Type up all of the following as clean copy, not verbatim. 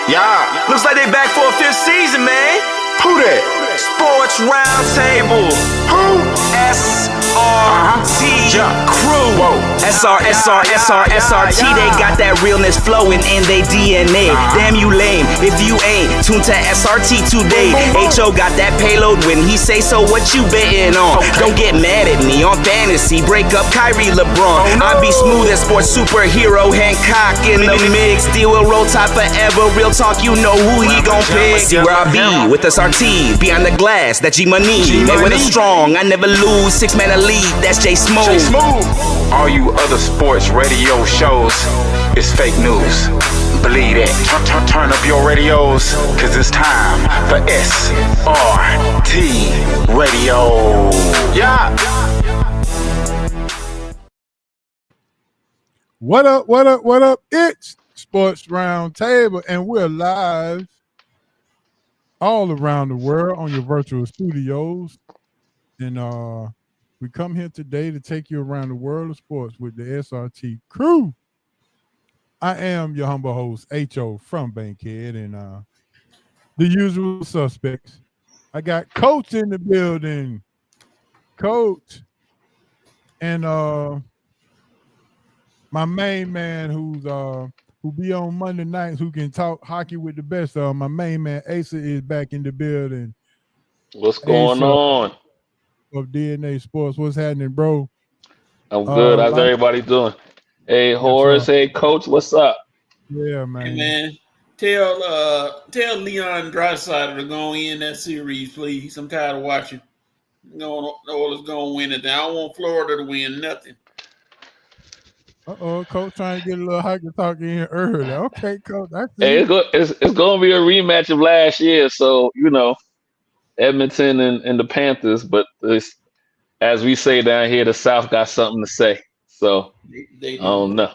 Yeah. Looks like they back for a fifth season, man. Who that? Sports Roundtable. Who? SRT Crew. Whoa. SRT. They got that realness flowing in they DNA. Damn you lame if you ain't tuned to SRT today. HO got that payload when he say so. What you betting on? Don't get mad at me on fantasy. Break up Kyrie LeBron. I be smooth as sports superhero Hancock in the mix. Deal will roll tide forever. Real talk, you know who he gon' pick. See where I be with SRT. Behind the glass, that G Money. They with a strong, I never lose. 6-man elite, that's J Smooth. All you other sports radio shows is fake news. Believe it. Turn up your radios, cause it's time for SRT Radio. Yeah. What up, what up, what up? It's Sports Roundtable, and we're live all around the world on your virtual studios. And we come here today to take you around the world of sports with the SRT crew. I am your humble host, H.O. from Bankhead, and the usual suspects. I got Coach in the building. Coach. And my main man who be on Monday nights, who can talk hockey with the best. My main man Asa is back in the building. What's going on? Of DNA Sports. What's happening, bro? I'm good. How's everybody doing? Hey, Horace. Hey, Coach. What's up? Yeah, man. Hey, man. Tell Leon Draisaitl to go in that series, please. I'm tired of watching. Nolan's gonna win it. I don't want Florida to win nothing. Coach trying to get a little hockey talk in here early. Okay, Coach. Hey, it's going to be a rematch of last year, so Edmonton and the Panthers. But as we say down here, the South got something to say. So I don't know.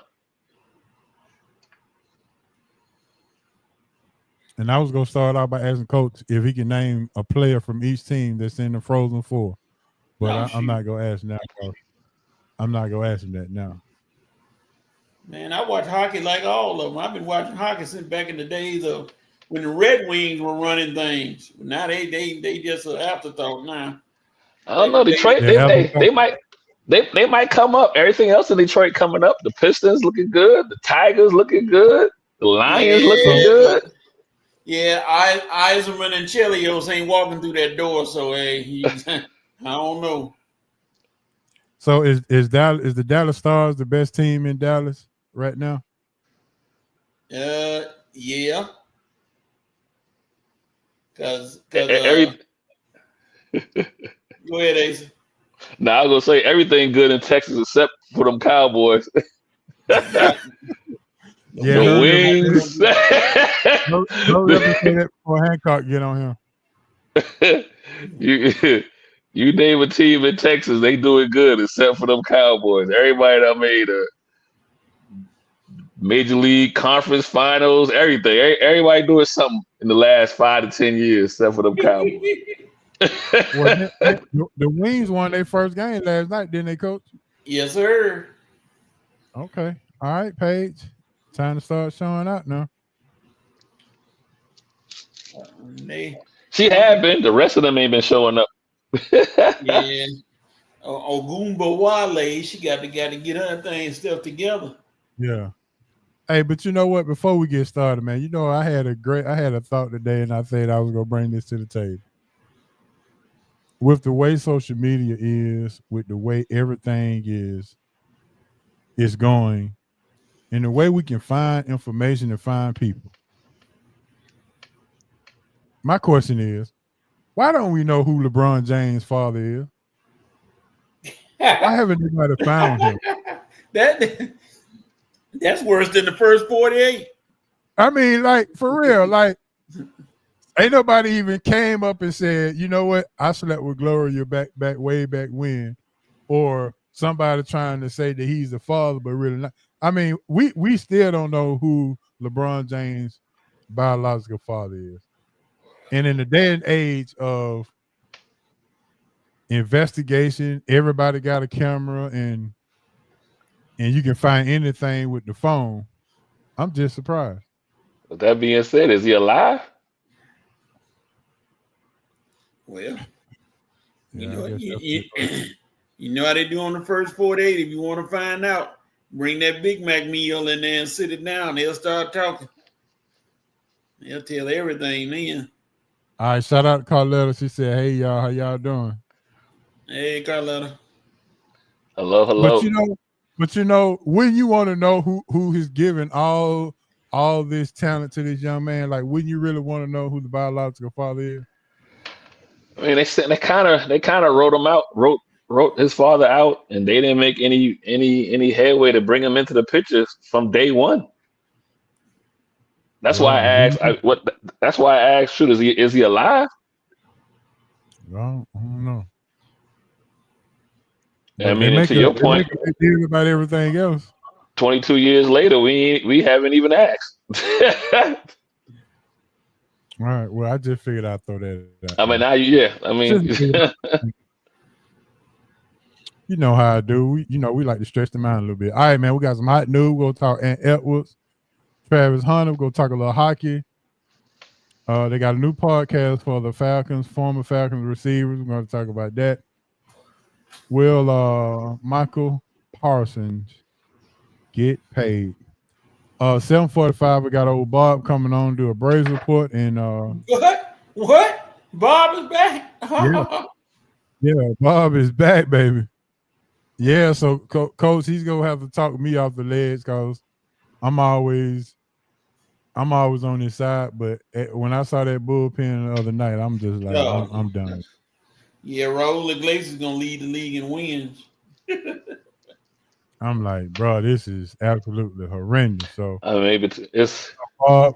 And I was gonna start out by asking Coach if he can name a player from each team that's in the Frozen Four, but I'm not gonna ask now. I'm not gonna ask him that now. Man, I watch hockey like all of them. I've been watching hockey since back in the days of when the Red Wings were running things. Now they just an afterthought now. I don't know. Detroit, they might come up. Everything else in Detroit coming up. The Pistons looking good. The Tigers looking good. The Lions looking good. Yeah, Eiserman and Chelios ain't walking through that door, so hey, I don't know. So is the Dallas Stars the best team in Dallas right now? Yeah. Cause go ahead, Ace. Now I was gonna say everything good in Texas except for them Cowboys. Yeah, the Wings. Don't ever say that before Hancock get on him. You name a team in Texas, they do it good except for them Cowboys. Everybody that made a Major League Conference Finals, everything. Everybody doing something in the last 5 to 10 years except for them Cowboys. Well, the Wings won their first game last night, didn't they, Coach? Yes, sir. Okay. All right, Paige. Time to start showing out now. She had been. The rest of them ain't been showing up. Yeah. Ogumba Wale, she got to get her thing stuff together. Yeah. Hey, but you know what? Before we get started, man, I had a thought today, and I said I was gonna bring this to the table. With the way social media is, with the way everything is going, and the way we can find information and find people. My question is, why don't we know who LeBron James' father is? Why haven't anybody found him? That's worse than the first 48. I mean, like, for real, like, ain't nobody even came up and said, you know what, I slept with Gloria back way back when, or somebody trying to say that he's the father, but really not. I mean, we still don't know who LeBron James' biological father is. And in the day and age of investigation, everybody got a camera, and you can find anything with the phone. I'm just surprised. With that being said, is he alive? Well, you Yeah, I know, guess that's you, it. you, you know how they do on the first 48. If you want to find out, bring that Big Mac meal in there and sit it down. They'll start talking. They'll tell everything then. All right, shout out to Carletta. She said, "Hey y'all, how y'all doing?" Hey, Carlotta. Hello, But hello. when you want to know who is giving all this talent to this young man, like, wouldn't you really want to know who the biological father is? I mean, they kind of wrote him out, wrote his father out, and they didn't make any headway to bring him into the picture from day one. That's why Well, I asked. That's why I asked. Shoot, is he alive? well, I don't know. I But they mean, and make to a your they point, make a big deal about everything else. 22 years later, we haven't even asked. All right. Well, I just figured I'd throw that out I there. mean, now, yeah. I mean, You know how I do. We like to stretch them out a little bit. All right, man. We got some hot news. We'll talk Ant Edwards, Travis Hunter. We're gonna talk a little hockey. They got a new podcast for the Falcons, former Falcons receivers. We're gonna talk about that. Will Michael Parsons get paid? 7:45. We got old Bob coming on to do a Braves report, and What? What? Bob is back? yeah, yeah, Bob is back, baby. Yeah, so Coach, he's gonna have to talk me off the ledge because I'm always on his side. But when I saw that bullpen the other night, I'm just like, No. I'm done. Yeah, Raul Iglesias is going to lead the league in wins. I'm like, bro, this is absolutely horrendous. So I mean, maybe it's Bob,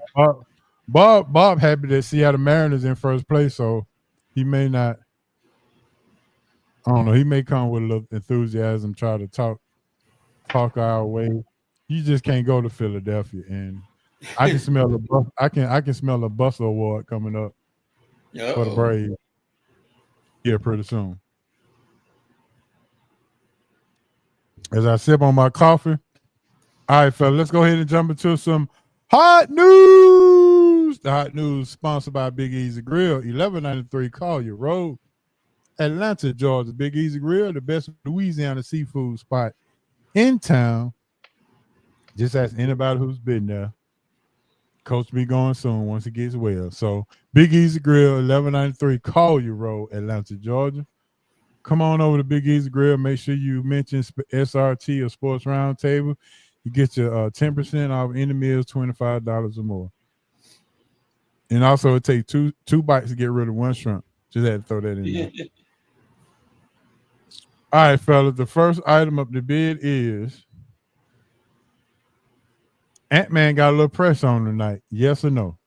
Bob, Bob happy that Seattle Mariners in first place, so he may not. I don't know. He may come with a little enthusiasm, try to talk our way. You just can't go to Philadelphia, and I can smell I can smell a Bustle Award coming up for the Uh-oh. Braves here pretty soon. As I sip on my coffee, all right, fella, let's go ahead and jump into some hot news. The hot news sponsored by Big Easy Grill, 1193 Collier Road, Atlanta, Georgia. Big Easy Grill, the best Louisiana seafood spot in town. Just ask anybody who's been there. Coach be going soon once he gets well. So Big Easy Grill, 1193 Collier Road, Atlanta, Georgia. Come on over to Big Easy Grill. Make sure you mention SRT or Sports Roundtable. You get your 10% off any meals, $25 or more. And also, it takes two bites to get rid of one shrimp. Just had to throw that in there. All right, fellas. The first item up the bid is Ant-Man got a little pressure on tonight. Yes or no?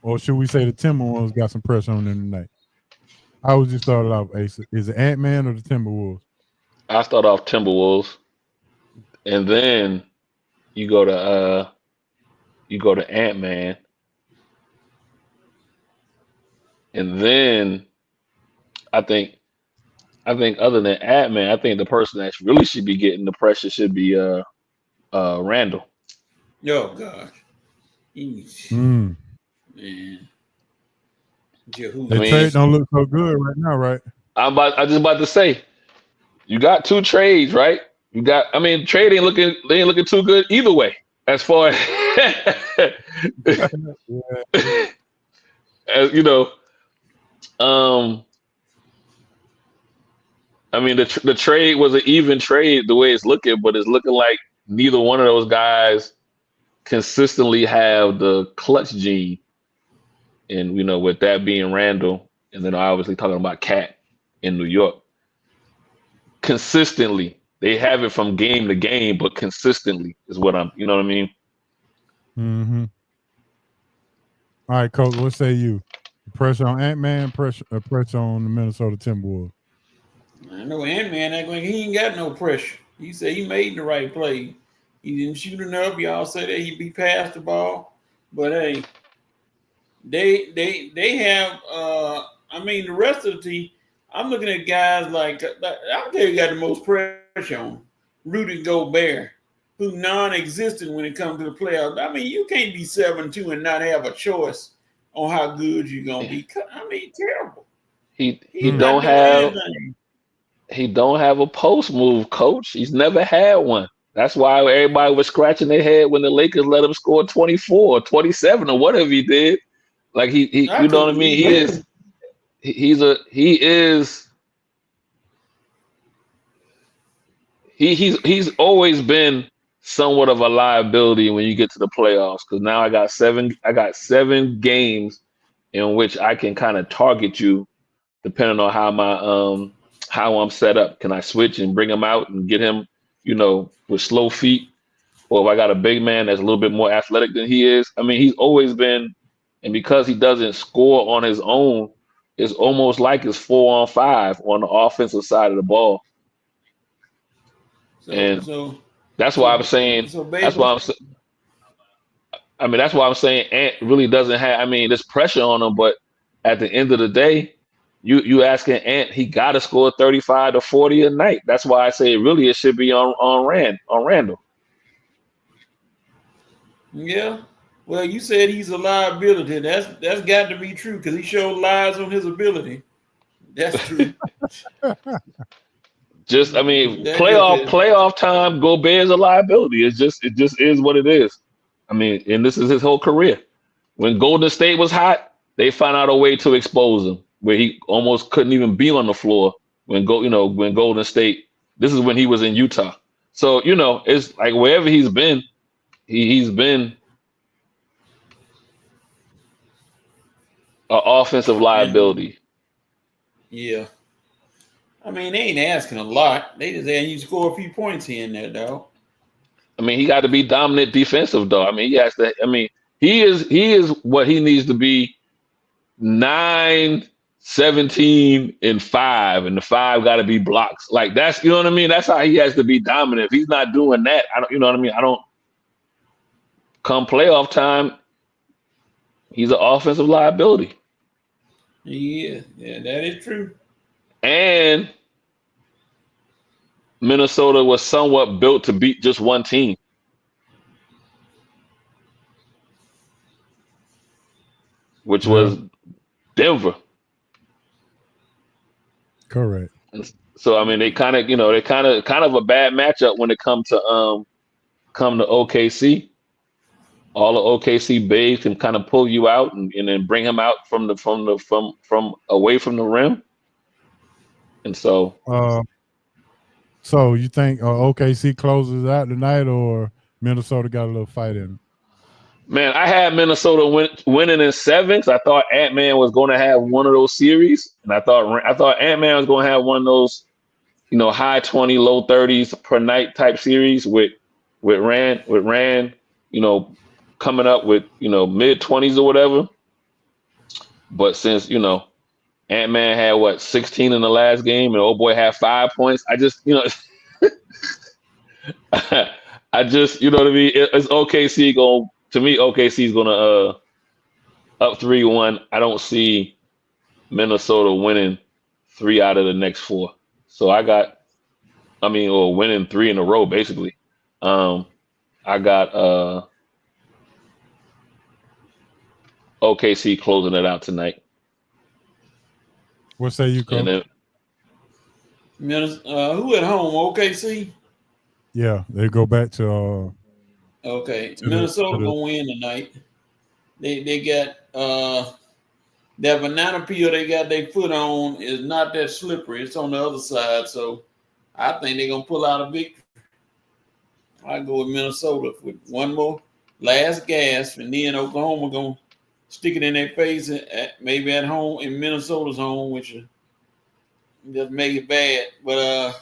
Or should we say the Timberwolves got some pressure on them tonight? How would you start it off, Ace? Is it Ant-Man or the Timberwolves? I start off Timberwolves, and then you go to Ant-Man, and then I think other than Ant-Man, I think the person that really should be getting the pressure should be Randall. Oh, gosh. Mm. Man. I The mean, trade don't look so good right now, right? I just about to say, you got two trades, right? I mean, trade they ain't looking too good either way. As far as you know, um, I mean, the trade was an even trade the way it's looking, but it's looking like neither one of those guys consistently have the clutch gene. And with that being Randall, and then obviously talking about Cat in New York, consistently they have it from game to game, but consistently is what you know what I mean? Mm-hmm. All right, Coach, what say you? Pressure on Ant-Man, pressure on the Minnesota Timberwolves. I know Ant-Man act like he ain't got no pressure. He said he made the right play. He didn't shoot enough. Y'all say that he be past the ball. But hey, they have I mean the rest of the team, I'm looking at guys like I'll tell you got the most pressure on Rudy Gobert. who non-existent when it comes to the playoffs. I mean, you can't be 7-2 and not have a choice on how good you're gonna be. I mean, terrible. He He's don't not doing have anything. he don't have a post move, coach. He's never had one. That's why everybody was scratching their head when the Lakers let him score 24 or 27 or whatever he did. Like he I you know couldn't what I mean? believe that. He's always been somewhat of a liability when you get to the playoffs because now I got seven games in which I can kind of target you depending on how I'm set up. Can I switch and bring him out and get him, with slow feet? Or if I got a big man that's a little bit more athletic than he is. I mean, he's always been, and because he doesn't score on his own, it's almost like it's 4-on-5 on the offensive side of the ball. And that's why I'm saying that's why I'm saying Ant really doesn't have. I mean, there's pressure on him, but at the end of the day, you asking Ant, he got to score 35 to 40 a night. That's why I say really it should be on Randall. Yeah. Well, you said he's a liability. That's got to be true because he showed lies on his ability. That's true. Just, I mean, playoff time, Gobert's a liability. It just is what it is. I mean, and this is his whole career. When Golden State was hot, they found out a way to expose him, where he almost couldn't even be on the floor when Golden State. This is when he was in Utah. So it's like wherever he's been, he's been an offensive liability. Yeah. I mean, they ain't asking a lot. They just asking you to score a few points here and there, dog. I mean, he got to be dominant defensive, though. I mean, he has to. I mean, he is what he needs to be. 9, 17, and 5, and the 5 got to be blocks. Like that's, you know what I mean. That's how he has to be dominant. If he's not doing that, I don't. You know what I mean. I don't. Come playoff time, he's an offensive liability. Yeah, that is true. And Minnesota was somewhat built to beat just one team, which was Denver. Correct. So I mean, they kind of a bad matchup when it comes to OKC. All the OKC bigs can kind of pull you out and then bring him out from away from the rim. And so, so you think OKC closes out tonight, or Minnesota got a little fight in it? Man, I had Minnesota winning in 7. I thought Ant-Man was going to have one of those series, and I thought Ant-Man was going to have one of those, high 20, low 30s per night type series with Rand, coming up with mid 20s or whatever. But since Ant-Man had 16 in the last game, and old boy had 5 points, I just I just you know what I mean. It's OKC going. To me, OKC is going to up 3-1. I don't see Minnesota winning 3 out of the next 4. So or winning 3 in a row, basically. I got OKC closing it out tonight. What say you, Coach? Who at home? OKC? Yeah, they go back to okay. Minnesota gonna win tonight. They got that banana peel they got their foot on is not that slippery. It's on the other side, so I think they're gonna pull out a victory. I go with Minnesota with one more last gasp, and then Oklahoma gonna stick it in their face, maybe at home in Minnesota's home, which just make it bad. But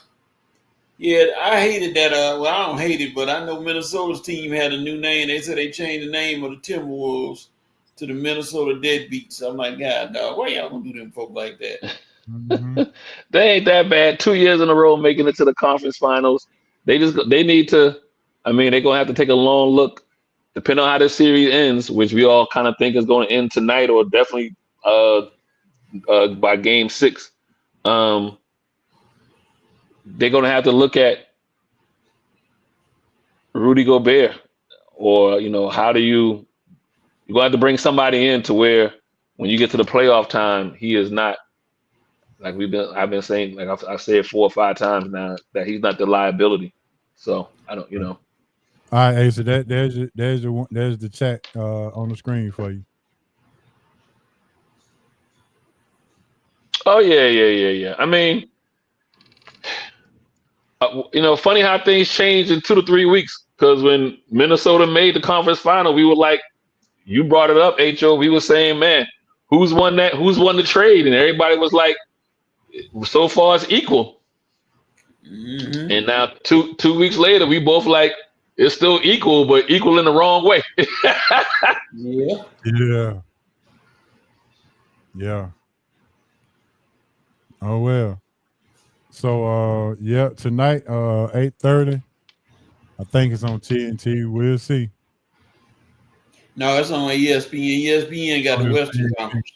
yeah, I hated that. Well, I don't hate it, but I know Minnesota's team had a new name. They said they changed the name of the Timberwolves to the Minnesota Deadbeats. I'm like, God, dog, why y'all gonna do them folk like that? Mm-hmm. They ain't that bad. 2 years in a row making it to the conference finals. They need to. I mean, they're gonna have to take a long look, depending on how this series ends, which we all kind of think is going to end tonight or definitely by game 6. They're going to have to look at Rudy Rudy Gobert, or how do you have to bring somebody in to where when you get to the playoff time, he is not like I've been saying, like I've said 4 or 5 times now, that he's not the liability. So I don't. All right, Asa, there's the chat on the screen for you. Oh yeah. I mean, funny how things change in 2 to 3 weeks. Because when Minnesota made the conference final, we were like, you brought it up, Ho. We were saying, man, who's won the trade? And everybody was like, so far it's equal. Mm-hmm. And now 2 weeks later, we both like, it's still equal, but equal in the wrong way. Yeah. Oh well. So tonight 8:30. I think it's on TNT. We'll see. No, it's on ESPN. ESPN got the Western Conference.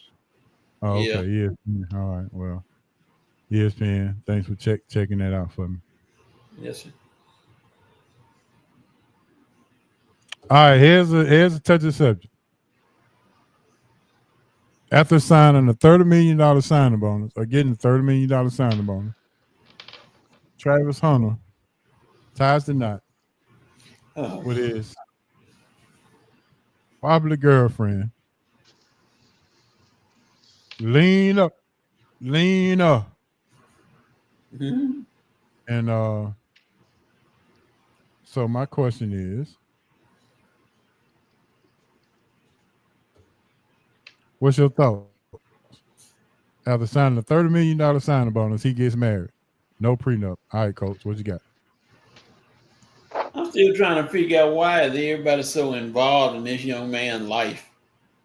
Oh, okay. Yeah. ESPN. All right. Well, ESPN. Thanks for checking that out for me. Yes, sir. All right. Here's a touchy subject. After signing a $30 million signing bonus, or getting a $30 million signing bonus, Travis Hunter ties the knot with his popular girlfriend. Lean up. Mm-hmm. And so my question is, what's your thought? After signing a $30 million signing bonus, he gets married. No prenup. All right, Coach, what you got? I'm still trying to figure out why everybody's so involved in this young man's life.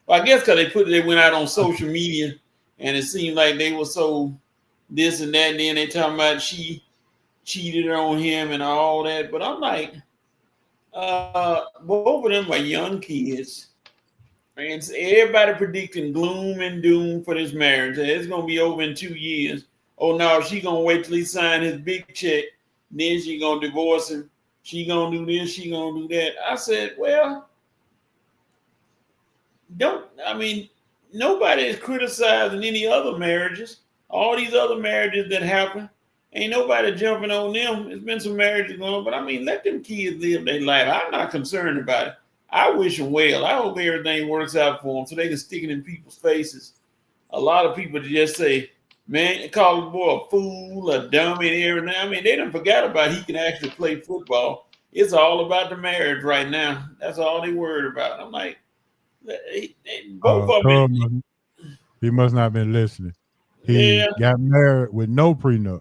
Well, I guess because they went out on social media and it seemed like they were so this and that, and then they talking about she cheated on him and all that. But I'm like, both of them are young kids. And everybody predicting gloom and doom for this marriage. It's going to be over in 2 years. Oh, no, she going to wait till he sign his big check. Then she going to divorce him. She going to do this. She going to do that. I said, well, nobody is criticizing any other marriages. All these other marriages that happen, ain't nobody jumping on them. There's been some marriages going on, but let them kids live their life. I'm not concerned about it. I wish them well. I hope everything works out for them so they can stick it in people's faces. A lot of people just say, man, call the boy a fool, a dummy, and everything. They done forgot about he can actually play football. It's all about the marriage right now. That's all they worried about. I'm like, both of them. He must not have been listening. He got married with no prenup.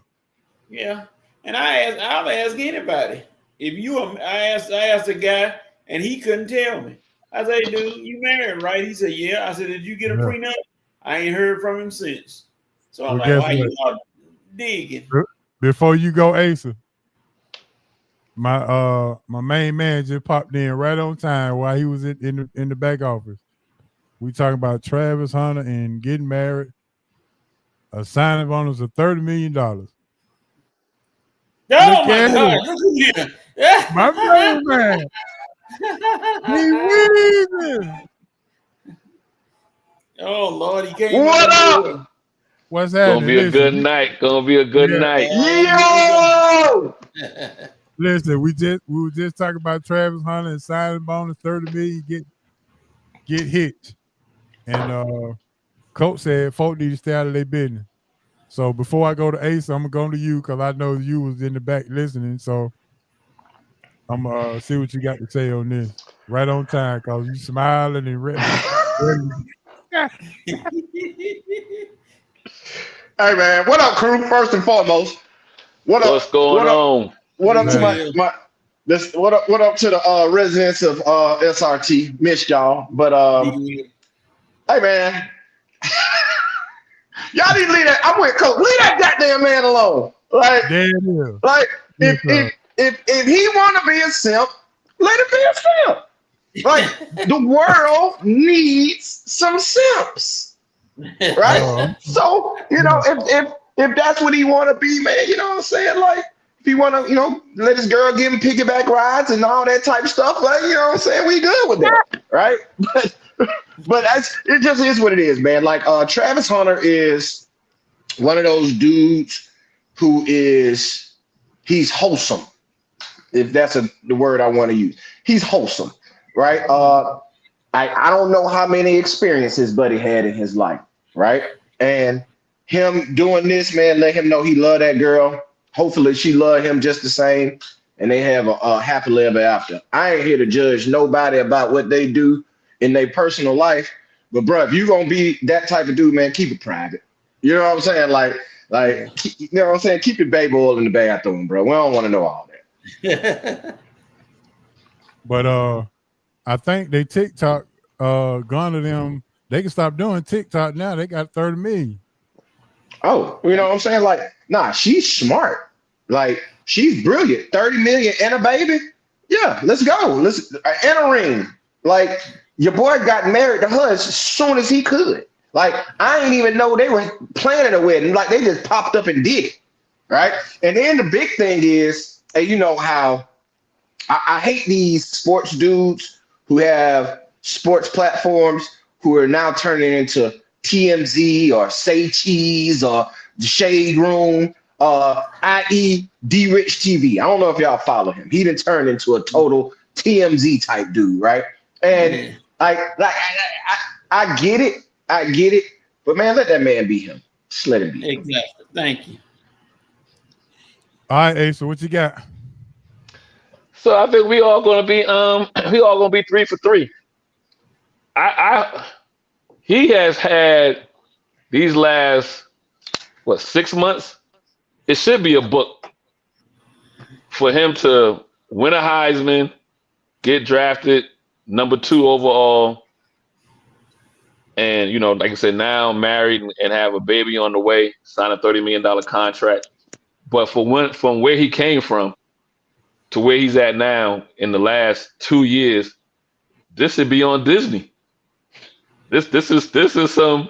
Yeah. And I'll ask anybody. I asked a guy, and he couldn't tell me. I said, hey, dude, you married, right? He said, yeah. I said, did you get a prenup? I ain't heard from him since. So I'm like, why you not digging? Before you go, Asa, my main man just popped in right on time while he was in the back office. We talking about Travis Hunter and getting married. A signing bonus of $30 million. Oh my God! Look at him. My main man. He weaving. Oh Lord, he came. What up? What's happening? Gonna be a good night. Gonna be a good night. Yo! Listen, we were just talking about Travis Hunter and signing bonus $30 million get hitched, and Coach said folk need to stay out of their business. So before I go to Ace, I'm gonna go to you because I know you was in the back listening. So I'm gonna see what you got to say on this. Right on time, because you smiling and ready. Hey man, what up, crew? First and foremost, What's going on? What up to what up to the residents of SRT? Missed y'all, but hey man, y'all need to leave that. I'm with Coach. Leave that goddamn man alone. Like if he want to be a simp, let him be a simp. Like the world needs some simps, right? So if that's what he want to be, man, you know what I'm saying? Like if he want to, let his girl give him piggyback rides and all that type of stuff, like, you know what I'm saying? We good with that, right? But it just is what it is, man. Like Travis Hunter is one of those dudes who he's wholesome, if that's the word I want to use. He's wholesome, right? I don't know how many experiences Buddy had in his life, right? And him doing this, man, let him know he love that girl. Hopefully she love him just the same, and they have a happily ever after. I ain't here to judge nobody about what they do in their personal life, but bro, if you gonna be that type of dude, man, keep it private. You know what I'm saying? Like, you know what I'm saying? Keep your baby oil in the bathroom, bro. We don't want to know all that. But I think they TikTok gone to them. They can stop doing TikTok now. They got 30 million. Oh, you know what I'm saying? Like, nah, she's smart. Like, she's brilliant. 30 million and a baby. Yeah, let's go. And a ring. Like, your boy got married to her as soon as he could. Like, I didn't even know they were planning a wedding. Like, they just popped up and did it, right? And then the big thing is, and you know how I hate these sports dudes who have sports platforms who are now turning into TMZ or Say Cheese or the Shade Room, i.e. D Rich TV. I don't know if y'all follow him. He done turned into a total TMZ type dude, right? And I get it, but man, let that man be him. Just let him be. Exactly. Thank you. All right, Asa, what you got? So I think we all gonna be 3 for 3. He has had these last 6 months. It should be a book for him to win a Heisman, get drafted number 2 overall, and like I said, now married and have a baby on the way, sign a $30 million contract. But from where he came from to where he's at now in the last 2 years, this should be on Disney. This is some,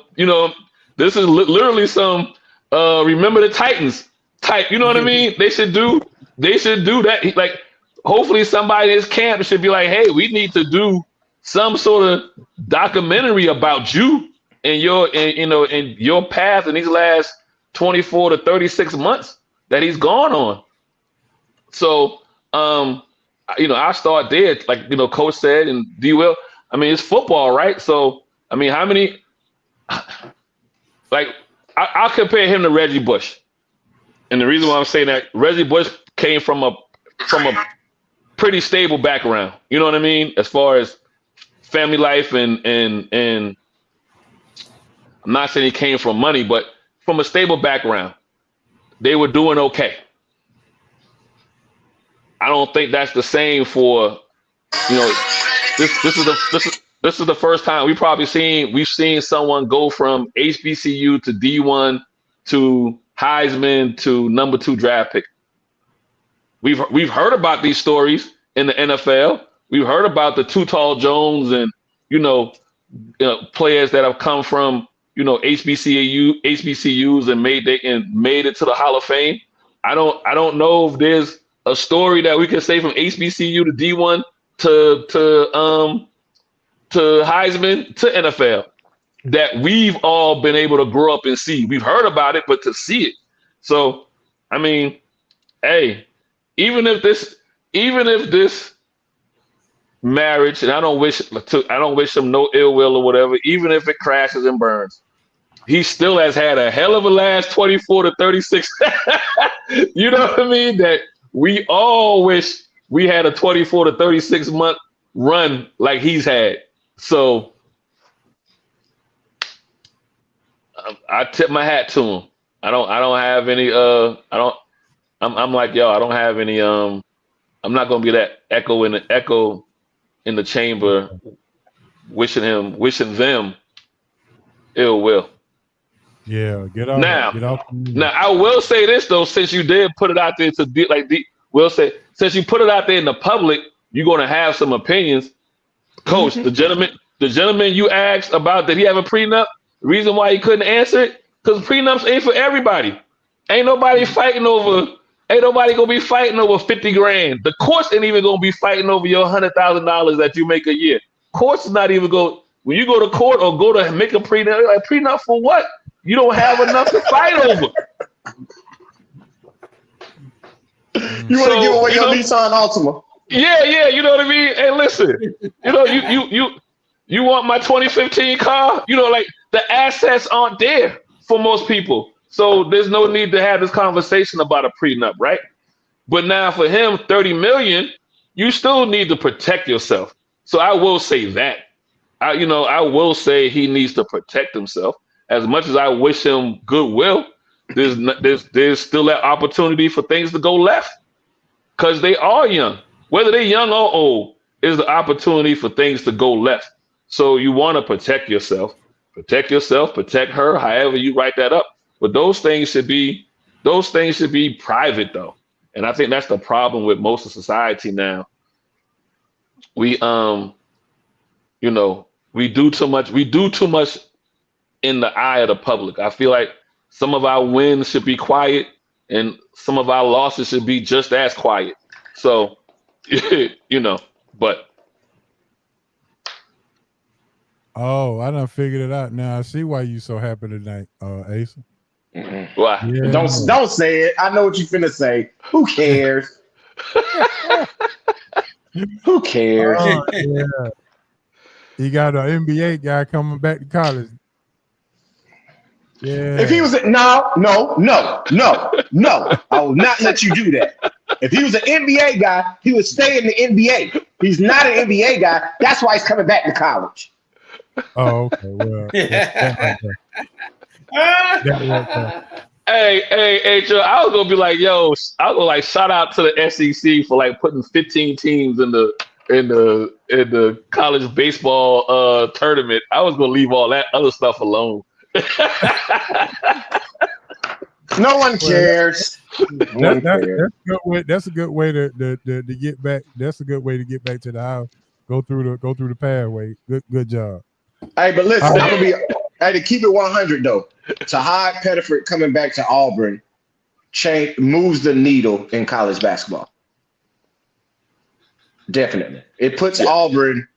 this is literally some Remember the Titans type, you know what I mean? They should do that. Like, hopefully somebody in his camp should be like, hey, we need to do some sort of documentary about you and your path in these last 24 to 36 months that he's gone on. So I start there, like Coach said, and D Will. I mean, it's football, right? So I mean, how many? Like, I'll compare him to Reggie Bush, and the reason why I'm saying that, Reggie Bush came from a pretty stable background. You know what I mean, as far as family life and I'm not saying he came from money, but from a stable background, they were doing okay. I don't think that's the same for, this is the first time we've seen someone go from HBCU to D1 to Heisman to number 2 draft pick. We've heard about these stories in the NFL. We've heard about the Too Tall Jones and players that have come from HBCUs and made it to the Hall of Fame. I don't know if there's a story that we can say from HBCU to D1 to Heisman to NFL that we've all been able to grow up and see. We've heard about it, but to see it. So, I mean, hey, even if this marriage, and I don't wish him no ill will or whatever, even if it crashes and burns, he still has had a hell of a last 24 to 36. You know what I mean? That we all wish we had a 24 to 36 month run like he's had. So I tip my hat to him. I don't have any I'm like, yo, I don't have any I'm not gonna be that echo in the chamber wishing them ill will. Yeah, get off. Now I will say this though, since you did put it out there since you put it out there in the public, you're gonna have some opinions. Coach, the gentleman you asked about, did he have a prenup? The reason why he couldn't answer it, because prenups ain't for everybody. Ain't nobody fighting over Ain't nobody gonna be fighting over 50 grand. The courts ain't even gonna be fighting over your $100,000 that you make a year. Courts is not even go. When you go to court or go to make a prenup, like prenup for what? You don't have enough to fight over. You want to give away your Nissan Altima? Yeah, you know what I mean. Hey, listen, you want my 2015 car? You know, like the assets aren't there for most people. So there's no need to have this conversation about a prenup, right? But now for him, 30 million, you still need to protect yourself. So I will say that. I will say he needs to protect himself. As much as I wish him goodwill, there's still that opportunity for things to go left. Because they are young. Whether they're young or old, is the opportunity for things to go left. So you want to protect yourself, protect her, however you write that up. But those things should be private though. And I think that's the problem with most of society now. We do too much in the eye of the public. I feel like some of our wins should be quiet and some of our losses should be just as quiet. So, but. Oh, I done figured it out now. I see why you so happy tonight, Asa. Why? Yeah. Don't say it. I know what you finna say. Who cares? Who cares? Yeah. He got an NBA guy coming back to college. Yeah. If he was no, I will not let you do that. If he was an NBA guy, he would stay in the NBA. He's not an NBA guy. That's why he's coming back to college. Oh, okay. Well, Hey, Joe, I was gonna be like, yo, I was gonna like shout out to the SEC for like putting 15 teams in the college baseball tournament. I was gonna leave all that other stuff alone. No one cares. That's a good way to get back. That's a good way to get back to the house. Go through the pathway. Good job. Hey, but listen, I'm gonna to keep it 100 though. Tahad Pettiford coming back to Auburn moves the needle in college basketball. Definitely. It puts Auburn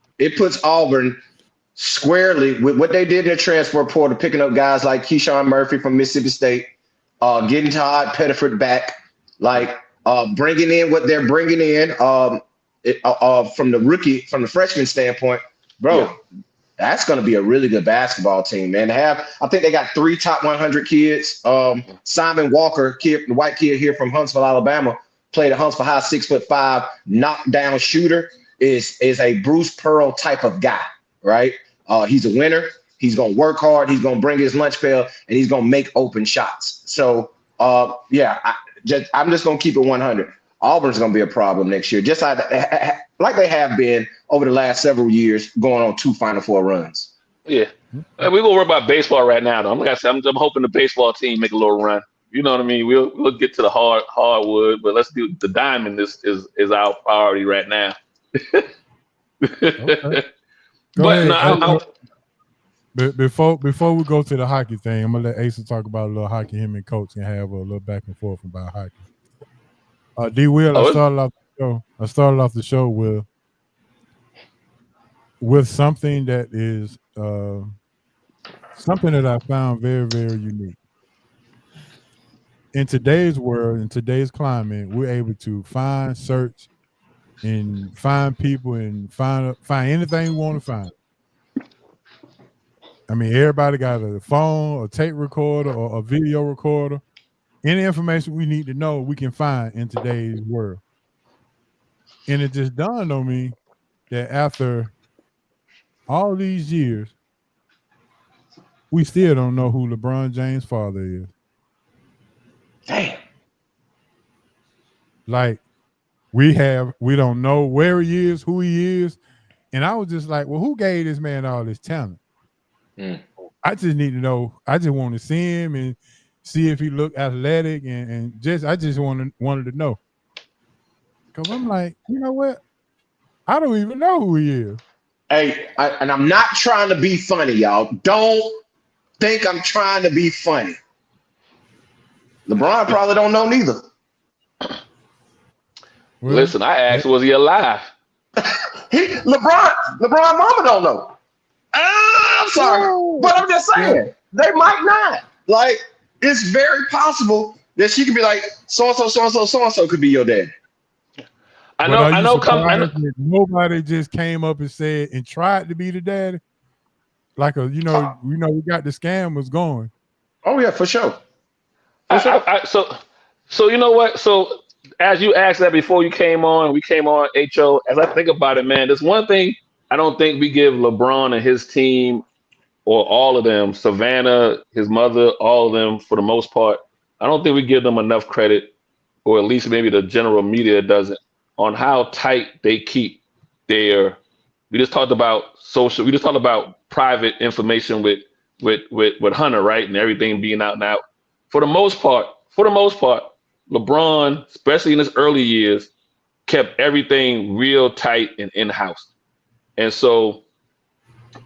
squarely with what they did in the transfer portal, picking up guys like Keyshawn Murphy from Mississippi State, getting Tahad Pettiford back, like bringing in what they're bringing in from the freshman standpoint, bro. Yeah. That's going to be a really good basketball team, man. I think they got 3 top 100 kids. Simon Walker, the white kid here from Huntsville, Alabama, played at Huntsville High, 6'5", knockdown shooter. Is a Bruce Pearl type of guy, right? He's a winner. He's going to work hard. He's going to bring his lunch pail, and he's going to make open shots. So, I'm just going to keep it 100. Auburn's going to be a problem next year, just like they have been over the last several years, going on 2 Final Four runs. Yeah, we're gonna worry about baseball right now, though. I'm hoping the baseball team make a little run. You know what I mean? We'll get to the hardwood, but let's do the diamond. This is our priority right now. Okay. But before we go to the hockey thing, I'm gonna let Asa talk about a little hockey. Him and Coach can have a little back and forth about hockey. D. Will, I started off the show with something that is something that I found very, very unique. In today's world, in today's climate, we're able to find, search, and find people and find anything we want to find. I mean, everybody got a phone, a tape recorder, or a video recorder. Any information we need to know, we can find in today's world. And it just dawned on me that after all these years, we still don't know who LeBron James' father is. Damn. Like, we don't know where he is, who he is. And I was just like, well, who gave this man all this talent? I just need to know. I just want to see him and see if he looked athletic and I just wanted to know. Because I'm like, you know what? I don't even know who he is. Hey, and I'm not trying to be funny, y'all. Don't think I'm trying to be funny. LeBron probably don't know neither. Well, Listen, I asked, was he alive? LeBron mama don't know. I'm sorry, but I'm just saying they might not. Like, it's very possible that she could be like, so and so could be your dad. I know. That nobody just came up and said and tried to be the daddy. Like we got the scammers going. Oh yeah, for sure. So you know what? So as you asked that before we came on, HO. As I think about it, man, there's one thing I don't think we give LeBron and his team, or all of them, Savannah, his mother, all of them, for the most part, I don't think we give them enough credit, or at least maybe the general media doesn't, on how tight they keep their. We just talked about social. We just talked about private information with Hunter, right, and everything being out and out. For the most part, LeBron, especially in his early years, kept everything real tight and in-house. And so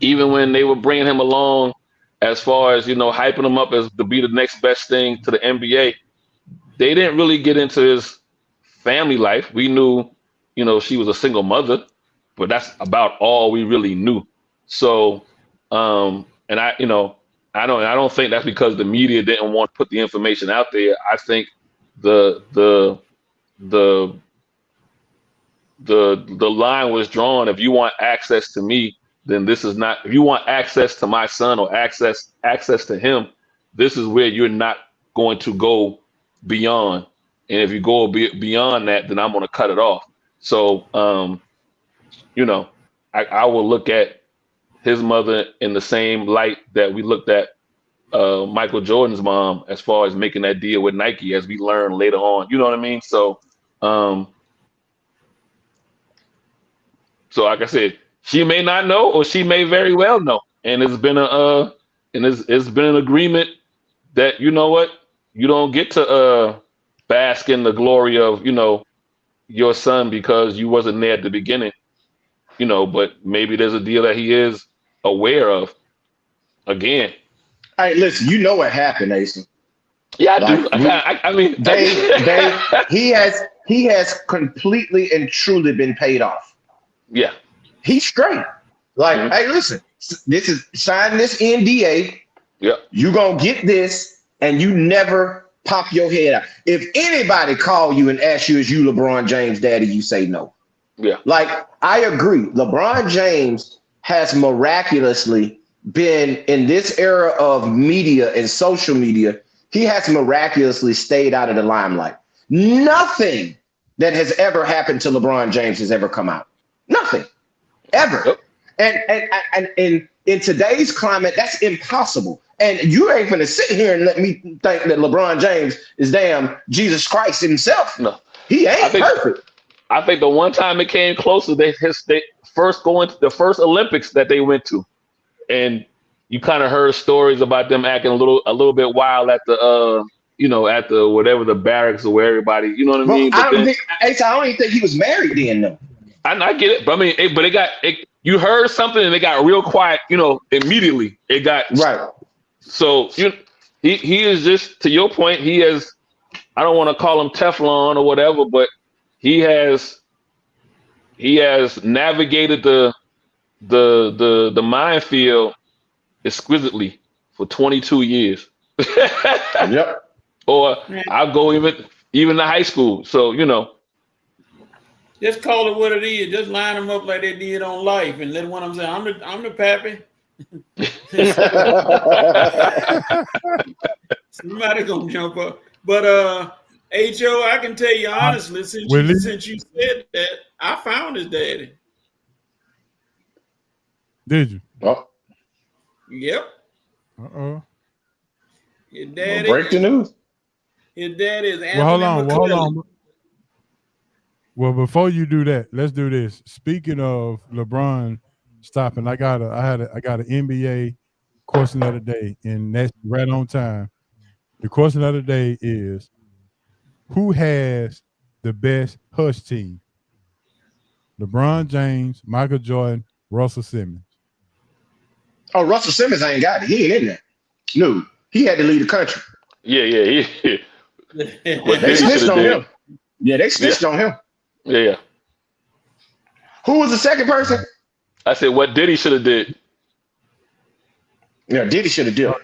even when they were bringing him along as far as, hyping him up as to be the next best thing to the NBA, they didn't really get into his family life. We knew, she was a single mother, but that's about all we really knew. So, and I don't think that's because the media didn't want to put the information out there. I think the line was drawn. If you want access to me, then this is not. If you want access to my son or access to him, this is where you're not going to go beyond. And if you go beyond that, then I'm going to cut it off. So, I will look at his mother in the same light that we looked at Michael Jordan's mom, as far as making that deal with Nike, as we learn later on. You know what I mean? So, so like I said, she may not know, or she may very well know, and it's been it's been an agreement that, you know what, you don't get to bask in the glory of your son because you wasn't there at the beginning, but maybe there's a deal that he is aware of. Again, hey, listen, you know what happened, Ace. Yeah, I do. I mean, he has completely and truly been paid off. Yeah, he's straight. Like, hey, listen, sign this NDA. Yeah, you gonna get this, and you never pop your head out. If anybody call you and ask you, is you LeBron James' daddy, you say no. Yeah, like, I agree. LeBron James has miraculously been in this era of media and social media. He has miraculously stayed out of the limelight. Nothing that has ever happened to LeBron James has ever come out. Nothing, ever. Yep. And in today's climate, that's impossible. And you ain't gonna sit here and let me think that LeBron James is damn Jesus Christ himself. No, he ain't perfect. I think the one time it came closer, they first going to the first Olympics that they went to, and you kind of heard stories about them acting a little bit wild at the at the whatever, the barracks, or where everybody, you know what I mean. I don't even think he was married then, though. I get it, but I mean, you heard something and it got real quiet, immediately. It got right. So he is just, to your point, he has, I don't want to call him Teflon or whatever, but he has navigated the minefield exquisitely for 22 years. Yep. Or I'll go even to high school. So, just call it what it is. Just line them up like they did on Life, and let one of them say, "I'm the pappy." Somebody gonna jump up, but HO, I can tell you honestly, since you said that, I found his daddy. Did you? Oh. Yep. His daddy. Break the news. His daddy is Anthony. Well, hold on. Well, before you do that, let's do this. Speaking of LeBron stopping, I got an NBA question of the day, and that's right on time. The question of the day is, who has the best hush team? LeBron James, Michael Jordan, Russell Simmons. Oh, Russell Simmons ain't got it. He ain't in there. No, he had to leave the country. Yeah. They snitched on him. Yeah, they stitched on him. Yeah. Who was the second person? I said what Diddy should have did. Yeah, Diddy should have did it.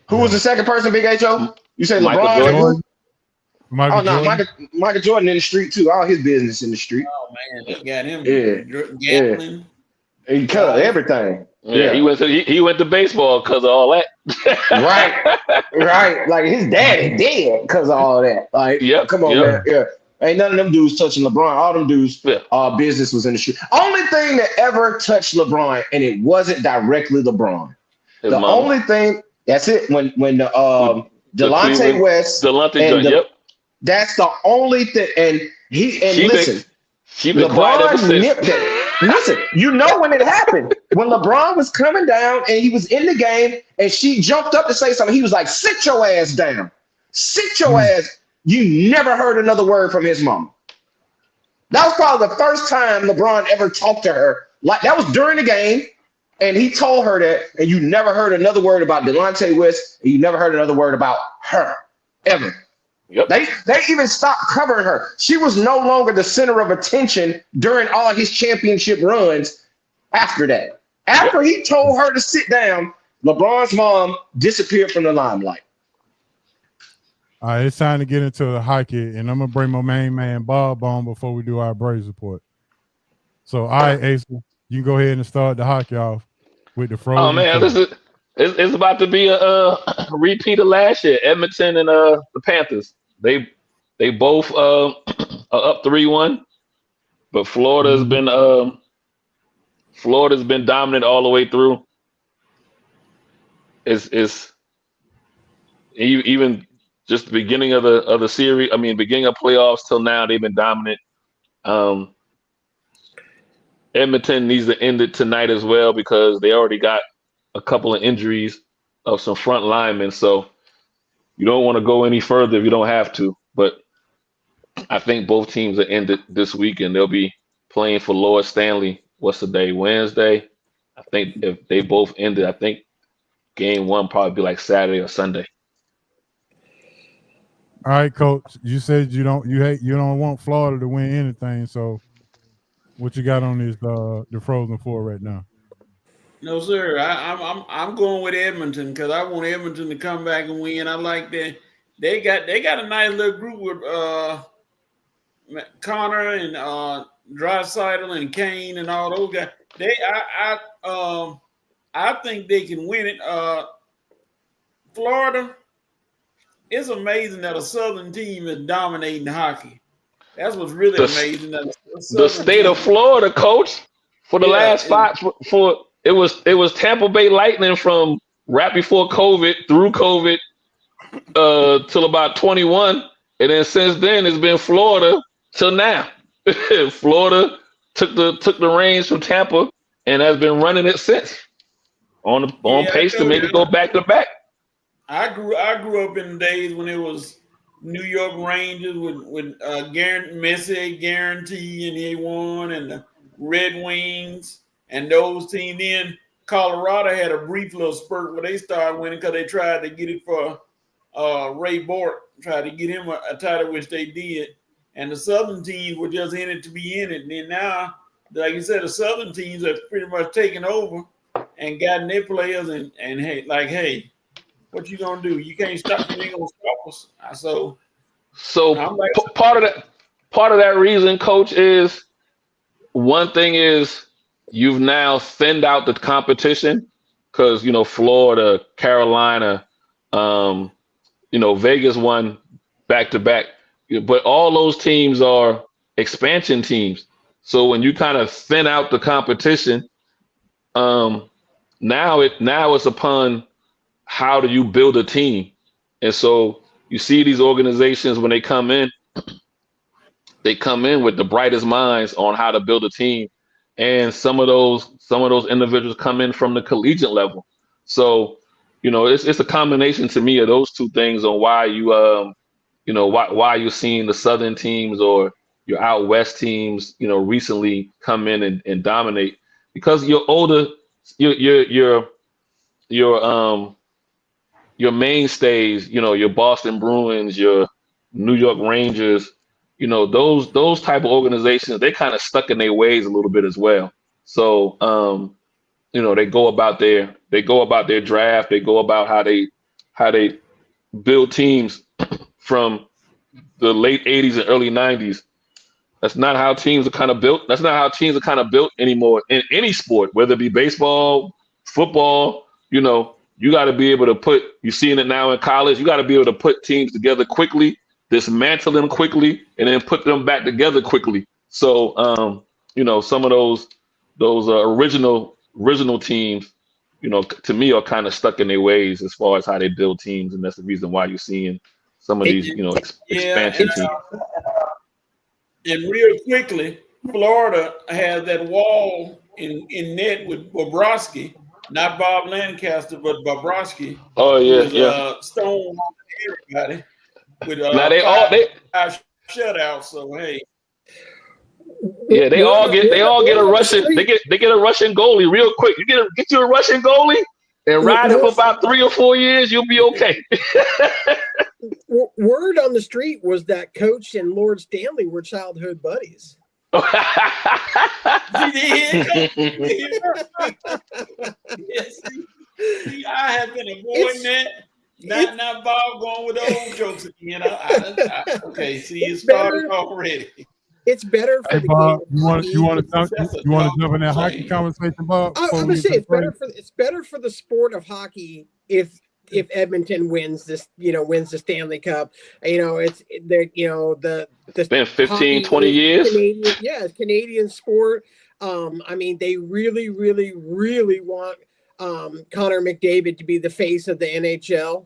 Who was the second person, Big H.O.? You said Michael LeBron Jordan. and who? Michael Jordan. Michael Jordan in the street too. All his business in the street. Oh man, they got him Yeah. gambling. He cut everything. Yeah, he went to baseball because of all that. Right. Like his daddy dead because of all that. Like, come on, man. Yeah. Ain't none of them dudes touching LeBron. All them dudes, business was in the street. Only thing that ever touched LeBron, and it wasn't directly LeBron. His the mama. only thing, that's it. When the Delonte West, that's the only thing. And listen, LeBron nipped it. Listen, you know when it happened. When LeBron was coming down and he was in the game and she jumped up to say something, he was like, sit your ass down. Sit your ass. You never heard another word from his mom. That was probably the first time LeBron ever talked to her. Like that was during the game. And he told her that, and you never heard another word about Delonte West, and you never heard another word about her, ever. Yep. They even stopped covering her. She was no longer the center of attention during all his championship runs after that. After he told her to sit down, LeBron's mom disappeared from the limelight. All right, it's time to get into the hockey, and I'm going to bring my main man Bob on before we do our Braves report. So, all right, Asa. You can go ahead and start the hockey off with the frozen. Oh man, it's about to be a repeat of last year. Edmonton and the Panthers. They both are up 3-1, but Florida's been dominant all the way through. It's even just the beginning of the series. I mean, beginning of playoffs till now, they've been dominant. Edmonton needs to end it tonight as well because they already got a couple of injuries of some front linemen. So you don't want to go any further if you don't have to. But I think both teams are ended this week, and they'll be playing for Lower Stanley. What's the day? Wednesday. I think if they both ended, I think game one probably be like Saturday or Sunday. All right, Coach. You said you don't want Florida to win anything, so. What you got on this the Frozen Four right now? No, sir. I'm going with Edmonton because I want Edmonton to come back and win. I like that. They got a nice little group with Connor and Draisaitl and Kane and all those guys. I think they can win it. Florida, it's amazing that a Southern team is dominating hockey. That's what's really amazing. The state of Florida, Coach, for the last five, it was Tampa Bay Lightning from right before COVID, through COVID, till about 21, and then since then it's been Florida till now. Florida took the reins from Tampa and has been running it since. On pace to maybe go back to back. I grew up in the days when it was New York Rangers with Messi guarantee and he won, and the Red Wings and those teams. Then Colorado had a brief little spurt where they started winning because they tried to get it for Ray Bork, tried to get him a title, which they did. And the Southern teams were just in it to be in it. And then now, like you said, the Southern teams have pretty much taken over and gotten their players and hey, what you gonna do? You can't stop. You ain't gonna stop us. So part of that reason, Coach, is one thing is you've now thinned out the competition because Florida, Carolina, Vegas won back to back, but all those teams are expansion teams. So when you kind of thin out the competition, now it's upon how do you build a team? And so you see these organizations when they come in with the brightest minds on how to build a team. And some of those individuals come in from the collegiate level. So, it's a combination to me of those two things on why why you're seeing the Southern teams or your out West teams, recently come in and dominate because you're older, your mainstays, your Boston Bruins, your New York Rangers, those type of organizations, they kind of stuck in their ways a little bit as well. So, they go about their draft, they go about how they build teams from the late 80s and early 90s. That's not how teams are kind of built. That's not how teams are kind of built anymore in any sport, whether it be baseball, football. You got to be able to you're seeing it now in college. You got to be able to put teams together quickly, dismantle them quickly, and then put them back together quickly. So, some of those original teams, to me are kind of stuck in their ways as far as how they build teams, and that's the reason why you're seeing some of these, expansion teams. And real quickly, Florida has that wall in net with Bobrovsky, not Bob Lancaster, but Bobrovsky. Oh yeah, stone everybody with now they shutout. So hey, yeah, they all get a Russian. They get a Russian goalie real quick. You get you a Russian goalie and ride it for about 3 or 4 years, you'll be okay. Word on the street was that Coach and Lord Stanley were childhood buddies. Yes, see, I have been avoiding that. Not Bob going with the old jokes again. Okay, see, it started already. It's better for the Bob, game. You want to jump in that hockey conversation, Bob? I was gonna say it's better for the sport of hockey if Edmonton wins this, wins the Stanley Cup. It's been 15, 20 years. It's Canadian sport. They really, really, really want Connor McDavid to be the face of the NHL.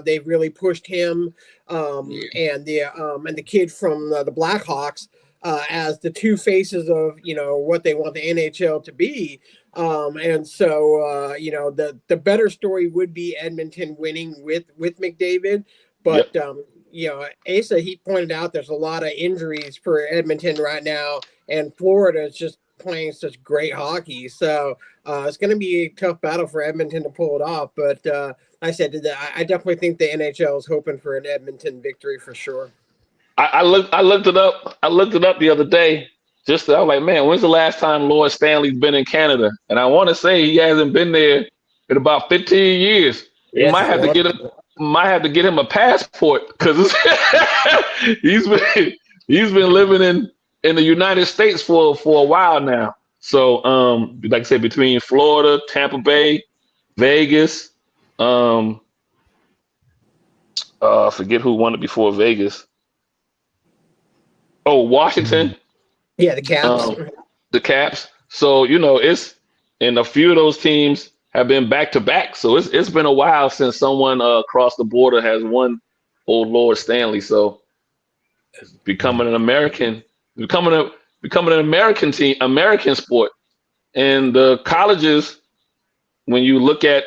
They've really pushed him and the kid from the Blackhawks as the two faces of what they want the NHL to be. The better story would be Edmonton winning with McDavid, but Asa, he pointed out there's a lot of injuries for Edmonton right now, and Florida is just playing such great hockey. So it's going to be a tough battle for Edmonton to pull it off. But I said I definitely think the NHL is hoping for an Edmonton victory for sure. I looked it up. I looked it up the other day. I was like, man, when's the last time Lord Stanley's been in Canada? And I want to say he hasn't been there in about 15 years. Yes, you might have to get him a passport because he's been living in the United States for a while now. So, like I said, between Florida, Tampa Bay, Vegas, forget who won it before Vegas. Oh, Washington. Yeah, the Caps. The Caps. So, it's and a few of those teams have been back to back. So it's been a while since someone across the border has won old Lord Stanley. So it's becoming an American team, American sport. And the colleges, when you look at,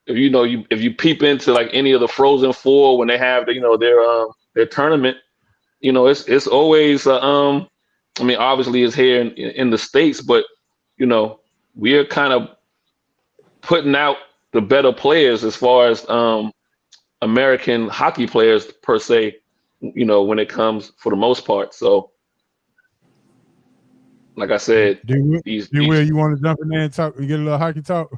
if you peep into like any of the Frozen Four when they have their tournament, it's always obviously it's here in the States, but we are kind of putting out the better players as far as American hockey players per se, when it comes for the most part. So like I said, you want to jump in there and talk? You get a little hockey talk.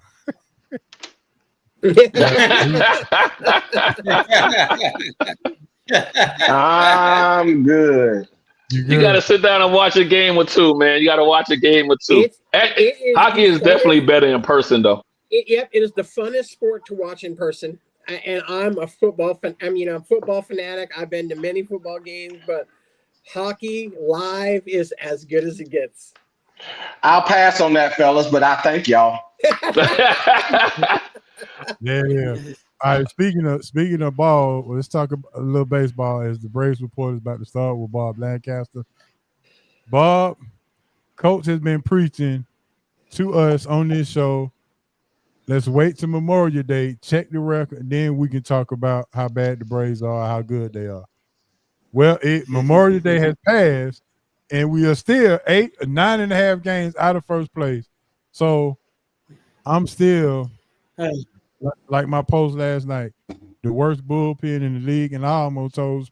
I'm good. You got to sit down and watch a game or two, man. You got to watch a game or two. Hockey is definitely better in person, though. It is the funnest sport to watch in person. And I'm a football fan. I'm a football fanatic. I've been to many football games, but hockey live is as good as it gets. I'll pass on that, fellas, but I thank y'all. Yeah. All right. Speaking of ball, let's talk a little baseball. As the Braves report is about to start with Bob Lancaster. Bob, Coach has been preaching to us on this show. Let's wait till Memorial Day, check the record, and then we can talk about how bad the Braves are, how good they are. Well, Memorial Day has passed, and we are still 9.5 games out of first place. So I'm still, like my post last night, the worst bullpen in the league, and I almost told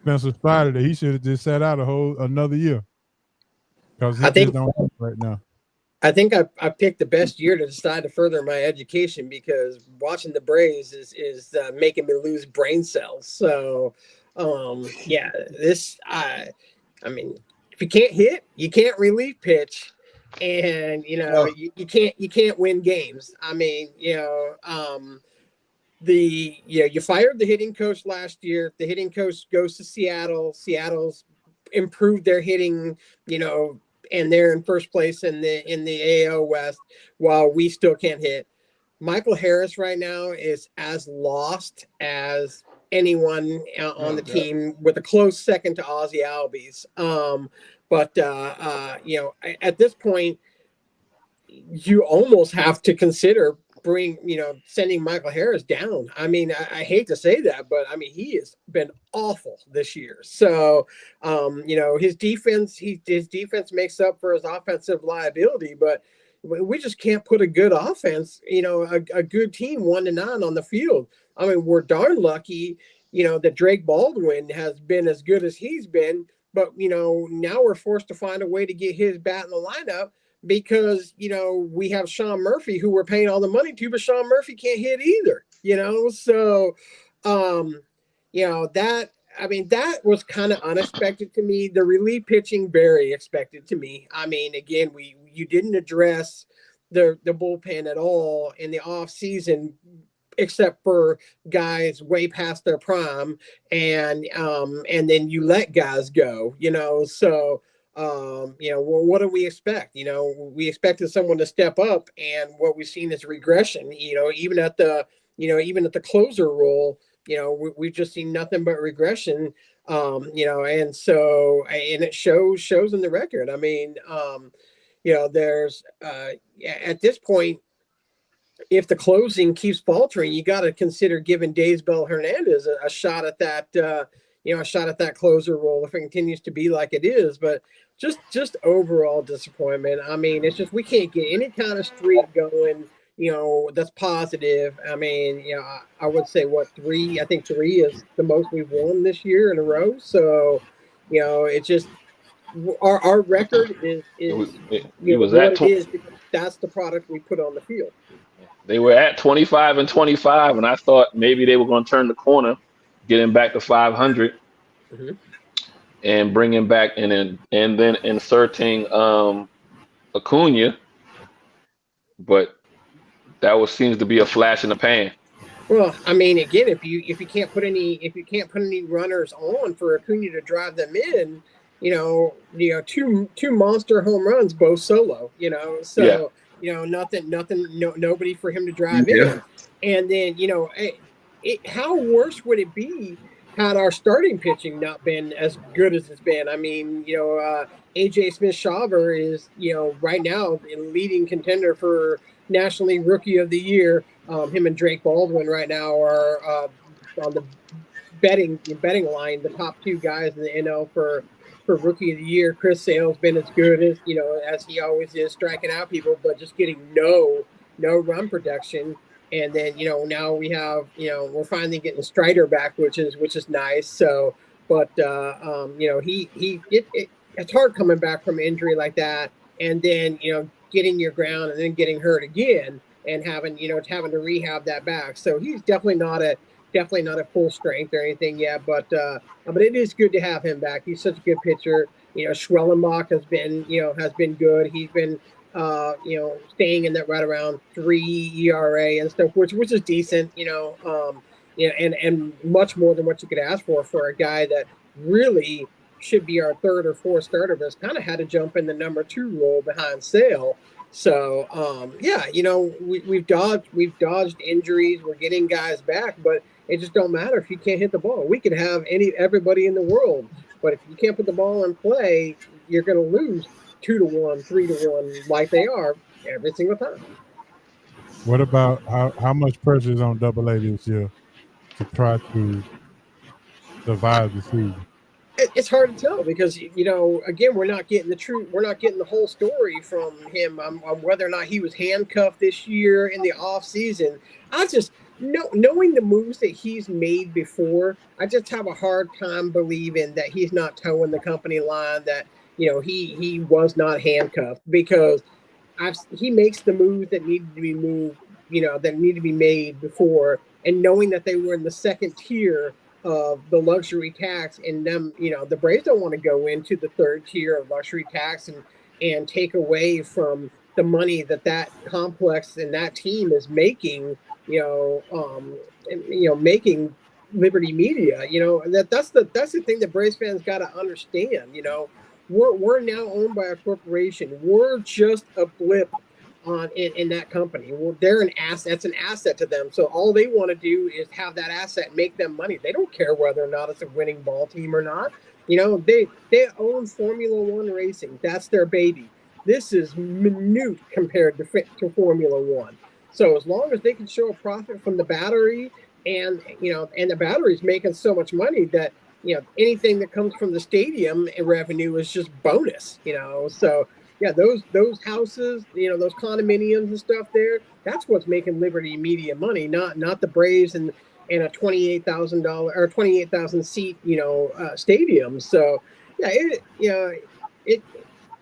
Spencer Strider that he should have just sat out another year because he I just think don't have it right now. I think I picked the best year to decide to further my education because watching the Braves is making me lose brain cells. So, yeah, I mean, if you can't hit, you can't relief pitch, and you can't win games. I mean, you fired the hitting coach last year. The hitting coach goes to Seattle. Seattle's improved their hitting, and they're in first place in the AL West while we still can't hit. Michael Harris right now is as lost as anyone on the team, with a close second to Ozzie Albies. But at this point, you almost have to consider sending Michael Harris down. I mean, I hate to say that, but I mean, he has been awful this year. So, his defense makes up for his offensive liability, but we just can't put a good offense, a good team 1-9 on the field. I mean, we're darn lucky, that Drake Baldwin has been as good as he's been, but now we're forced to find a way to get his bat in the lineup because we have Sean Murphy, who we're paying all the money to, but Sean Murphy can't hit either. So that was kind of unexpected to me. The relief pitching, very expected to me. I mean, again, you didn't address the bullpen at all in the off season, except for guys way past their prime, and then you let guys go. So. What do we expect? We expected someone to step up, and what we've seen is regression. Even at the closer role, we've just seen nothing but regression. And it shows in the record. I mean, there's at this point, if the closing keeps faltering, you got to consider giving Daysbel Hernandez a shot at that. A shot at that closer role if it continues to be like it is. But just overall disappointment. I mean, it's just we can't get any kind of streak going, that's positive. I mean, I would say three? I think 3 is the most we've won this year in a row. So, it's just our record is that's the product we put on the field. They were at 25-25, and I thought maybe they were going to turn the corner, getting back to 500. Mm-hmm. And bringing back and then inserting Acuna, but that seems to be a flash in the pan. Well, I mean, again, if you can't put any runners on for Acuna to drive them in, two monster home runs, both solo, so nobody for him to drive in, and then how worse would it be had our starting pitching not been as good as it's been? I mean, AJ Smith-Shawver is, right now the leading contender for National League Rookie of the Year. Him and Drake Baldwin right now are on the betting line, the top 2 guys in the NL for Rookie of the Year. Chris Sale's been as good as he always is, striking out people, but just getting no run production. And then, now we have, we're finally getting Strider back, which is nice. So, but, it's hard coming back from injury like that. And then, getting your ground and then getting hurt again and having to rehab that back. So he's definitely not at full strength or anything yet, but it is good to have him back. He's such a good pitcher. Schwellenbach has been good. He's been, staying in that right around 3 ERA and stuff, which is decent, and much more than what you could ask for a guy that really should be our 3rd or 4th starter, but has kind of had to jump in the number 2 role behind Sale. So, we've dodged injuries. We're getting guys back, but it just don't matter if you can't hit the ball. We could have everybody in the world, but if you can't put the ball in play, you're going to lose 2-1, 3-1, like they are every single time. What about how much pressure is on AA this year to try to survive the season? It's hard to tell because again, we're not getting the whole story from him on whether or not he was handcuffed this year in the off season. No, knowing the moves that he's made before, I just have a hard time believing that he's not towing the company line. That he was not handcuffed because he makes the moves that needed to be moved, that need to be made before, and knowing that they were in the second tier of the luxury tax, and them, the Braves don't want to go into the third tier of luxury tax and take away from the money that complex and that team is making, making Liberty Media. That's the thing that Braves fans got to understand. We're now owned by a corporation. We're just a blip in that company. They're an asset. That's an asset to them. So all they want to do is have that asset make them money. They don't care whether or not it's a winning ball team or not. They own Formula One racing. That's their baby. This is minute compared to Formula One. So as long as they can show a profit from the battery, and the battery's making so much money that anything that comes from the stadium revenue is just bonus. So yeah, those houses, those condominiums and stuff there, that's what's making Liberty Media money, not the Braves and a $28,000 or 28,000 seat stadium. So yeah, it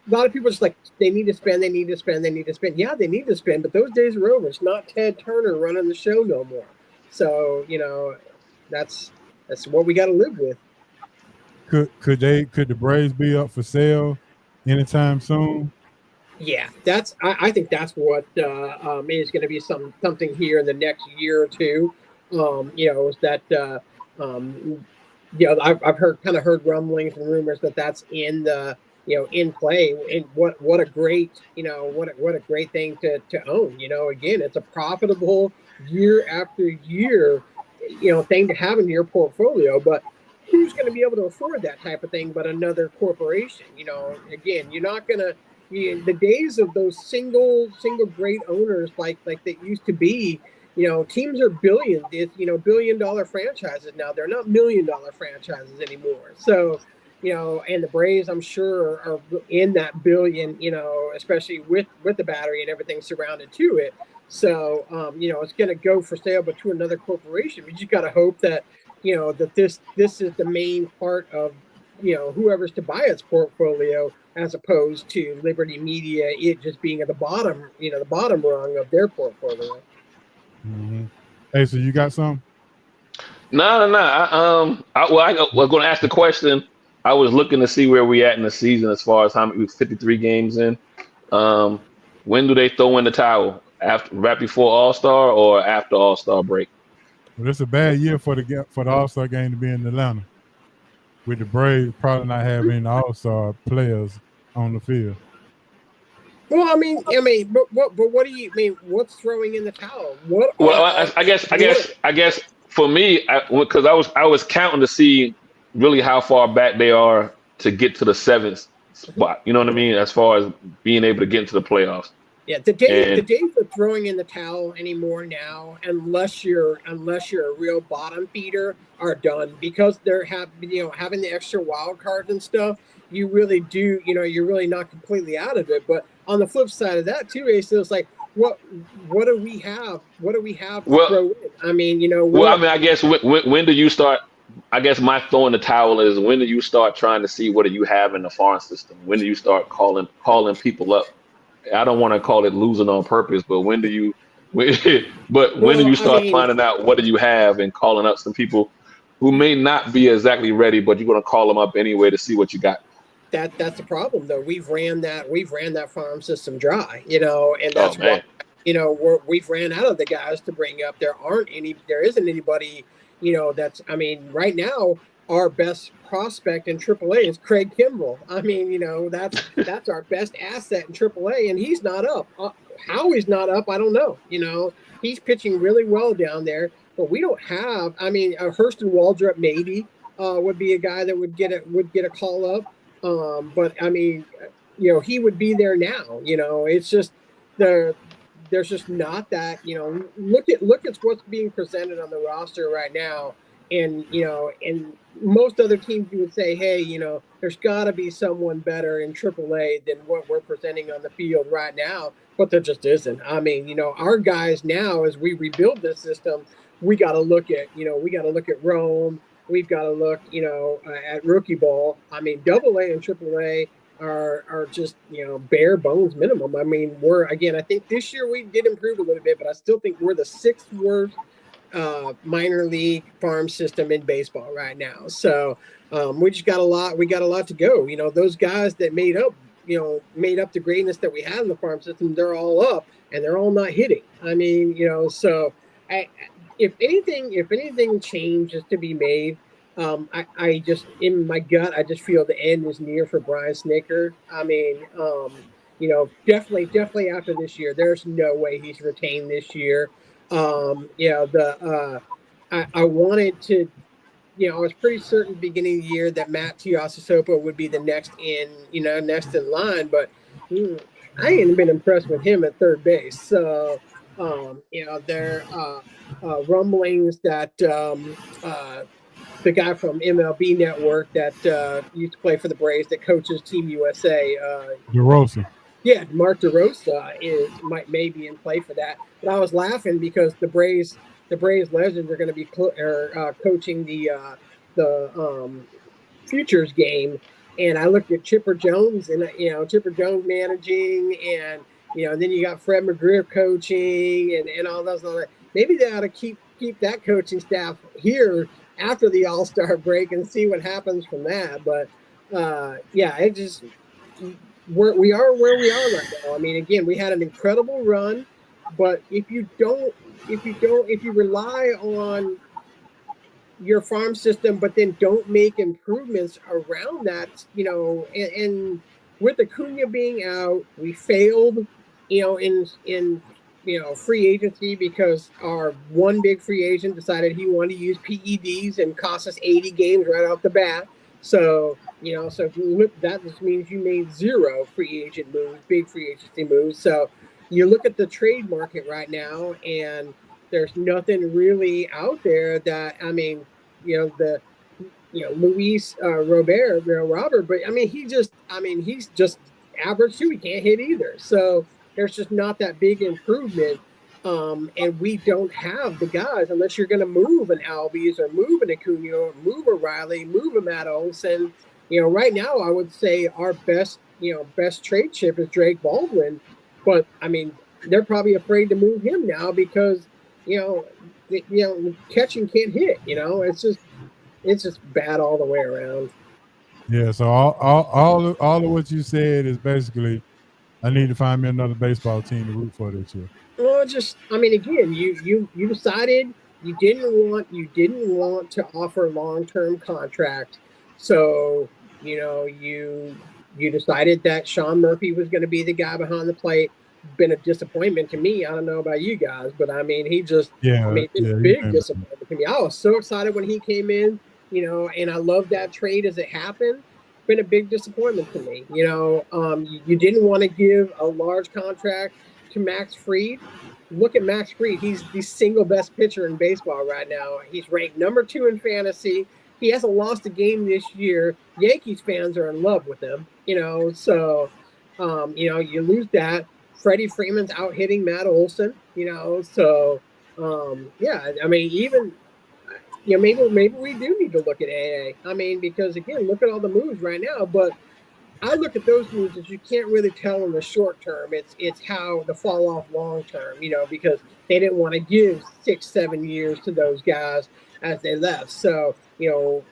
a lot of people just like they need to spend. Yeah, they need to spend, but those days are over. It's not Ted Turner running the show no more. So that's what we got to live with. Could the Braves be up for sale anytime soon? Yeah, I think that's what is going to be something here in the next year or two. Is that I've heard rumblings and rumors that that's in the in play. And what a great what a great thing to own. Again, it's a profitable year after year thing to have in your portfolio, but who's going to be able to afford that type of thing but another corporation? Again, you're not going to. The days of those single great owners like that used to be, teams are billions, $1 billion franchises now. They're not $1 million franchises anymore. So, and the Braves, I'm sure, are in that billion, especially with the battery and everything surrounded to it. So, it's going to go for sale, but to another corporation. We just got to hope that, that this is the main part of, whoever's to buy its portfolio, as opposed to Liberty Media, it just being at the bottom, the bottom rung of their portfolio. Mm-hmm. Hey, so you got some? No. I was going to ask the question. I was looking to see where we at in the season as far as how many 53 games in. When do they throw in the towel? Right before All-Star or after All-Star break? Well, it's a bad year for the All-Star game to be in Atlanta, with the Braves probably not having All-Star players on the field. Well, I mean, but what do you mean? What's throwing in the towel? I guess for me, because I was counting to see really how far back they are to get to the seventh spot. You know what I mean? As far as being able to get into the playoffs. Yeah, the days of throwing in the towel anymore now, unless you're a real bottom feeder, are done, because they're having the extra wild cards and stuff. You really do, you're really not completely out of it. But on the flip side of that too, Ace, it's like, what do we have? What do we have to throw in? I mean, I guess when do you start? I guess my throwing the towel is, when do you start trying to see what do you have in the farm system? When do you start calling people up? I don't want to call it losing on purpose, but when do you start finding out what do you have and calling up some people who may not be exactly ready, but you're going to call them up anyway to see what you got? That's the problem, though. We've ran that farm system dry, and that's why, we've ran out of the guys to bring up. There isn't anybody, that's, right now, our best prospect in AAA is Craig Kimbrell. That's our best asset in AAA, and he's not up. How he's not up, I don't know. He's pitching really well down there, but we don't have. Hurston Waldrop maybe would be a guy that would get a call up. But he would be there now. It's just there's just not that. Look at what's being presented on the roster right now. and and most other teams you would say, hey, there's got to be someone better in AAA than what we're presenting on the field right now, but there just isn't. I mean, our guys now, as we rebuild this system, we got to look at Rome. We've got to look, at rookie ball. I mean, AA and AAA are just bare bones minimum. I mean, I think this year we did improve a little bit, but I still think we're the 6th worst minor league farm system in baseball right now. So we just got a lot. We got a lot to go. Those guys that made up the greatness that we had in the farm system, they're all up and they're all not hitting. I mean, so if anything changes to be made, I just, in my gut, I just feel the end is near for Brian Snitker. I mean, definitely after this year, there's no way he's retained this year. I wanted to, I was pretty certain at the beginning of the year that Matt Tiasosopo would be the next in line, but I ain't been impressed with him at third base. So, there rumblings that the guy from MLB Network that used to play for the Braves that coaches Team USA, DeRosa. Yeah, Mark DeRosa might be in play for that. But I was laughing because the Braves legends are going to be coaching the Futures game, and I looked at Chipper Jones and Chipper Jones managing, and then you got Fred McGriff coaching and all those other. Maybe they ought to keep that coaching staff here after the All-Star break and see what happens from that. But it just. We are where we are right now. I mean, again, we had an incredible run, but if you rely on your farm system, but then don't make improvements around that, and with Acuna being out, we failed, in free agency because our one big free agent decided he wanted to use PEDs and cost us 80 games right off the bat. So, so if you look, that just means you made 0 free agent moves, big free agency moves. So you look at the trade market right now, and there's nothing really out there that, I mean, Luis Robert, but I mean, he's just average too. He can't hit either. So there's just not that big improvement. And we don't have the guys unless you're going to move an Albies or move an Acuna or move a Riley, move a Matt Olson. Right now I would say our best trade chip is Drake Baldwin, but I mean they're probably afraid to move him now because catching can't hit. It's just bad all the way around. Yeah. So all of what you said is basically, I need to find me another baseball team to root for this year. Well, again, you decided you didn't want to offer long-term contract, so you decided that Sean Murphy was going to be the guy behind the plate. Been a disappointment to me. I don't know about you guys, but I mean, big disappointment to me. I was so excited when he came in, and I loved that trade as it happened. Been a big disappointment to me. You didn't want to give a large contract to Max Fried. Look at Max Fried. He's the single best pitcher in baseball right now. He's ranked number 2 in fantasy. He hasn't lost a game this year. Yankees fans are in love with him, so you lose that. Freddie Freeman's out hitting Matt Olson, so I mean, even maybe we do need to look at AA. I mean, because again, look at all the moves right now, but I look at those moves as you can't really tell in the short term. It's how the fall off long term, because they didn't want to give 6-7 years to those guys as they left. So, you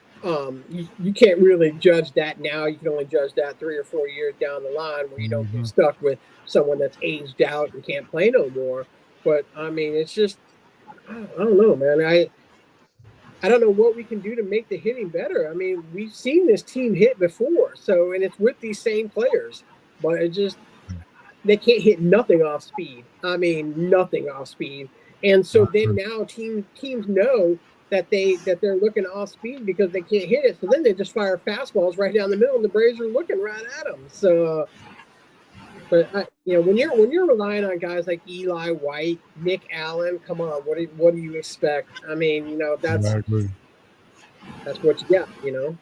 can't really judge that now. You can only judge that 3 or 4 years down the line where you don't get stuck with someone that's aged out and can't play no more. But I mean, it's just, I don't know, man. I don't know what we can do to make the hitting better. I mean, we've seen this team hit before, and it's with these same players, but they can't hit nothing off speed. I mean, nothing off speed. And so then now teams know that they're looking off speed because they can't hit it. So then they just fire fastballs right down the middle, and the Braves are looking right at them. So, but when you're relying on guys like Eli White, Nick Allen, come on, what do you expect? I mean, that's. I agree. that's what you got, you know.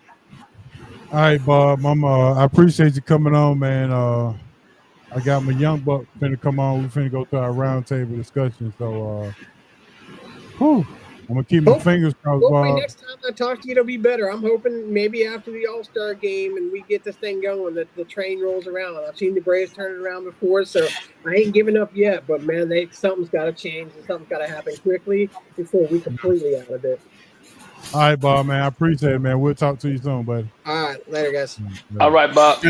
All right, Bob. I appreciate you coming on, man. I got my young buck finna come on. We finna go to our roundtable discussion. So, I'm gonna keep my fingers crossed, Hopefully Bob. next time I talk to you, it'll be better. I'm hoping maybe after the All-Star game and we get this thing going, that the train rolls around. I've seen the Braves turn it around before, so I ain't giving up yet. But man, something's got to change and something's got to happen quickly before we completely out of it. All right, Bob, man. I appreciate it, man. We'll talk to you soon, buddy. All right, later, guys. Later. All right, Bob.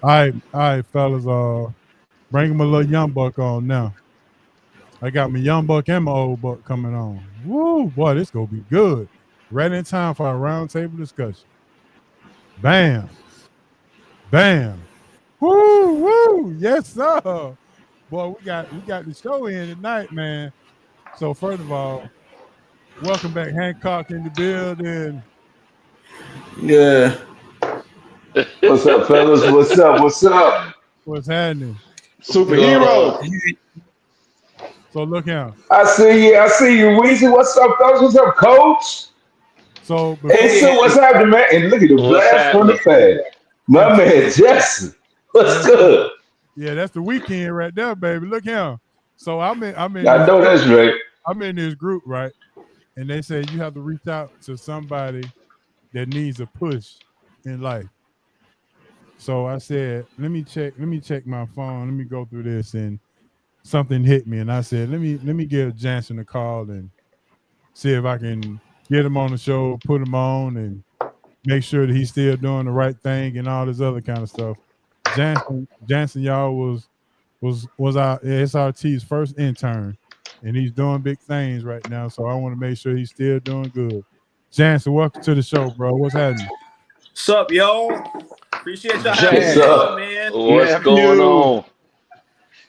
All right, fellas. Bring him a little young buck on now. I got my young buck and my old buck coming on. Woo, boy, this gonna be good. Right in time for our roundtable discussion. Bam, bam. Woo, woo. Yes, sir. Boy, we got the show in tonight, man. So first of all, welcome back, Hancock in the building. Yeah. What's up, fellas? What's up? What's up? What's happening? Superhero. So look here. I see you, Weezy. What's up, fellas? What's up, Coach? So Hey, so what's happening, man? And look at the blast from the pad. My man Jesse. What's good? Yeah, that's the weekend right there, baby. Look here. So I'm in I know that's right. I'm in this group, right? And they say you have to reach out to somebody that needs a push in life. So I said, let me check my phone. Let me go through this, and something hit me, and I said, let me give Jansen a call and see if I can get him on the show, put him on, and make sure that he's still doing the right thing and all this other kind of stuff. Jansen, y'all was our SRT's first intern, and he's doing big things right now. So I want to make sure he's still doing good. Jansen, welcome to the show, bro. What's happening? What's up, y'all? Appreciate y'all having me on, man. What's going on?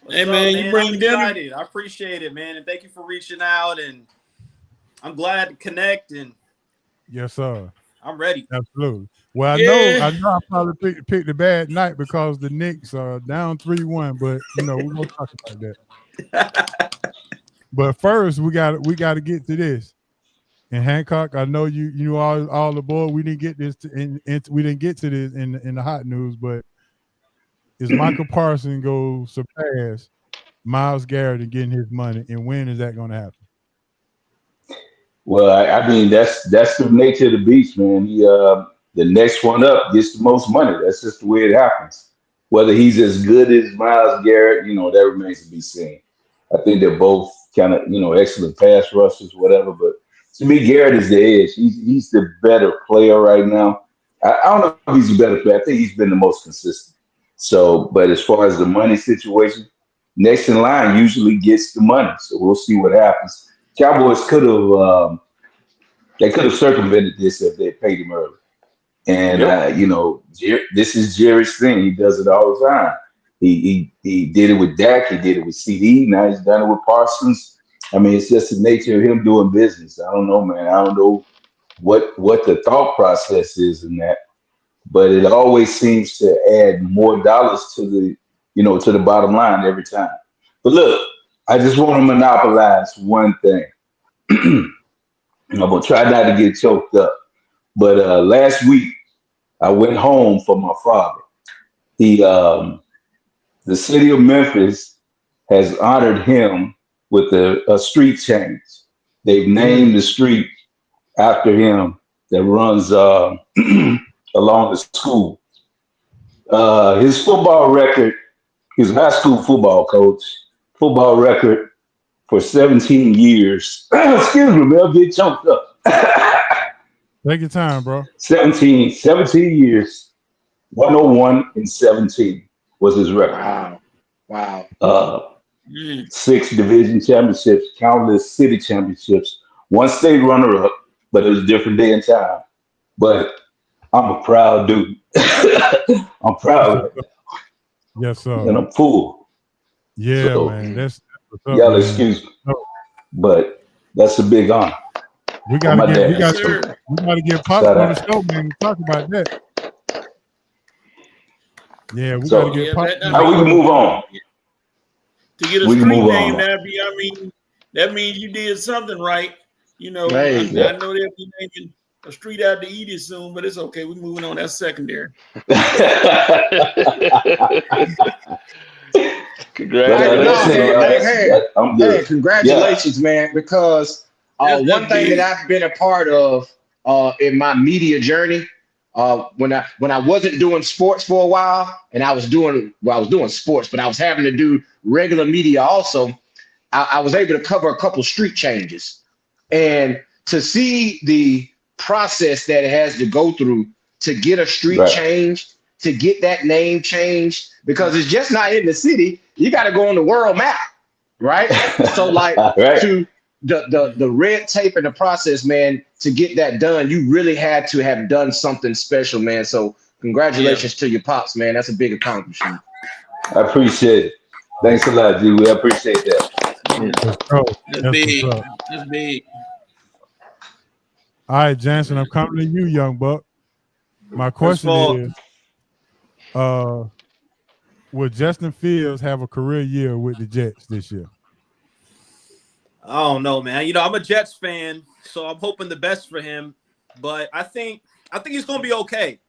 Hey, man, you bring I'm dinner? excited. I appreciate it, man, and thank you for reaching out. And I'm glad to connect. And Yes, sir. I'm ready. Absolutely. Well, Yeah. I know I probably picked a bad night because the Knicks are down 3-1, but we're gonna talk about that. But first, we got to get to this. And Hancock, I know you knew all aboard. We didn't get this we didn't get to this in the hot news, but is Michael Parsons go surpass Myles Garrett and getting his money, and when is that going to happen? Well, I mean that's the nature of the beast, man. The next one up gets the most money. That's just the way it happens. Whether he's as good as Myles Garrett, that remains to be seen. I think they're both kind of excellent pass rushers, whatever. But to me, Garrett is the edge. He's the better player right now. I don't know if he's a better player. I think he's been the most consistent. So, but as far as the money situation, next in line usually gets the money. So we'll see what happens. Cowboys could have circumvented this if they had paid him early. And this is Jerry's thing. He does it all the time. He did it with Dak. He did it with CD. Now he's done it with Parsons. I mean, it's just the nature of him doing business. I don't know, man. I don't know what the thought process is in that, but it always seems to add more dollars to the bottom line every time. But look, I just want to monopolize one thing. I'm gonna try not to get choked up. But last week I went home for my father. The city of Memphis has honored him with a street change. They've named the street after him that runs along the school. His football record, he's a high school football coach, football record for 17 years. Excuse me, man, I'll get choked up. Take your time, bro. 17 years, 101 and 17 was his record. Wow. 6 division championships, countless city championships, 1 state runner-up, but it was a different day and time. But I'm a proud dude. I'm proud of it. Yes, sir. And I'm full. Yeah, So, man. That's y'all excuse me. But that's a big honor. We gotta get Pop on the show, man, to talk about that. Yeah, we gotta get Pop. We can move on. To get a We can street move name, on. that'd be, I mean, that means you did something right. You know, Hey, I know they'll be making a street out to eat it soon, but it's okay. We're moving on. That's secondary. Congratulations. Hey, congratulations, man! Because one thing that I've been a part of in my media journey, when I wasn't doing sports for a while, and I was doing sports, but I was having to do regular media also. I was able to cover a couple street changes, and to see the process that it has to go through to get a street changed, to get that name changed, because it's just not in the city. You got to go on the world map, right? So like to the red tape and the process, man, to get that done, you really had to have done something special, man. So congratulations to your pops, man. That's a big accomplishment. I appreciate it. Thanks a lot, G. I appreciate that. That's big. That's big. All right, Jansen, I'm coming to you, young buck. My question is, will Justin Fields have a career year with the Jets this year? I don't know, man. You know, I'm a Jets fan, so I'm hoping the best for him. But I think he's going to be okay.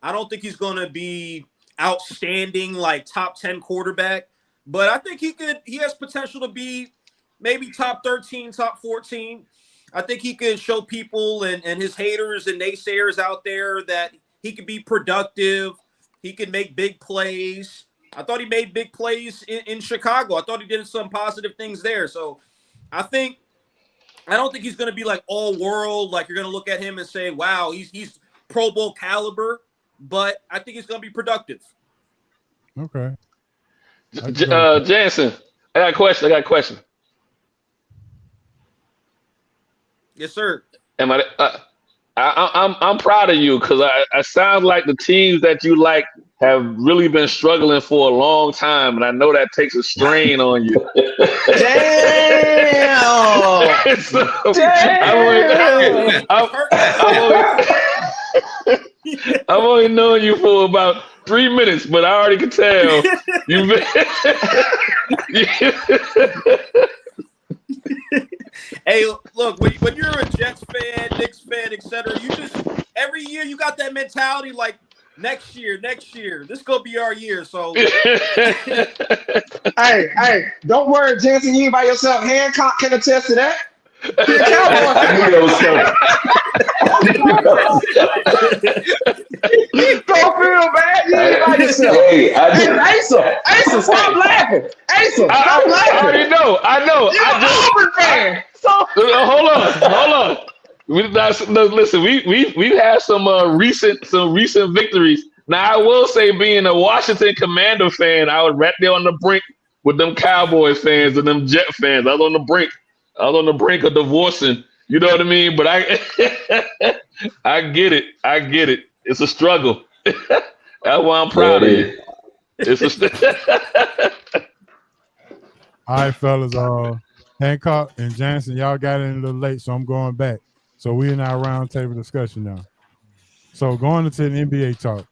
I don't think he's going to be outstanding, like top 10 quarterback. But I think he has potential to be maybe top 13, top 14. I think he could show people and his haters and naysayers out there that he could be productive. He can make big plays. I thought he made big plays in Chicago. I thought he did some positive things there. So I don't think he's going to be like all world. Like you're going to look at him and say, wow, he's Pro Bowl caliber. But I think he's going to be productive. Okay. Jansen, I got a question. Yes, sir. I'm proud of you because I sound like the teams that you like have really been struggling for a long time, and I know that takes a strain on you. Damn! I've only known you for about 3 minutes, but I already can tell you've been. Hey, look, when you're a Jets fan, Knicks fan, etc., you just every year you got that mentality like next year, this gonna be our year. So hey, don't worry, Jansen, you ain't by yourself. Hancock can attest to that. Don't feel bad. You ain't by yourself. Hey, Asa, stop laughing. Asa, stop laughing. I know. You're an Auburn fan. So hold on. Listen, we've had some recent victories. Now I will say, being a Washington Commander fan, I was right there on the brink with them Cowboys fans and them Jet fans. I was on the brink of divorcing. You know what I mean? But I get it. It's a struggle. That's why I'm proud of you. All right, fellas. Hancock and Jansen, y'all got in a little late, so I'm going back. So we're in our roundtable discussion now. So going into the NBA talk,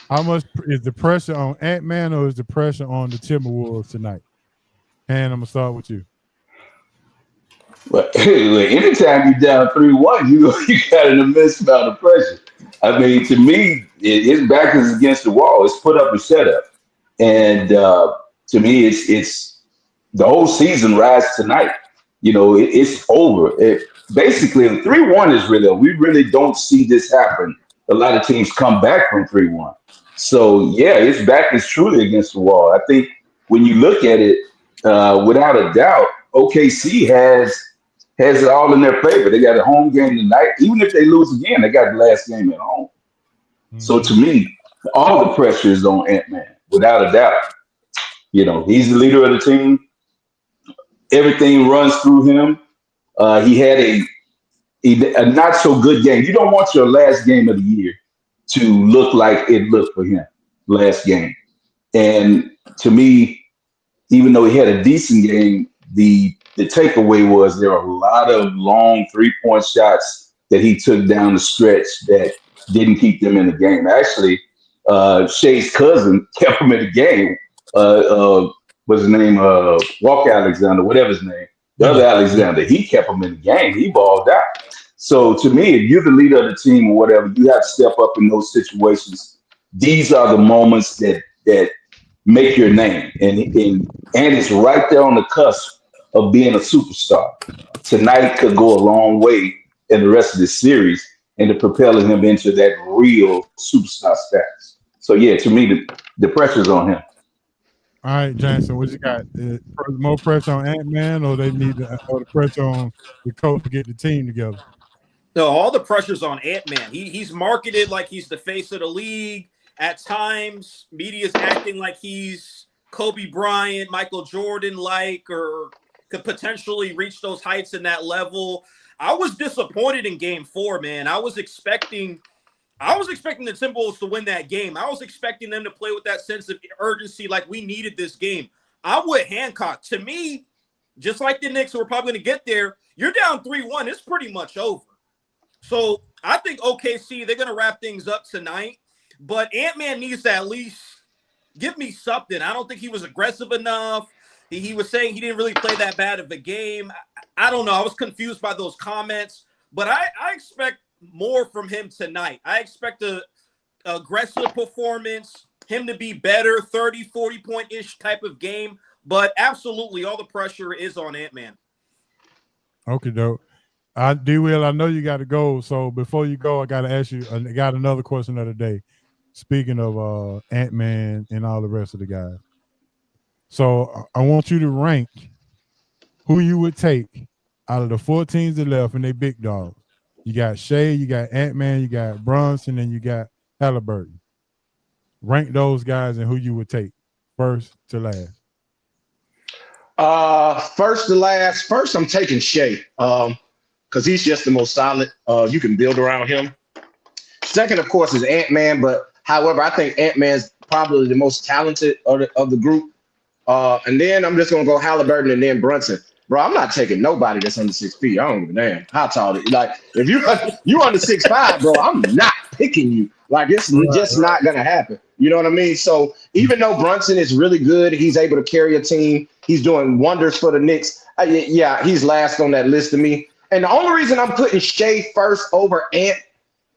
how much is the pressure on Ant-Man or is the pressure on the Timberwolves tonight? And I'm gonna start with you. But anytime you're down 3-1, you got an immense amount of pressure. I mean, to me, his back is against the wall. It's put up and shut up. And to me, it's the whole season rides tonight. You know, it's over. Basically, 3-1 is really, we really don't see this happen. A lot of teams come back from 3-1. So, yeah, his back is truly against the wall. I think when you look at it, without a doubt, OKC has it all in their favor. They got a home game tonight. Even if they lose again, they got the last game at home. Mm-hmm. So to me, all the pressure is on Ant-Man, without a doubt. You know, he's the leader of the team. Everything runs through him. He had a not so good game. You don't want your last game of the year to look like it looked for him last game. And to me, even though he had a decent game, the takeaway was there are a lot of long 3-point shots that he took down the stretch that didn't keep them in the game. Actually, Shea's cousin kept him in the game. What's his name? Walker Alexander, whatever his name. The other Alexander, he kept him in the game. He balled out. So to me, if you're the leader of the team or whatever, you have to step up in those situations. These are the moments that make your name, and it's right there on the cusp of being a superstar. Tonight could go a long way in the rest of this series into propelling him into that real superstar status. So yeah, to me, the pressure's on him. All right, Jansen, what you got? More pressure on Ant-Man, or they need or the pressure on the coach to get the team together? No, all the pressure's on Ant-Man. He's marketed like he's the face of the league. At times, media's acting like he's Kobe Bryant, Michael Jordan-like, or could potentially reach those heights in that level. I was disappointed in Game 4, man. I was expecting the Timberwolves to win that game. I was expecting them to play with that sense of urgency, like we needed this game. I'm with Hancock. To me, just like the Knicks, who are probably going to get there, you're down 3-1. It's pretty much over. So I think OKC, they're going to wrap things up tonight. But Ant-Man needs to at least give me something. I don't think he was aggressive enough. He was saying he didn't really play that bad of a game. I don't know. I was confused by those comments. But I expect more from him tonight. I expect a aggressive performance, him to be better, 30, 40-point-ish type of game. But absolutely, all the pressure is on Ant-Man. Okay, dope. D-Will, I know you got to go. So before you go, I got to ask you, I got another question of the day. Speaking of Ant-Man and all the rest of the guys. So I want you to rank who you would take out of the 4 teams that left and they big dogs. You got Shea, you got Ant-Man, you got Brunson, and you got Halliburton. Rank those guys and who you would take first to last. First to last. First, I'm taking Shea because he's just the most solid. You can build around him. Second, of course, is Ant-Man, but however, I think Ant-Man's probably the most talented of the group. And then I'm just gonna go Halliburton and then Brunson. Bro, I'm not taking nobody that's under 6 feet. I don't give a damn how tall it is. Like, if you under 6'5", bro, I'm not picking you. Like, it's just not gonna happen. You know what I mean? So even though Brunson is really good, he's able to carry a team. He's doing wonders for the Knicks. Yeah, he's last on that list to me. And the only reason I'm putting Shea first over Ant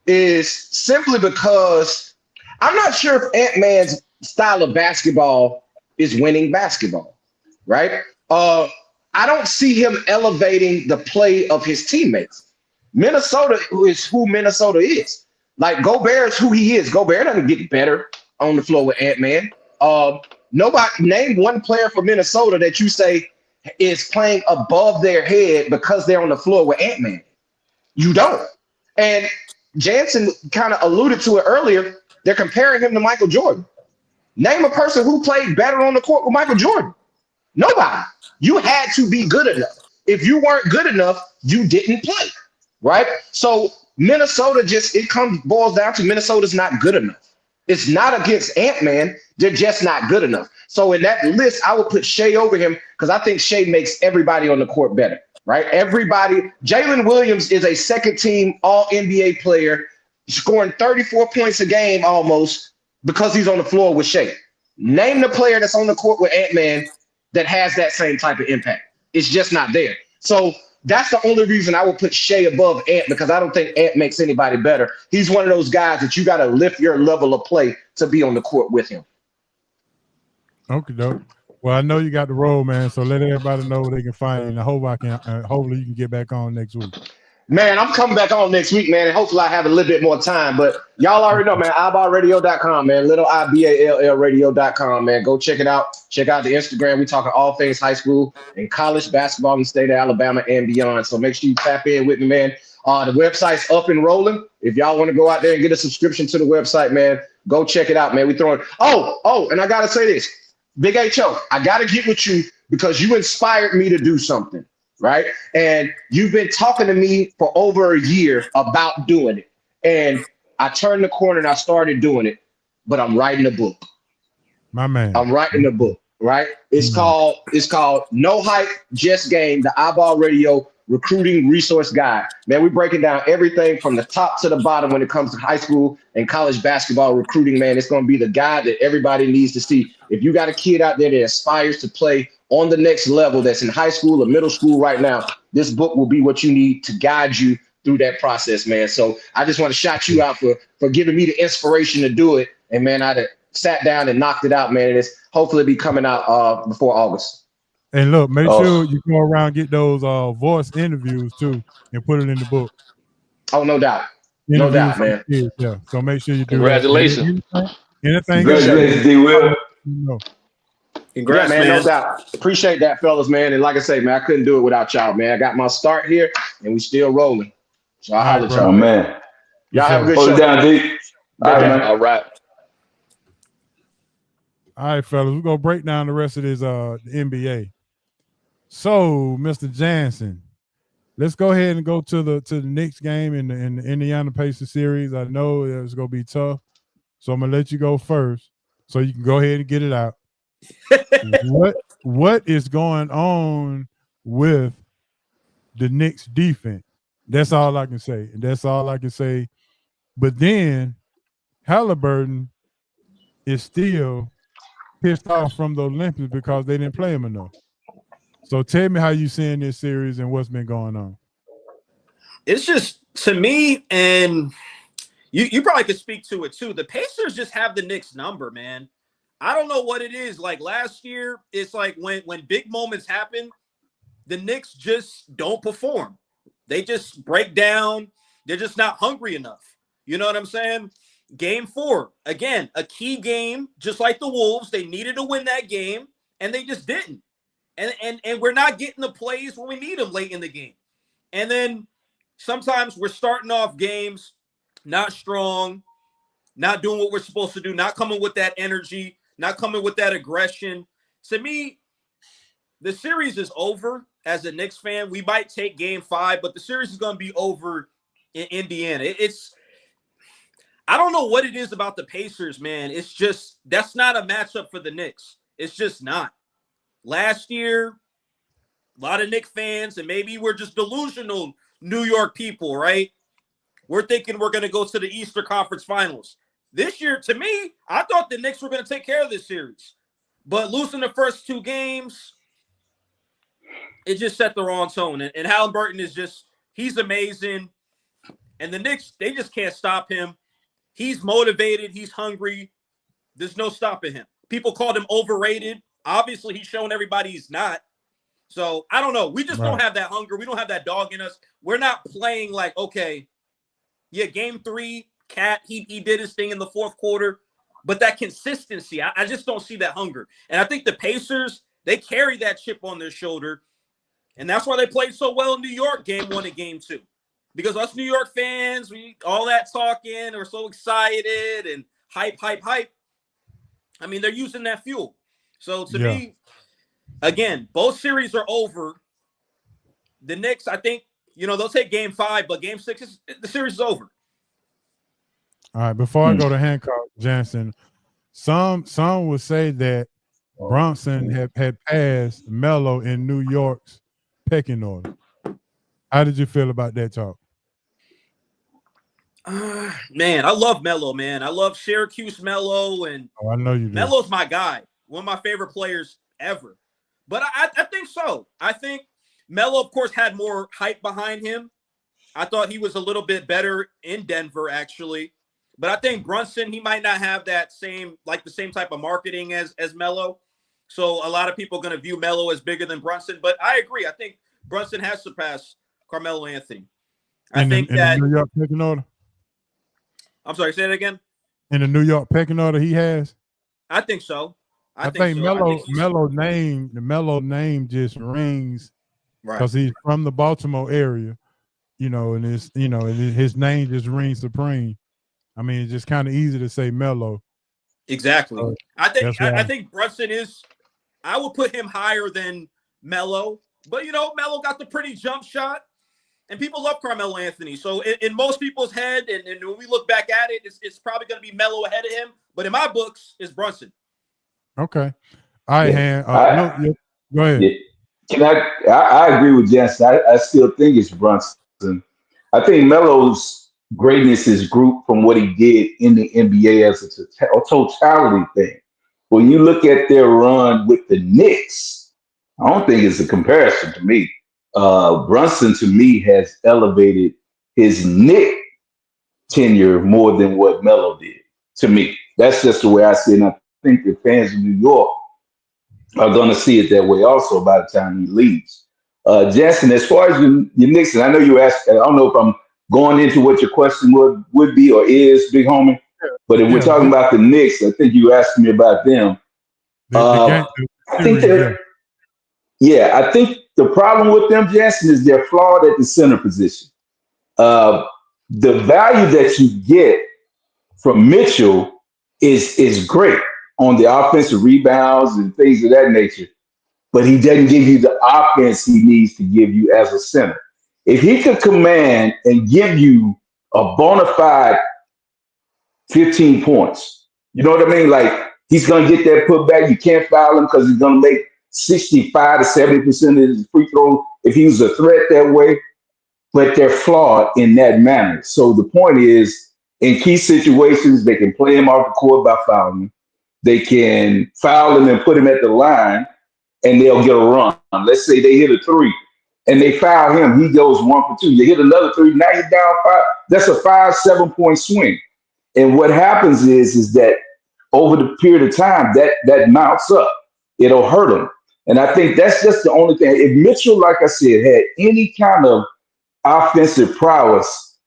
is simply because I'm not sure if Ant-Man's style of basketball is winning basketball, right? I don't see him elevating the play of his teammates. Minnesota is who Minnesota is. Like, Gobert is who he is. Gobert doesn't get better on the floor with Ant-Man. Nobody, name one player for Minnesota that you say is playing above their head because they're on the floor with Ant-Man. You don't. And Jansen kind of alluded to it earlier. They're comparing him to Michael Jordan. Name a person who played better on the court with Michael Jordan. Nobody. You had to be good enough. If you weren't good enough, you didn't play, right? So Minnesota boils down to Minnesota's not good enough. It's not against Ant-Man. They're just not good enough. So in that list, I would put Shea over him because I think Shea makes everybody on the court better, right? Everybody. Jalen Williams is a second-team All-NBA player scoring 34 points a game almost because he's on the floor with Shea. Name the player that's on the court with Ant-Man that has that same type of impact. It's just not there. So that's the only reason I would put Shea above Ant, because I don't think Ant makes anybody better. He's one of those guys that you got to lift your level of play to be on the court with him. Okay, dope. Well, I know you got the role, man. So let everybody know where they can find you. And I hope hopefully you can get back on next week. Man, I'm coming back on next week, man, and hopefully I have a little bit more time. But y'all already know, man, iballradio.com, man, little IBALL radio.com, man. Go check it out. Check out the Instagram. We talking all things high school and college basketball in the state of Alabama and beyond. So make sure you tap in with me, man. The website's up and rolling. If y'all want to go out there and get a subscription to the website, man, go check it out, man. We throwing. Oh, and I gotta say this, Big H.O., I gotta get with you because you inspired me to do something. Right. And you've been talking to me for over a year about doing it. And I turned the corner and I started doing it. But I'm writing a book. My man. I'm writing a book. Right. It's called No Hype, Just Game, the Eyeball Radio recruiting resource guide. Man, we're breaking down everything from the top to the bottom when it comes to high school and college basketball recruiting, man. It's going to be the guide that everybody needs to see. If you got a kid out there that aspires to play on the next level that's in high school or middle school right now, this book will be what you need to guide you through that process, man. So I just want to shout you out for giving me the inspiration to do it. And, man, I sat down and knocked it out, man. And it's hopefully be coming out before August. And look, make sure you go around and get those voice interviews too and put it in the book. Oh, no doubt. Interviews, no doubt, man. Kids, yeah. So make sure you do Congratulations. that. Anything Congratulations, D-Will. Congrats, man. No doubt. Appreciate that, fellas, man. And like I say, man, I couldn't do it without y'all, man. I got my start here and we still rolling. So I'll holler at y'all. Oh, man. Y'all have a good Hold show. it down, D. All right, man. All right. All right, fellas. We're gonna break down the rest of this the NBA. So, Mr. Jansen, let's go ahead and go to the next game in the Indiana Pacers series. I know it's gonna be tough, so I'm gonna let you go first, so you can go ahead and get it out. What is going on with the Knicks defense? That's all I can say, and that's all I can say. But then Halliburton is still pissed off from the Olympics because they didn't play him enough. So tell me how you seeing this series and what's been going on. It's just, to me, and you probably could speak to it too, the Pacers just have the Knicks number, man. I don't know what it is. Like last year, it's like when big moments happen, the Knicks just don't perform. They just break down. They're just not hungry enough. You know what I'm saying? Game 4, again, a key game, just like the Wolves. They needed to win that game, and they just didn't. And we're not getting the plays when we need them late in the game. And then sometimes we're starting off games not strong, not doing what we're supposed to do, not coming with that energy, not coming with that aggression. To me, the series is over. As a Knicks fan, we might take game 5, but the series is going to be over in Indiana. I don't know what it is about the Pacers, man. It's just, that's not a matchup for the Knicks. It's just not. Last year, a lot of Knicks fans, and maybe we're just delusional New York people, right? We're thinking we're going to go to the Eastern Conference Finals. This year, to me, I thought the Knicks were going to take care of this series. But losing the first 2 games, it just set the wrong tone. And Halliburton is just, he's amazing. And the Knicks, they just can't stop him. He's motivated. He's hungry. There's no stopping him. People called him overrated. Obviously, he's showing everybody he's not. So, I don't know. We just don't have that hunger. We don't have that dog in us. We're not playing like, okay, yeah, game 3, Cat, he did his thing in the fourth quarter. But that consistency, I just don't see that hunger. And I think the Pacers, they carry that chip on their shoulder. And that's why they played so well in New York, game 1 and game 2. Because us New York fans, we all that talking, we're so excited and hype. I mean, they're using that fuel. So to me, again, both series are over. The Knicks, I think, they'll take game 5, but game 6, the series is over. All right, before I go to Hancock, Jansen, some would say that Bronson had passed Melo in New York's pecking order. How did you feel about that talk? Man, I love Melo, man. I love Syracuse Melo, and I know you do. Melo's my guy, one of my favorite players ever. But I think so. I think Melo, of course, had more hype behind him. I thought he was a little bit better in Denver, actually. But I think Brunson, he might not have the same type of marketing as Melo. So a lot of people are going to view Melo as bigger than Brunson. But I agree. I think Brunson has surpassed Carmelo Anthony. I think that in the New York pecking order. I'm sorry, say it again. In the New York pecking order, he has. I think so. I think Melo name just rings because he's from the Baltimore area, and his name just rings supreme. I mean, it's just kind of easy to say Melo. Exactly. I think Brunson is. I would put him higher than Melo, but Melo got the pretty jump shot, and people love Carmelo Anthony. So in most people's head, and when we look back at it, it's probably going to be Melo ahead of him. But in my books, it's Brunson. Okay. All right, Han. Go ahead. I agree with Jensen. I still think it's Brunson. I think Melo's greatness is grouped from what he did in the NBA as a totality thing. When you look at their run with the Knicks, I don't think it's a comparison to me. Brunson to me has elevated his Knick tenure more than what Melo did to me. That's just the way I see it. And I think the fans of New York are going to see it that way also by the time he leaves. Jackson, as far as your Knicks, and I know you asked, I don't know if I'm going into what your question would be or is, big homie, but if we're Yeah, talking about the Knicks, I think you asked me about them. the game, the I think series, yeah. I think the problem with them, Jackson, is they're flawed at the center position. Uh, the value that you get from Mitchell is great on the offensive rebounds and things of that nature, but he doesn't give you the offense he needs to give you as a center. If he could command and give you a bona fide 15 points, you know what I mean? Like he's gonna get that putback. You can't foul him because he's gonna make 65 to 70% of his free throws if he was a threat that way, but they're flawed in that manner. So the point is, in key situations, they can play him off the court by fouling him. They can foul him and put him at the line, and they'll get a run. Let's say they hit a three, and they foul him. He goes 1 for 2. You hit another three. Now you're down 5. That's a 5-7 point swing. And what happens is that over the period of time, that mounts up. It'll hurt him. And I think that's just the only thing. If Mitchell, like I said, had any kind of offensive prowess,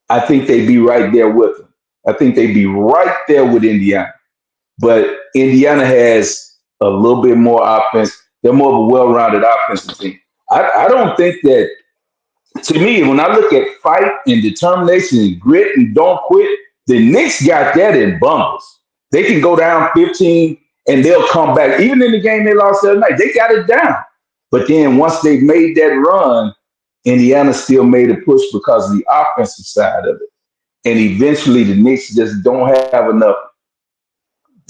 I think they'd be right there with him. I think they'd be right there with Indiana. But Indiana has a little bit more offense. They're more of a well-rounded offensive team. I don't think that, to me, when I look at fight and determination and grit and don't quit, the Knicks got that in bundles. They can go down 15 and they'll come back. Even in the game they lost the other night, they got it down. But then once they made that run, Indiana still made a push because of the offensive side of it. And eventually the Knicks just don't have enough.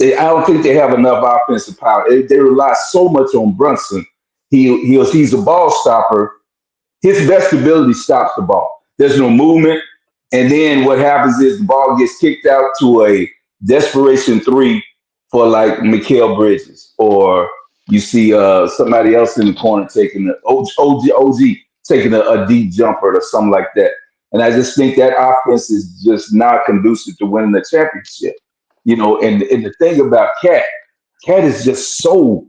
I don't think they have enough offensive power. They rely so much on Brunson. He's a ball stopper. His best ability stops the ball. There's no movement. And then what happens is the ball gets kicked out to a desperation three for like Mikal Bridges, or you see somebody else in the corner taking the OG taking a deep jumper or something like that. And I just think that offense is just not conducive to winning the championship. And the thing about Cat is just so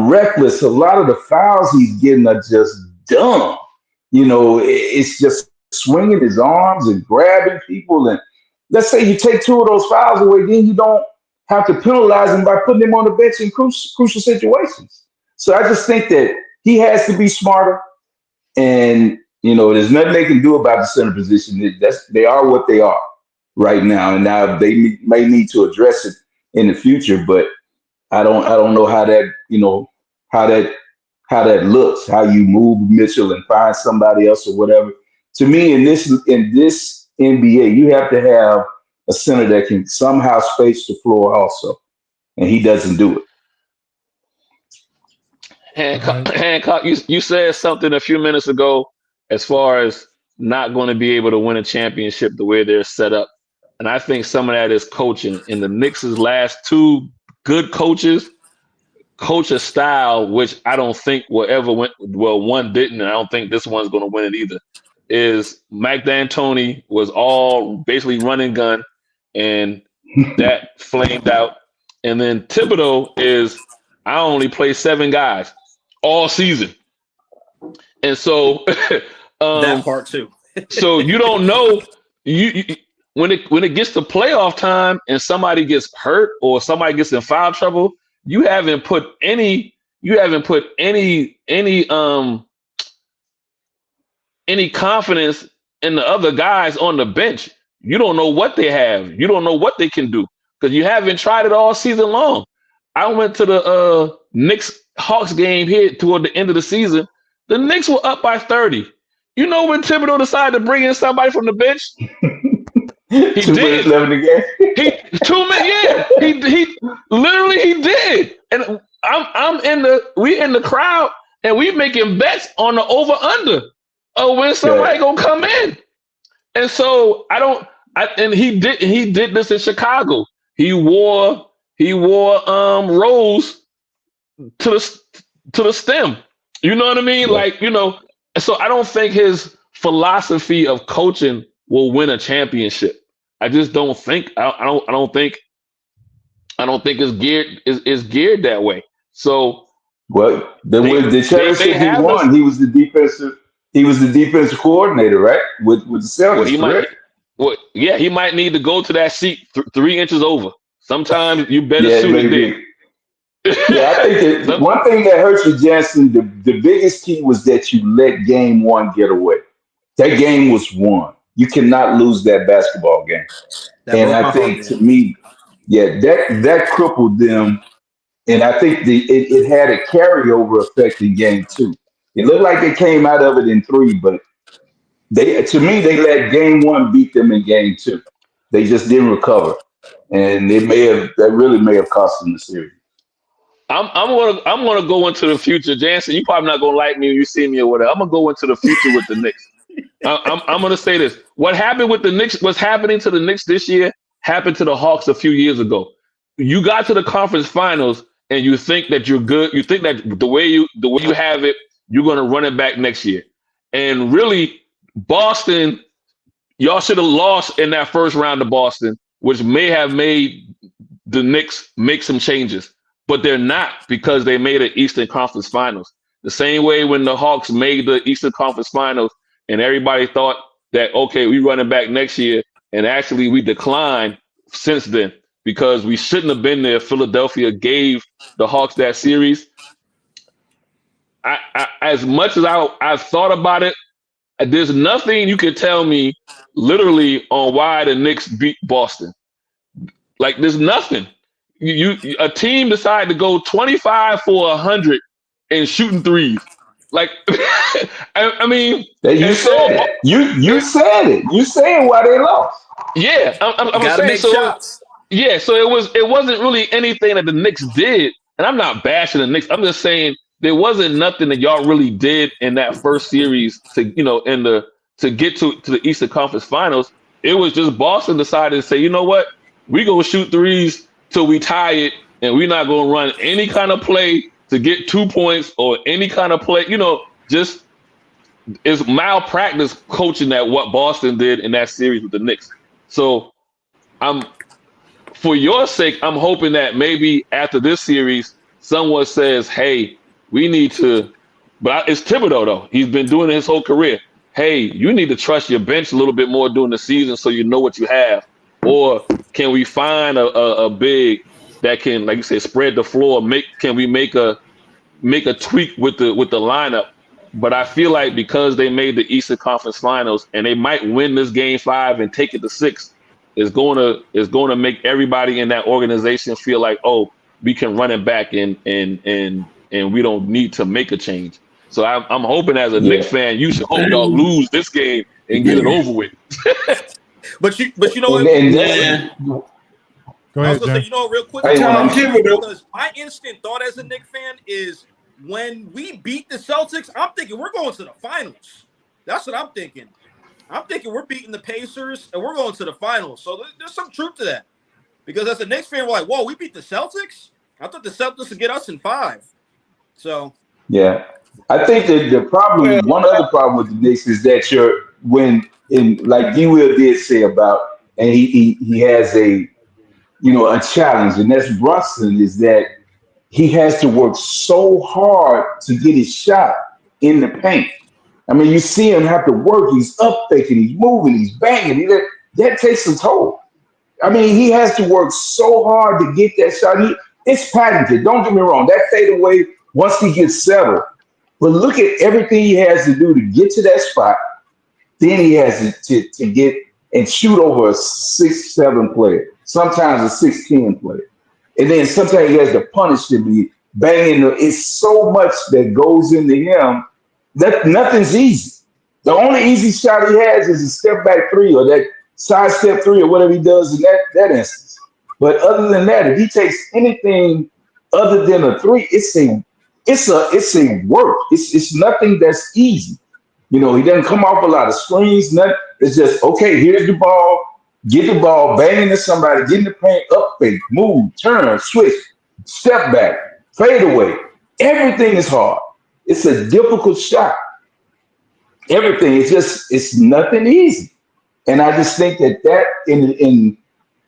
reckless. A lot of the fouls he's getting are just dumb. It's just swinging his arms and grabbing people. And let's say you take 2 of those fouls away, then you don't have to penalize him by putting him on the bench in crucial situations. So I just think that he has to be smarter. And, there's nothing they can do about the center position. They are what they are right now. And now they may need to address it in the future, but I don't know how that, how that looks, how you move Mitchell and find somebody else or whatever. To me, in this NBA, you have to have a center that can somehow space the floor also, and he doesn't do it. Hancock, you said something a few minutes ago as far as not going to be able to win a championship the way they're set up. And I think some of that is coaching. In the Knicks' last 2 good coaches coach a style which I don't think will ever win. Well, one didn't, and I don't think this one's going to win it either. Is Mike D'Antoni was all basically run and gun, and that flamed out. And then Thibodeau is, I only play 7 guys all season. And so that part too. So you don't know you when it gets to playoff time and somebody gets hurt or somebody gets in foul trouble, you haven't put any confidence in the other guys on the bench. You don't know what they have. You don't know what they can do because you haven't tried it all season long. I went to the Knicks Hawks game here toward the end of the season. The Knicks were up by 30. You know when Thibodeau decided to bring in somebody from the bench? He 2 minutes left in the game. He 2 minutes, yeah. He literally he did. And we in the crowd. and we making bets on the over under of when somebody gonna come in. And so and he did this in Chicago. He wore Rose to the stem. You know what I mean? Like, so I don't think his philosophy of coaching will win a championship. I just don't think I don't think it's geared that way. So the championship he won, he was the defensive coordinator, right? With the Celtics, correct? He might need to go to that seat 3 inches over. Sometimes you better suit it there. Yeah, I think that one thing that hurts you, Jansen, the biggest key was that you let game one get away. That game was won. You cannot lose that basketball game. And I think to me, that crippled them. And I think it had a carryover effect in game two. It looked like they came out of it in three, but they let game one beat them in game two. They just didn't recover. And that really may have cost them the series. I'm gonna go into the future, Jansen. You probably not gonna like me when you see me or whatever. I'm gonna go into the future with the Knicks. I'm gonna say this: what happened with the Knicks, what's happening to the Knicks this year, happened to the Hawks a few years ago. You got to the conference finals, and you think that you're good. You think that the way you have it, you're gonna run it back next year. And really, Boston, y'all should have lost in that first round to Boston, which may have made the Knicks make some changes. But they're not, because they made an Eastern Conference Finals. The same way when the Hawks made the Eastern Conference Finals and everybody thought that, okay, we run it back next year. And actually we declined since then because we shouldn't have been there. Philadelphia gave the Hawks that series. As much as I've thought about it, there's nothing you can tell me literally on why the Knicks beat Boston. Like, there's nothing. A team decided to go 25 for 100 and shooting threes. Like, I mean, you said it. You said it. You said why they lost. Yeah, I'm gotta saying make so. shots. Yeah, so it wasn't really anything that the Knicks did, and I'm not bashing the Knicks. I'm just saying there wasn't nothing that y'all really did in that first series to get to the Eastern Conference Finals. It was just Boston decided to say, you know what, we gonna shoot threes till we tie it, and we're not going to run any kind of play to get 2 points or any kind of play. Just it's malpractice coaching that what Boston did in that series with the Knicks. So for your sake, I'm hoping that maybe after this series, someone says, hey, we need to, but it's Thibodeau though. He's been doing it his whole career. Hey, you need to trust your bench a little bit more during the season so you know what you have. Or can we find a big that can, like you say, spread the floor? Can we make a tweak with the lineup? But I feel like because they made the Eastern Conference Finals and they might win this Game 5 and take it to 6, is going to make everybody in that organization feel like, oh, we can run it back and we don't need to make a change. So I'm hoping as a Knicks fan, you should hope y'all lose this game and get it over with. But you know what? Go ahead, I was gonna say, real quick, because my instant thought as a Knicks fan is when we beat the Celtics, I'm thinking we're going to the finals. That's what I'm thinking. I'm thinking we're beating the Pacers and we're going to the finals. So there's some truth to that. Because as a Knicks fan, we're like, whoa, we beat the Celtics? I thought the Celtics would get us in 5. So yeah, I think that one other problem with the Knicks is that like D. Will did say about, and he has a challenge, and that's Brunson, is that he has to work so hard to get his shot in the paint. I mean, you see him have to work. He's up faking, he's moving, he's banging. That takes a toll. I mean, he has to work so hard to get that shot. It's patented. Don't get me wrong. That fadeaway, once he gets settled, but look at everything he has to do to get to that spot. Then he has to get and shoot over a 6'7" player, sometimes a 6'10" player. And then sometimes he has to punish him. He banging. It's so much that goes into him that nothing's easy. The only easy shot he has is a step back 3 or that side step 3 or whatever he does in that instance. But other than that, if he takes anything other than a 3, it's a it's a work. It's nothing that's easy. You know, he doesn't come off a lot of screens. Nothing. It's just okay. Here's the ball. Get the ball, bang into somebody, get in the paint, up fake, move, turn, switch, step back, fade away. Everything is hard. It's a difficult shot. Everything. It's nothing easy. And I just think that in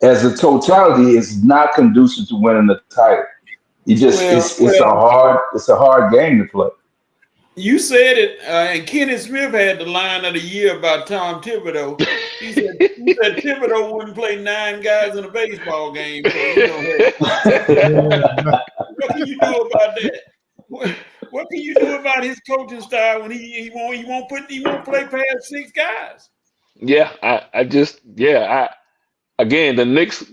as a totality is not conducive to winning the title. You just Well, it's a hard game to play. you said it, and Kenny Smith had the line of the year about Tom Thibodeau. He said Thibodeau wouldn't play 9 guys in a baseball game. So hey, what can you do about that? What can you do about his coaching style when he won't play past 6 guys? Yeah, again, the Knicks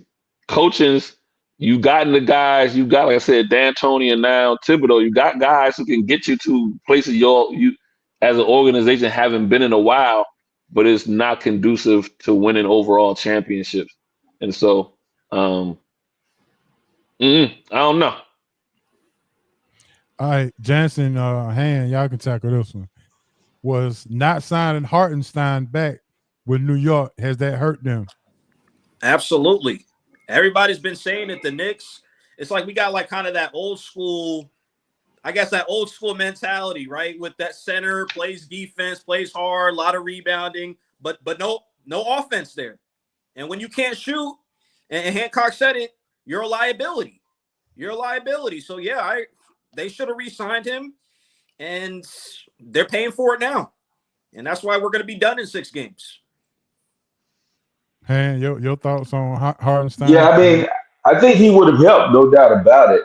coachings, you gotten the guys, you got, like I said, D'Antoni and now Thibodeau, you got guys who can get you to places you as an organization haven't been in a while, but it's not conducive to winning overall championships. And so, I don't know. All right, Jansen, Hand, y'all can tackle this one. Was not signing Hartenstein back with New York, has that hurt them? Absolutely. Everybody's been saying that the Knicks, it's like we got like kind of that old school, I guess that old school mentality, right? With that center, plays defense, plays hard, a lot of rebounding, but no offense there. And when you can't shoot, and Hancock said it, you're a liability. You're a liability. So yeah, they should have re-signed him, and they're paying for it now. And that's why we're going to be done in 6 games. Hand, your thoughts on Hartenstein? Yeah, I mean, I think he would have helped, no doubt about it.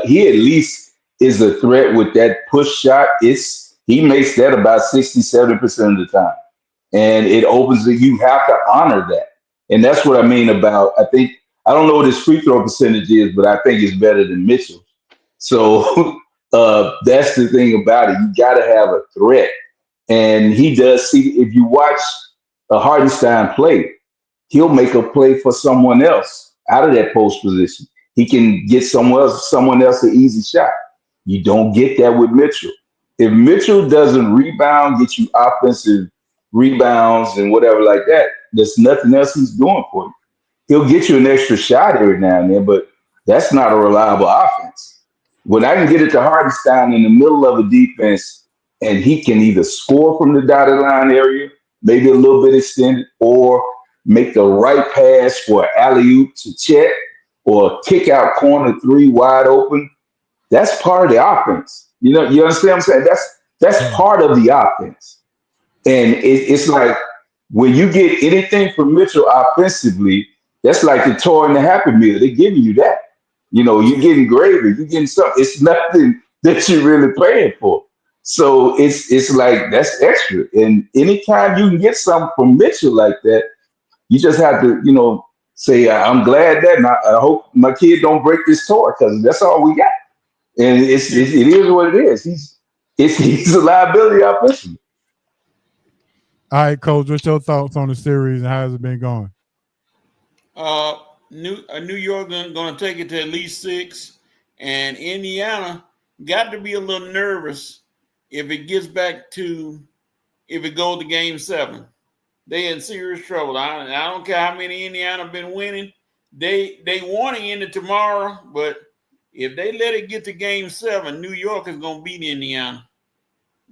He at least is a threat with that push shot. He makes that about 60-70% of the time. And it opens it. You have to honor that. And that's what I mean about, I don't know what his free throw percentage is, but I think it's better than Mitchell. So that's the thing about it. You got to have a threat. And he does see, if you watch a Hardenstein play, he'll make a play for someone else out of that post position. He can get someone else an easy shot. You don't get that with Mitchell. If Mitchell doesn't rebound, get you offensive rebounds and whatever like that, there's nothing else he's doing for you. He'll get you an extra shot every now and then, but that's not a reliable offense. When I can get it to Hardenstein in the middle of a defense and he can either score from the dotted line area, maybe a little bit extended, or make the right pass for alley-oop to Chet or kick out corner 3 wide open, that's part of the offense. You understand what I'm saying? That's part of the offense. And it's like when you get anything from Mitchell offensively, that's like the toy in the Happy Meal. They're giving you that. You're getting gravy, you're getting something. It's nothing that you're really paying for. So it's like that's extra. And anytime you can get something from Mitchell like that, you just have to, say, I'm glad that, and I hope my kid don't break this toy because that's all we got. And it is what it is. He's a liability offensively. All right, Coach, what's your thoughts on the series and how has it been going? New York going to take it to at least 6, and Indiana got to be a little nervous if it goes to Game 7. They in serious trouble. I don't care how many Indiana been winning. They want to end it tomorrow, but if they let it get to Game 7, New York is going to beat Indiana.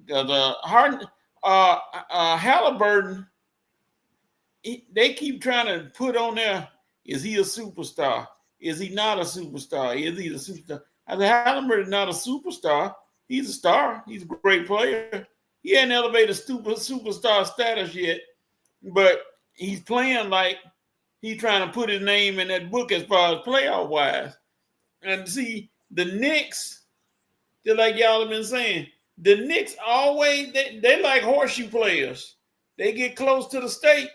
Because Halliburton, they keep trying to put on there, is he a superstar? Is he not a superstar? Is he a superstar? I said, Halliburton is not a superstar. He's a star. He's a great player. He hadn't elevated superstar status yet, but he's playing like he's trying to put his name in that book as far as playoff-wise. And see, the Knicks, just like y'all have been saying, the Knicks always, they like horseshoe players. They get close to the state,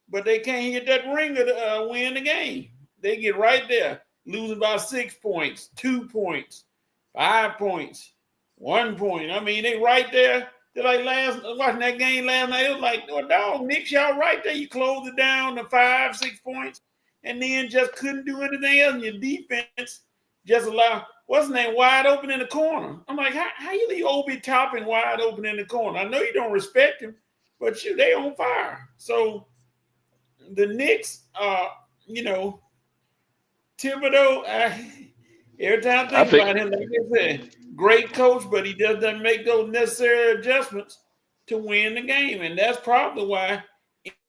but they can't hit that ringer to win the game. They get right there, losing by 6 points, 2 points, 5 points, 1 point. I mean, they right there. They're like watching that game last night. It was like, oh, dog, Knicks, y'all right there. You closed it down to 5, 6 points, and then just couldn't do anything else. And your defense just allow what's his name wide open in the corner. I'm like, how you leave Obi Toppin wide open in the corner? I know you don't respect him, but they on fire. So the Knicks, Thibodeau, every time I think about him, like I said, great coach, but he doesn't make those necessary adjustments to win the game. And that's probably why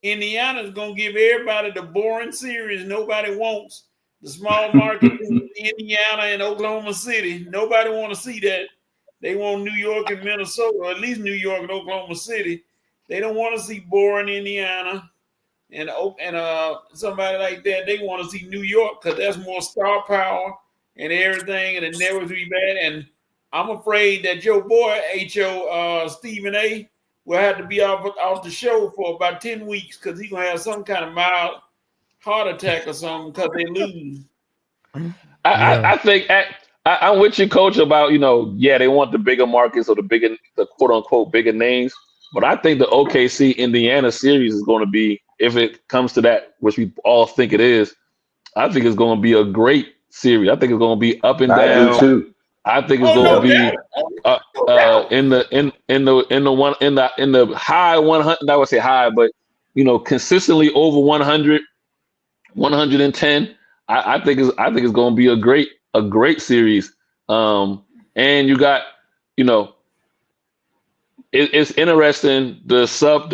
Indiana's going to give everybody the boring series nobody wants. The small market in Indiana and Oklahoma City. Nobody want to see that. They want New York and Minnesota, or at least New York and Oklahoma City. They don't want to see boring Indiana and somebody like that. They want to see New York because that's more star power and everything, and it never will be bad. And I'm afraid that your boy Stephen A will have to be off the show for about 10 weeks because he's gonna have some kind of mild heart attack or something because they lose. I think I'm with you, Coach, about they want the bigger markets or the quote unquote bigger names, but I think the OKC Indiana series is going to be, if it comes to that, which we all think it is, I think it's going to be a great series. I think it's going to be up and down. I do too. I think it's going to be in the high 100. I would say high, but consistently over 100, 110. I think it's going to be a great series. And you got it's interesting the sub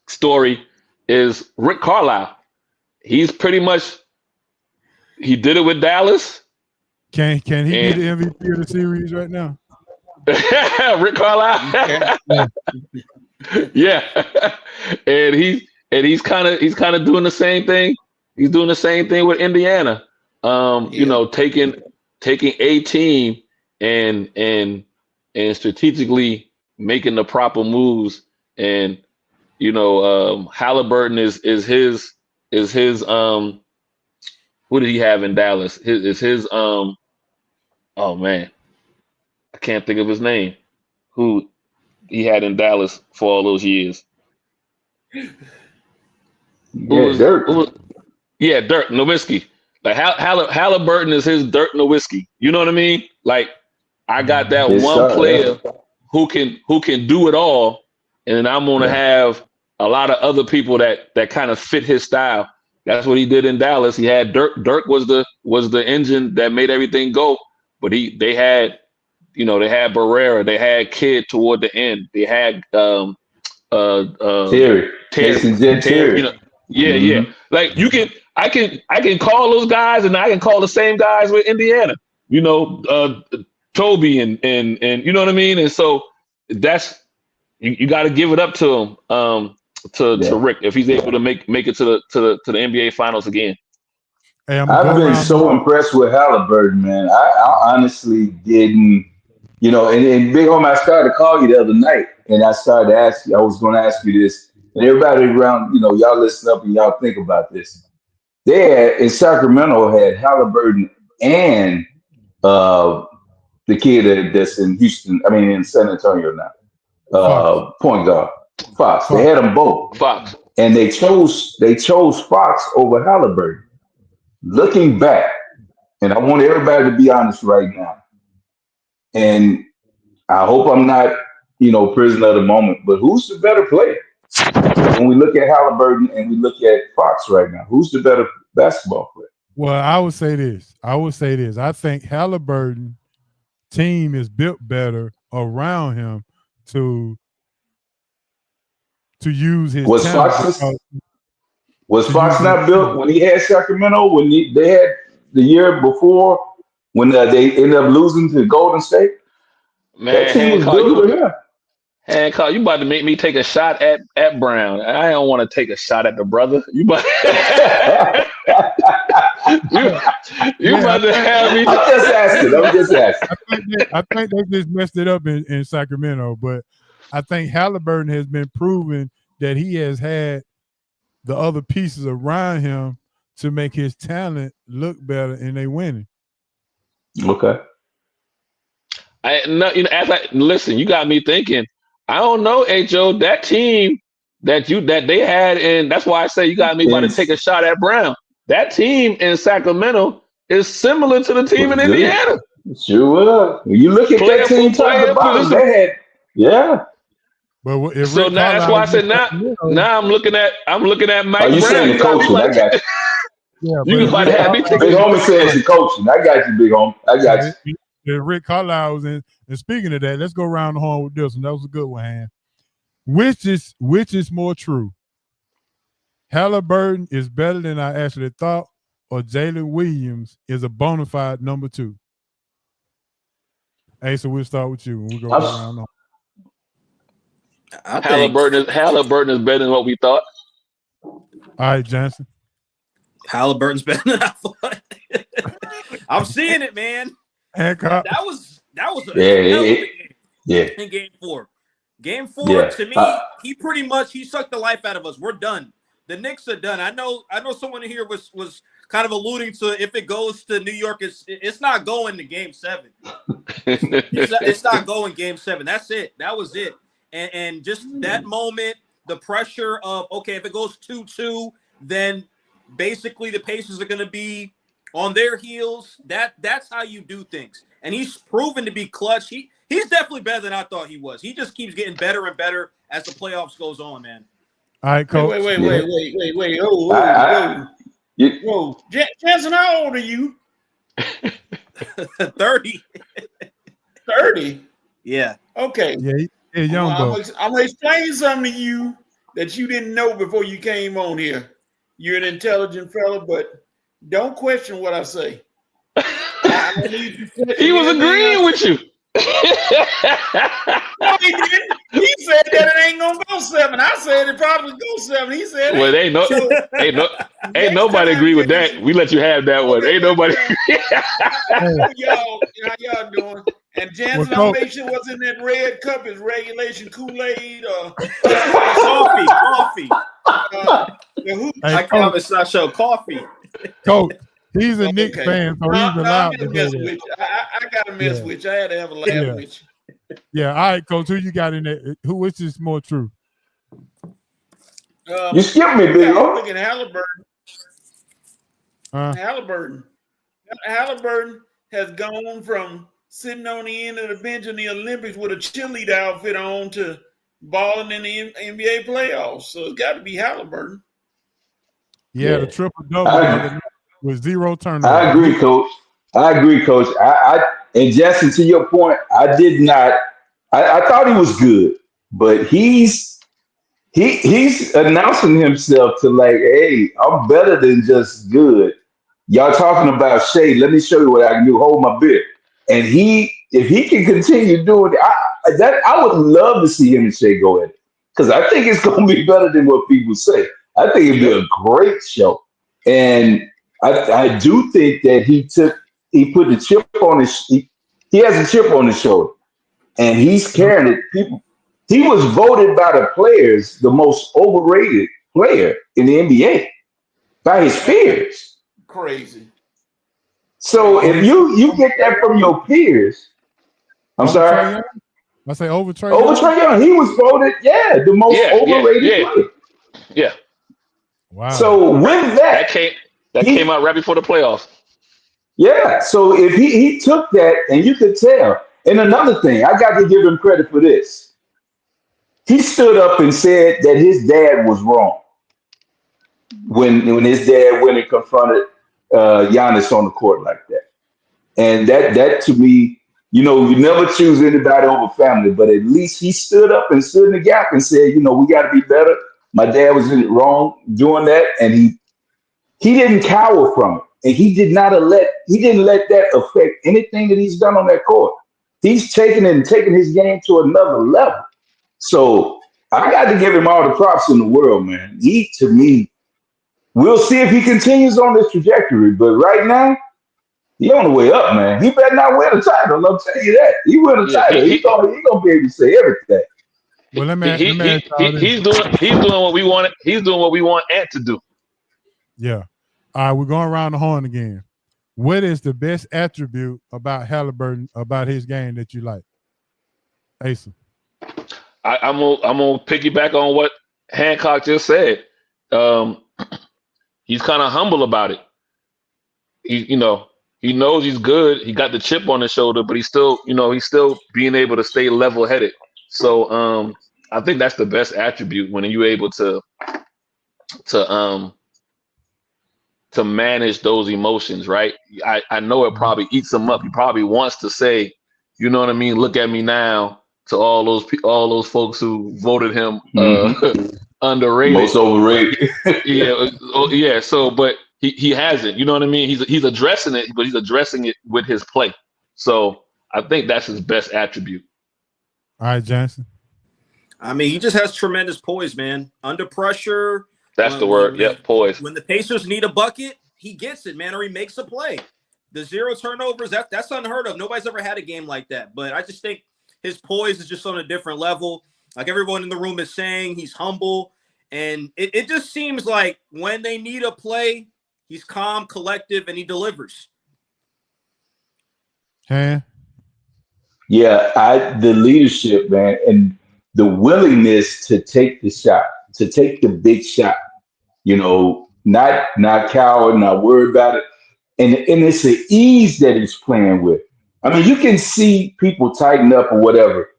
story is Rick Carlisle. He's pretty much. He did it with Dallas. Can he be the MVP of the series right now? Rick Carlisle. Yeah. And he's kind of doing the same thing. He's doing the same thing with Indiana. Taking a team and strategically making the proper moves. And Halliburton is his who did he have in Dallas? Oh man, I can't think of his name. Who he had in Dallas for all those years? Dirk. Dirk Nowitzki. Like Halliburton is his Dirk Nowitzki. You know what I mean? Like I got that player who can do it all, and then I'm gonna have a lot of other people that kind of fit his style. That's what he did in Dallas. He had Dirk. Dirk was the engine that made everything go. But they had Barrera. They had Kidd toward the end. They had Terry. Terry. Yeah. Like I can call those guys, and I can call the same guys with Indiana. Toby and you know what I mean. And so that's you got to give it up to him. To Rick, if he's able to make it to the NBA Finals again. Hey, I've been so impressed with Halliburton, man. I honestly didn't, and Big Home, I started to call you the other night, and I started to ask you, I was going to ask you this, and everybody around, y'all listen up and y'all think about this. They had, in Sacramento, had Halliburton and the kid that's in in San Antonio now, point guard. Fox. They had them both. Fox. And they chose Fox over Halliburton. Looking back, and I want everybody to be honest right now, and I hope I'm not, prisoner of the moment, but who's the better player? When we look at Halliburton and we look at Fox right now, who's the better basketball player? Well, I would say this. I think Halliburton team is built better around him to use his talent. Was Fox not built when he had Sacramento? When they had the year before when they ended up losing to Golden State? Man, that team was built for him. Hancock, you about to make me take a shot at Brown. I don't want to take a shot at the brother. You about to have me. I'm just asking. I think they just messed it up in Sacramento, but I think Halliburton has been proven that he has had the other pieces around him to make his talent look better, and they winning. Okay. Listen, you got me thinking. I don't know, Ho. That team that they had, and that's why I say you got me about to take a shot at Brown. That team in Sacramento is similar to the team in Was good. Indiana. Sure was. When you look at Player that for team top to player, bottom, position. they had, yeah. But if So Rick now that's why I said now I'm looking at Mike Oh, you Brown. saying the You got me coaching? I got you. yeah, you but about to have me take Big a homie saying the coaching. I got you, big homie. I got you. if Rick Carlisle was in, and speaking of that, let's go around the horn with this one. That was a good one, Han. Which is more true? Halliburton is better than I actually thought, or Jalen Williams is a bona fide number 2? Hey, so we'll start with you when we go around the horn. Halliburton is better than what we thought. All right, Johnson. Halliburton's better than I thought. I'm seeing it, man. Hancock. That was in game 4. Game 4 to me, he pretty much sucked the life out of us. We're done. The Knicks are done. I know someone here was kind of alluding to if it goes to New York, it's not going to game 7. It's not going game 7. That's it. That was it. And just that moment, the pressure of, okay, if it goes 2-2, then basically the Pacers are going to be on their heels. That's how you do things. And he's proven to be clutch. He's definitely better than I thought he was. He just keeps getting better and better as the playoffs goes on, man. All right, coach. Wait. Whoa. Jensen, how old are you? 30. 30? Yeah. Okay. Yeah, young buck. I'm going to explain something to you that you didn't know before you came on here. You're an intelligent fella, but don't question what I say. He was agreeing with you. No, he didn't. He said that it ain't gonna go 7. I said it probably go 7. He said, well, ain't nobody agree with that. We let you have that one. Ain't nobody. How y'all doing? And Jansen, I'll make sure what's in that red cup is regulation Kool-Aid or coffee. I can't it's not show coffee. Coach, he's a Knicks fan, so he's allowed to mess with you. I gotta mess with you. I had to have a laugh with you. Yeah, all right, Coach. Who you got in there? Which is more true? You skipped me, big homie. Look at Halliburton. Halliburton has gone from sitting on the end of the bench in the Olympics with a cheerleader outfit on to balling in the NBA playoffs. So it's got to be Halliburton. Yeah, the triple-double with 0 turnovers. I agree, Coach. And Justin, to your point, I did not. I thought he was good, but he's announcing himself to like, hey, I'm better than just good. Y'all talking about Shea? Let me show you what I can do. Hold my beer. And if he can continue doing it, I would love to see him and Shea go at it because I think it's going to be better than what people say. I think it'd be a great show, and I do think that he put the chip on his. He has a chip on his shoulder, and he's carrying it. He was voted by the players the most overrated player in the NBA by his peers. Crazy. So if you get that from your peers, I'm sorry. I say over Trae Young. He was voted, the most overrated player. Yeah. Wow. So with that came out right before the playoffs. Yeah. So if he took that, and you could tell. And another thing, I got to give him credit for this. He stood up and said that his dad was wrong when his dad went and confronted Giannis on the court like that. And that to me, you never choose anybody over family, but at least he stood up and stood in the gap and said, we got to be better. My dad was wrong doing that, and he didn't cower from it, and he didn't let that affect anything that he's done on that court. He's taking his game to another level. So I got to give him all the props in the world, man. To me, we'll see if he continues on this trajectory, but right now, he on the way up, man. He better not win a title. I'll tell you that. He win a title. He's gonna be able to say everything. Well, he's doing what we wanted. He's doing what we want Ant to do. Yeah. All right, we're going around the horn again. What is the best attribute about Halliburton, about his game that you like? Asa. I'm gonna piggyback on what Hancock just said, he's kind of humble about it. He knows he's good. He got the chip on his shoulder, but he's still being able to stay level headed. So I think that's the best attribute when you're able to manage those emotions, right? I know it probably eats him up. He probably wants to say, you know what I mean? Look at me now, to all those folks who voted him underrated. Most overrated. Yeah. So, but he hasn't. You know what I mean? He's addressing it, but he's addressing it with his play. So I think that's his best attribute. All right, Johnson. I mean, he just has tremendous poise, man. Under pressure. That's the word. Yep, poise. When the Pacers need a bucket, he gets it, man, or he makes a play. The 0 turnovers, that's unheard of. Nobody's ever had a game like that. But I just think his poise is just on a different level. Like everyone in the room is saying, he's humble. And it just seems like when they need a play, he's calm, collective, and he delivers. Yeah. Yeah, the leadership, man, and the willingness to take the shot, to take the big shot, not coward, not worried about it. And it's the ease that he's playing with. I mean, you can see people tighten up or whatever,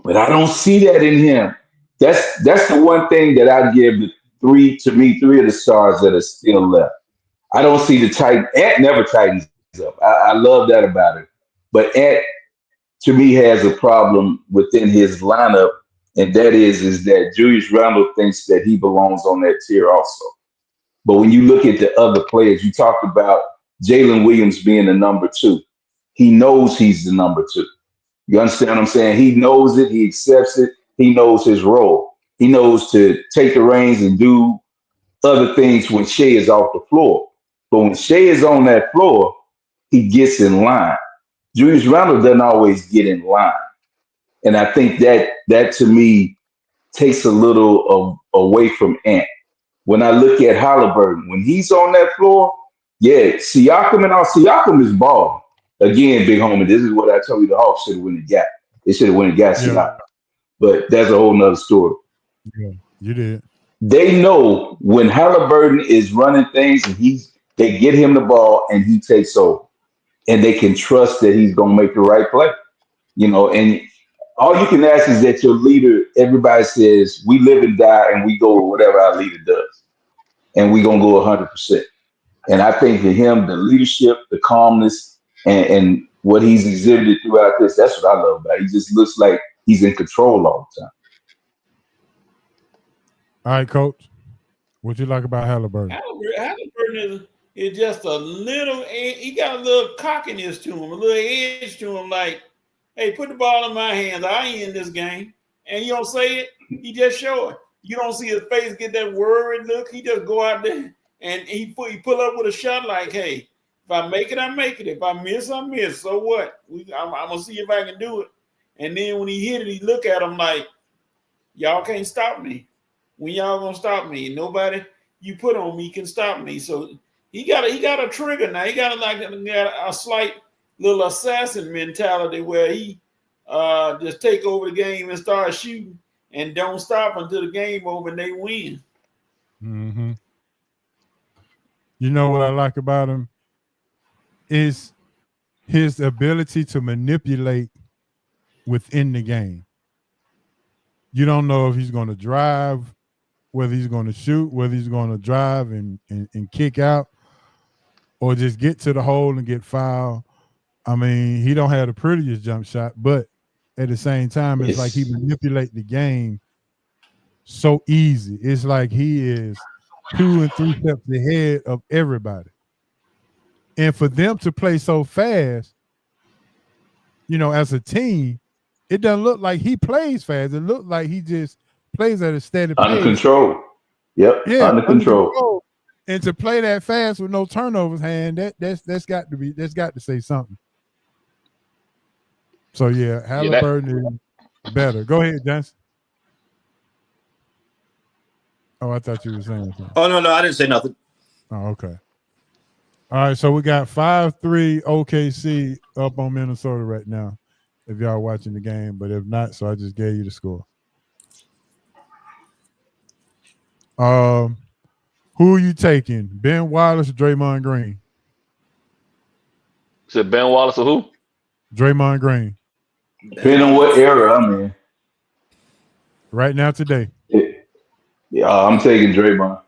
but I don't see that in him. That's the one thing that I give three of the stars that are still left. I don't see the tighten. Ant never tightens up. I love that about it. But Ant, to me, has a problem within his lineup, and that is that Julius Randle thinks that he belongs on that tier also. But when you look at the other players, you talked about Jalen Williams being the number 2. He knows he's the number 2. You understand what I'm saying? He knows it. He accepts it. He knows his role. He knows to take the reins and do other things when Shea is off the floor. But when Shea is on that floor, he gets in line. Julius Randle doesn't always get in line. And I think that to me takes a little away from Ant. When I look at Halliburton, when he's on that floor, yeah, Siakam is balling. Again, big homie, this is what I told you the Hawks should have won the gap. They should have won the gap Siakam. But that's a whole nother story. Yeah, you did. They know when Halliburton is running things and they get him the ball and he takes over. And they can trust that he's going to make the right play. And all you can ask is that your leader, everybody says, we live and die and we go with whatever our leader does. And we're going to go 100%. And I think for him, the leadership, the calmness, and what he's exhibited throughout this, that's what I love about it. He just looks like he's in control all the time. All right, Coach. What you like about Halliburton? Halliburton is just a little, he got a little cockiness to him, a little edge to him, like, hey, put the ball in my hands. I ain't in this game. And you don't say it, he just show it. You don't see his face get that worried look. He just go out there and he pull up with a shot like, hey, if I make it, I make it. If I miss, I miss. So what? I'm going to see if I can do it. And then when he hit it, he look at him like, y'all can't stop me. When y'all going to stop me? Nobody you put on me can stop me. So he got a trigger now. He got a slight little assassin mentality where he just take over the game and start shooting and don't stop until the game over and they win. Mm-hmm. You know what I like about him is his ability to manipulate within the game. You don't know if he's going to drive, whether he's going to shoot, whether he's going to drive and kick out, or just get to the hole and get fouled. I mean, he don't have the prettiest jump shot, but at the same time, it's like he manipulates the game so easy. It's like he is 2 and 3 steps ahead of everybody. And for them to play so fast, as a team, it doesn't look like he plays fast. It looks like he just plays at a steady pace. Under control. Yep. Yeah, under control. And to play that fast with no turnovers, that's got to say something. So yeah, Halliburton is better. Go ahead, Johnson. Oh, I thought you were saying something. Oh no, I didn't say nothing. Oh, okay. All right, so we got 5-3 OKC up on Minnesota right now. If y'all watching the game, but if not, so I just gave you the score. Who are you taking? Ben Wallace or Draymond Green? Is it Ben Wallace or who? Draymond Green. Depending on what era I'm in. Right now, today. Yeah, I'm taking Draymond.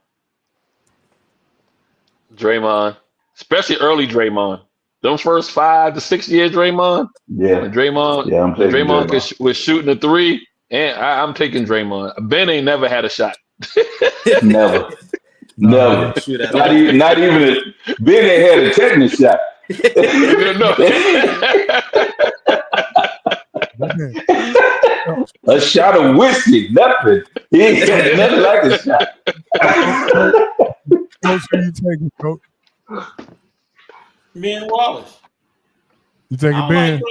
Draymond, especially early Draymond. Those first 5 to 6 years, Draymond. Yeah. When Draymond, Yeah, I'm when taking Draymond Draymond. was shooting a 3, and I'm taking Draymond. Ben ain't never had a shot. Never. No. Never. Shoot at Not all. even Ben ain't had a technical shot. A shot of whiskey, nothing. He ain't got nothing like a shot. Coach, who you taking, Coach? Ben Wallace. You taking I don't Ben? like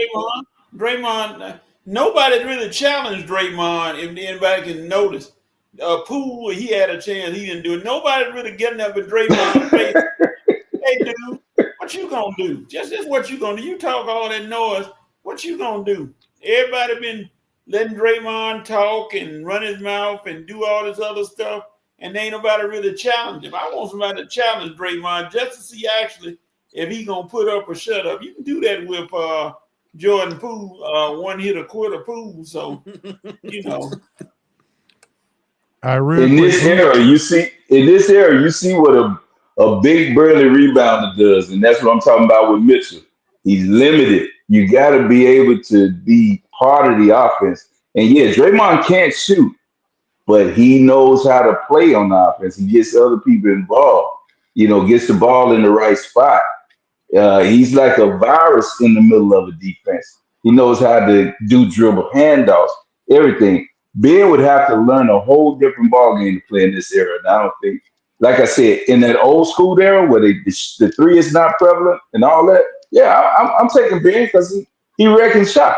Draymond. Draymond. Nobody really challenged Draymond. If anybody can notice, Poole, he had a chance. He didn't do it. Nobody really getting up at Draymond's face. Hey, dude, what you gonna do? Just what you gonna do. You talk all that noise. What you gonna do? Everybody been letting Draymond talk and run his mouth and do all this other stuff, and ain't nobody really challenge him. I want somebody to challenge Draymond just to see actually if he gonna put up or shut up. You can do that with Jordan Poole, one hitter quitter Poole. So you know. In this era, you see what a big burly rebounder does, and that's what I'm talking about with Mitchell. He's limited. You got to be able to be part of the offense. And yeah, Draymond can't shoot, but he knows how to play on the offense. He gets other people involved. Gets the ball in the right spot. He's like a virus in the middle of a defense. He knows how to do dribble handoffs, everything. Ben would have to learn a whole different ball game to play in this era. And I don't think, like I said, in that old school era where the three is not prevalent and all that, yeah, I'm taking Ben because he reckons shot.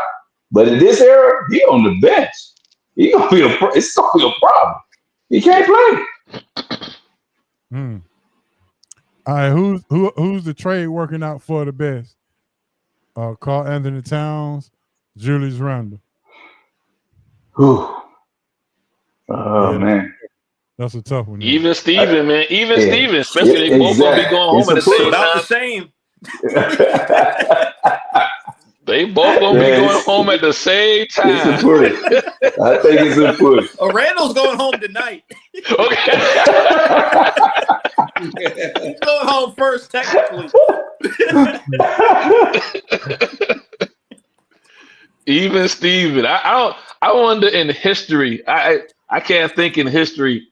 But in this era, he on the bench. It's gonna be a problem. He can't play. All right, who's the trade working out for the best? Carl Anthony Towns, Julius Randle. Oh man, that's a tough one. Even Steven, man. Even Steven, especially they both gonna be going home at the same About time. the same. They both gonna be going home at the same time. It's a push. I think it's a push. Oh, Randall's going home tonight. Okay. He's going home first, technically. Even Steven. I wonder in history. I can't think in history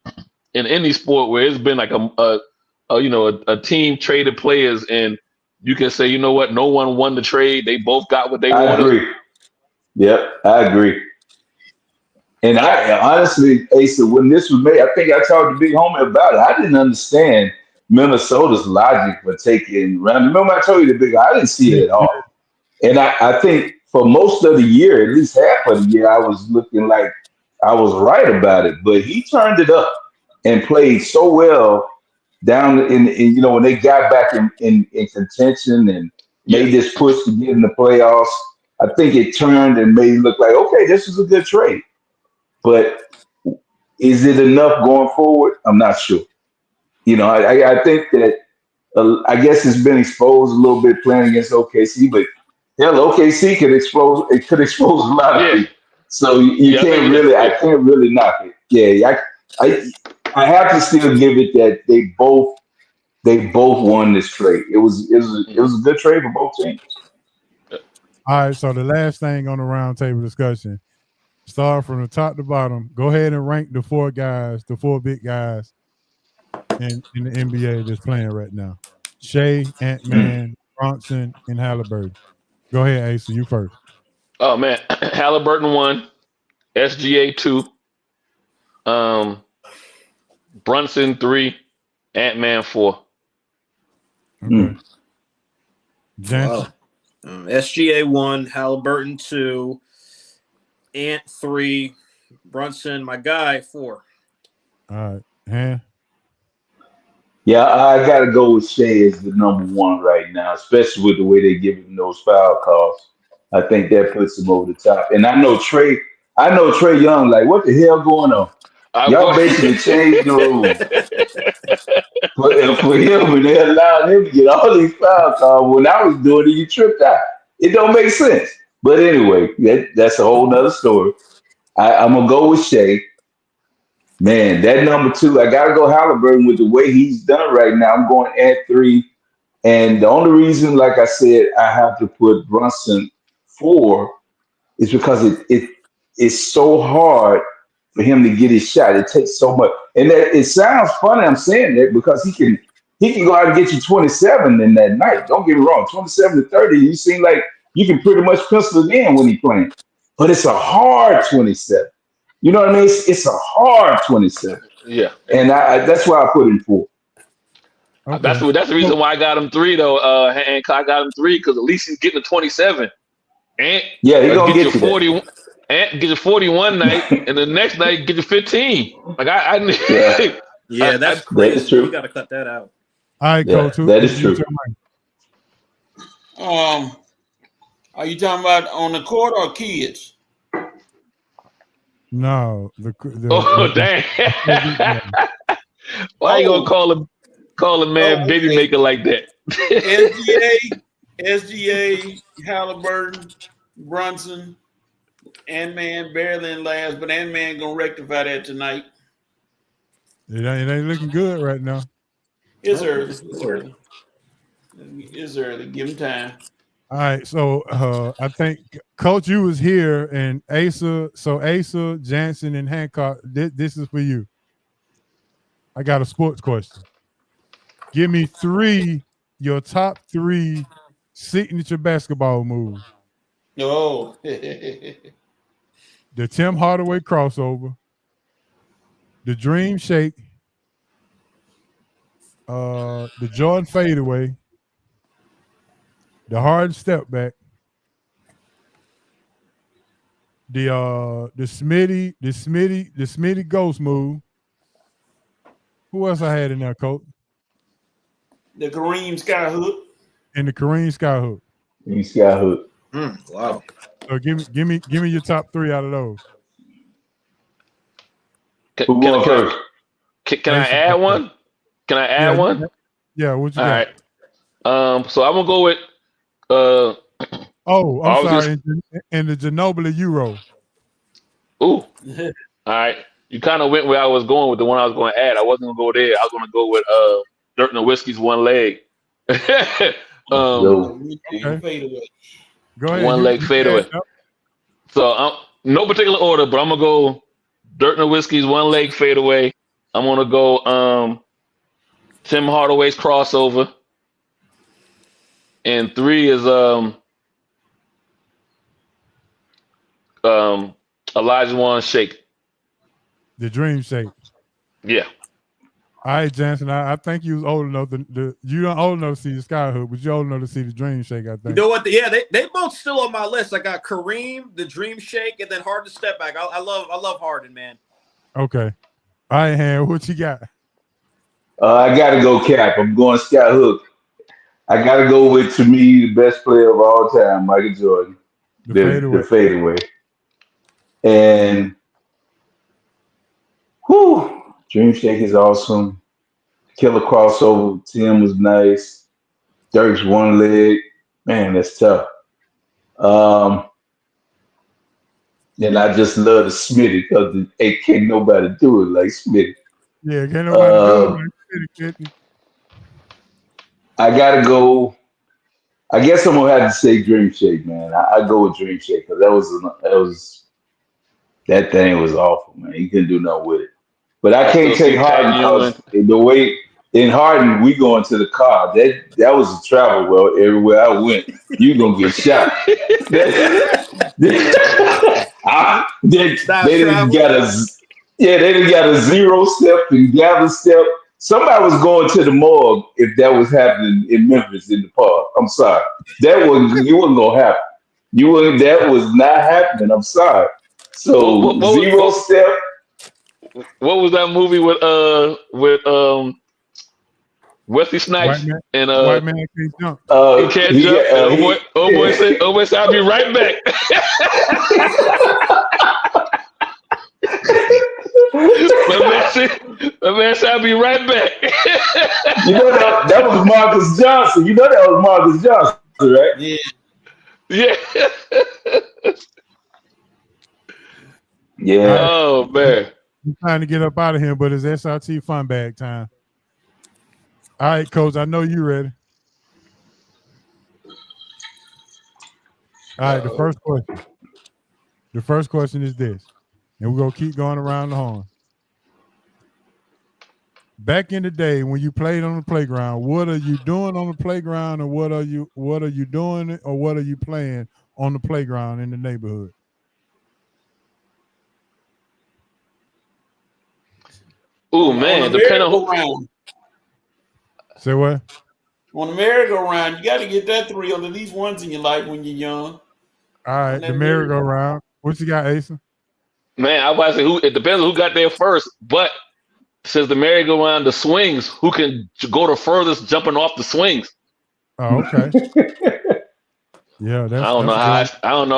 in any sport where it's been like a team traded players and you can say, you know what, no one won the trade. They both got what they wanted. I agree. Yep, I agree. And I honestly, Asa, when this was made, I think I talked to Big Homie about it. I didn't understand Minnesota's logic for taking Randle. Remember I told you the Big, I didn't see it at all. And I think for most of the year, at least half of the year, I was looking like I was right about it. But he turned it up and played so well down in when they got back in contention and made this push to get in the playoffs. I think it turned and made it look like, okay, this is a good trade. But is it enough going forward? I'm not sure. I think that I guess it's been exposed a little bit playing against OKC, but OKC could expose. It could expose a lot of people. So you can't really. I can't really knock it. Yeah, I have to still give it that they both won this trade. It was a good trade for both teams. All right, so the last thing on the roundtable discussion, start from the top to bottom. Go ahead and rank the four big guys in the NBA that's playing right now. Shea, Ant-Man, Bronson, and Halliburton. Go ahead, Asa, you first. Oh man, Halliburton 1, SGA 2, Brunson 3, Ant-Man 4. Okay. Jansen. SGA 1, Halliburton 2, Ant 3, Brunson, my guy 4. All right. Yeah, I got to go with Shea as the number one right now, especially with the way they give him those foul calls. I think that puts him over the top. And I know Trey Young, like, what the hell going on? Y'all basically changed the rules for him, and they allowed him to get all these foul calls. When I was doing it, you tripped out. It don't make sense. But anyway, that's a whole nother story. I'm gonna go with Shea. Man, that number 2, I gotta go Halliburton with the way he's done right now. I'm going at 3. And the only reason, like I said, I have to put Brunson 4 is because it's so hard for him to get his shot. It takes so much. And that, it sounds funny I'm saying that because he can go out and get you 27 in that night. Don't get me wrong, 27 to 30, you seem like you can pretty much pencil it in when he playing. But it's a hard 27. You know what I mean? It's a hard 27. Yeah. And that's why I put him 4. Okay. That's the reason why I got him 3 though. And I got him 3 because at least he's getting a 27. And yeah, he gonna get you you 40 and get you 41 night, and the next night get you 15. Like yeah, that's crazy. That is true. You got to cut that out. All right, Yeah, Coach. that is true. Are you talking about on the court or kids? No, damn! Why you gonna call a man baby maker like that? SGA, Halliburton, Brunson, Ant-Man barely in last, but Ant-Man gonna rectify that tonight. It ain't looking good right now. It's early. It's early. Give him time. All right, so I think Coach, you was here, and Asa, Jansen, and Hancock. This is for you. I got a sports question. Give me your top 3 signature basketball moves. Oh, the Tim Hardaway crossover, the Dream Shake, the Jordan fadeaway, the hard step back, the Smitty ghost move. Who else I had in there, Coach? the Kareem Skyhook. And the Kareem Skyhook. Wow. So give me your top 3 out of those. Can I add one? Can I add one? Yeah, what you All got? Right. So I'm gonna go with I'm sorry, and the Ginobili Euro. Ooh. All right. You kind of went where I was going with the one I was going to add. I wasn't gonna go there. I was gonna go with Dirt and the Whiskey's One Leg. Okay. Go ahead. One leg fadeaway. So no particular order, but I'm gonna go Dirt and the Whiskey's One Leg fadeaway. I'm gonna go Tim Hardaway's crossover. And 3 is Elijah Wan's shake. The Dream Shake. Yeah. All right, Jansen. I think you was old enough you don't old enough to see the Skyhook, but you're old enough to see the Dream Shake, I think. You know what? Yeah, they both still on my list. I got Kareem, the Dream Shake, and then Harden step back. I love Harden, man. Okay. All right, Han, what you got? I gotta go Cap. I'm going Skyhook. I gotta go with, to me, the best player of all time, Michael Jordan. The fadeaway. And Dream Shake is awesome. Killer crossover. Tim was nice. Dirk's one leg. Man, that's tough. And I just love the Smitty because can't nobody do it like Smitty. Yeah, can't nobody do it like Smitty. I gotta go. I guess I'm gonna have to say Dream Shake, man. I go with Dream Shake because that thing was awful, man. You couldn't do nothing with it. But I can't take Harden because the way in Harden we going to the car. That was a travel. Well, everywhere I went, you gonna get shot. They didn't got a 0 step and gather step. Somebody was going to the morgue if that was happening in Memphis in the park. I'm sorry. It wasn't gonna happen. That was not happening. I'm sorry. So 0 step. What was that movie with Wesley Snipes and White Man Can't Jump? He can't jump. Oh boy said I'll be right back. My man said, I'll be right back. You know that was Marcus Johnson. You know that was Marcus Johnson, right? Yeah. Yeah. Yeah. Oh man. I'm trying to get up out of here, but it's SRT fun bag time. All right, Coach, I know you ready. All right, the first question. The first question is this, and we're gonna keep going around the horn. Back in the day when you played on the playground, what are you doing on the playground, or what are you doing, or what are you playing on the playground in the neighborhood? Ooh On man, the depending on who. merry-go-round. Say what? On the merry-go-round, you got to get that thrill at least once in your life when you're young. All right, the merry-go-round. What you got, Asa? Man, I was about to say who. It depends on who got there first, but since the merry-go-round, the swings, who can go the furthest jumping off the swings? Oh, okay. Yeah, that's. I don't know how. I don't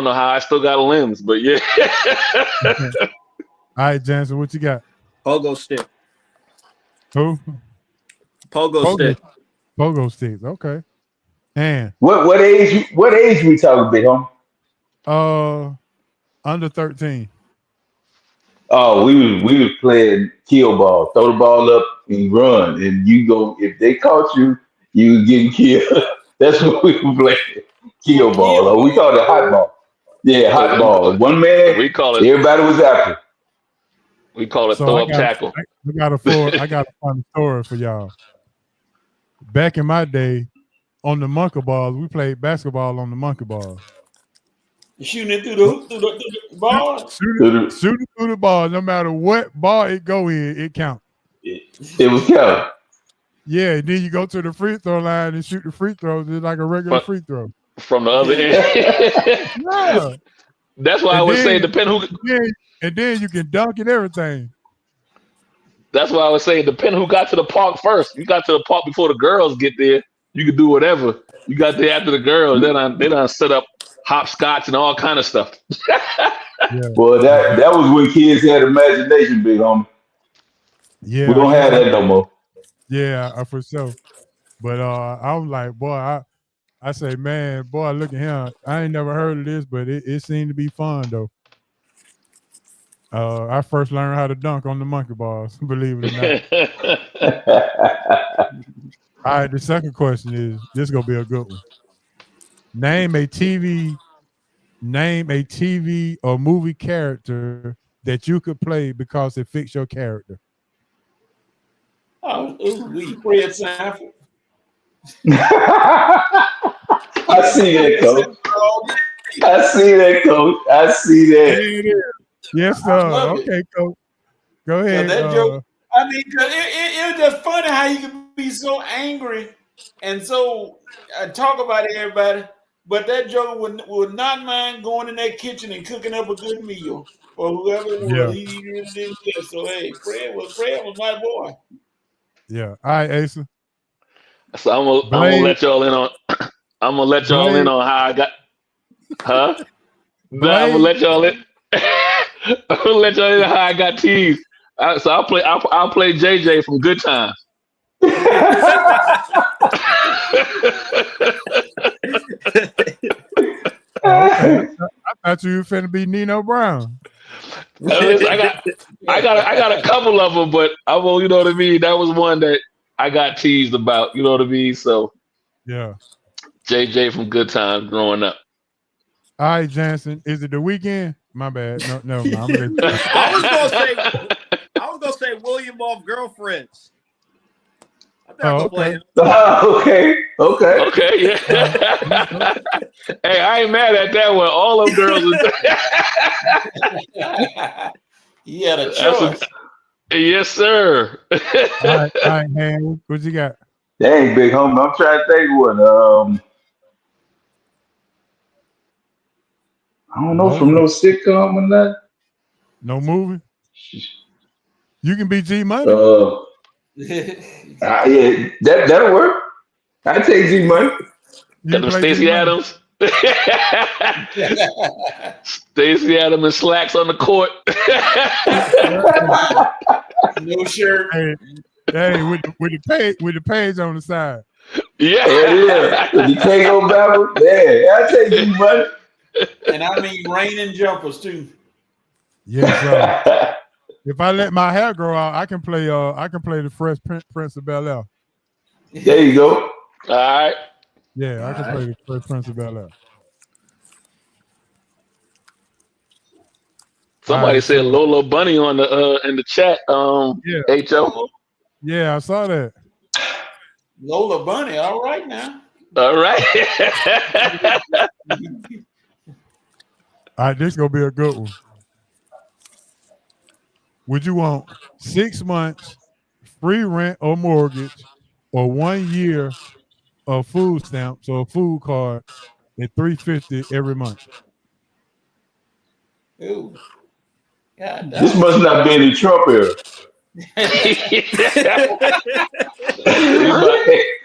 know how I still got limbs, but yeah. All right, Jansen, what you got? Pogo stick. Who? Pogo stick. Pogo sticks. Okay. And What age we talking, big homie? under 13. Oh, we was playing kill ball, throw the ball up and run, and you go. If they caught you, you was getting killed. That's what we were playing, kill ball. Or we called it hot ball. Yeah, hot ball. One man, we call it. Everybody was after. We call it So throw up tackle. I got a funny story for y'all. Back in my day, on the monkey balls, we played basketball on the monkey balls. Shooting it through the ball. Shooting through the ball, no matter what ball it go in, it count. It was count. Yeah, and then you go to the free throw line and shoot the free throws. It's like a regular free throw. From the other end. Yeah. That's why I would say depend who. And then you can dunk and everything. That's why I was saying depend who got to the park first. You got to the park before the girls get there. You can do whatever. You got there after the girls. They done set up hopscotch and all kind of stuff. Yeah. Well, that was when kids had imagination, big homie. Yeah, we don't have that no more. Yeah, for sure. But I was like, boy, I say, man, boy, look at him. I ain't never heard of this, but it seemed to be fun though. I first learned how to dunk on the monkey balls, believe it or not. All right, the second question is, this is gonna be a good one. Name a TV or movie character that you could play because it fits your character. Oh, we Fred Sanford. I see that, Coach. I see that. Yes, sir. Okay, Coach. Go ahead. That joke. I mean, it was just funny how you could be so angry and so talk about everybody, but that joke would not mind going in that kitchen and cooking up a good meal for whoever it was. Yeah. He really didn't care. So hey, Fred was my boy. Yeah. All right, Asa. So I'm gonna let y'all in on. I'm gonna let y'all in on how I got. Huh? No, I'm gonna let y'all in. I'm gonna let y'all in on how I got teased. So I'll play JJ from Good Times. Okay. I thought you were finna be Nino Brown. I got a couple of them, but I will. You know what I mean. That was one that I got teased about. You know what I mean. So yeah, JJ from Good Times growing up. All right, Jansen. Is it the weekend? My bad. No. I was gonna say William off Girlfriends. Okay. Okay, yeah. Hey, I ain't mad at that one. All them girls He had a choice. Yes, sir. All right, man. What you got? Dang, big homie. I'm trying to think what. I don't know, from no sitcom or nothing. No movie? You can be G Money. Yeah, that'll work. I take G Money. Got them Stacey Adams. Stacey Adams slacks on the court. No shirt. Hey, with the page on the side. Yeah. You can't go backwards. Yeah, I take you, buddy. And I mean raining jumpers too. Yes, if I let my hair grow out, I can play the Fresh Prince of Bel-Air. There you go. All right. Yeah, I can play the Fresh Prince of Bel-Air. Somebody said Lola Bunny on the in the chat. HO. Yeah, I saw that. Lola Bunny, all right now. All right. All right, this is gonna be a good one. Would you want 6 months free rent or mortgage, or 1 year of food stamps or a food card at $3.50 every month? Ooh. God, this must not be in the Trump era.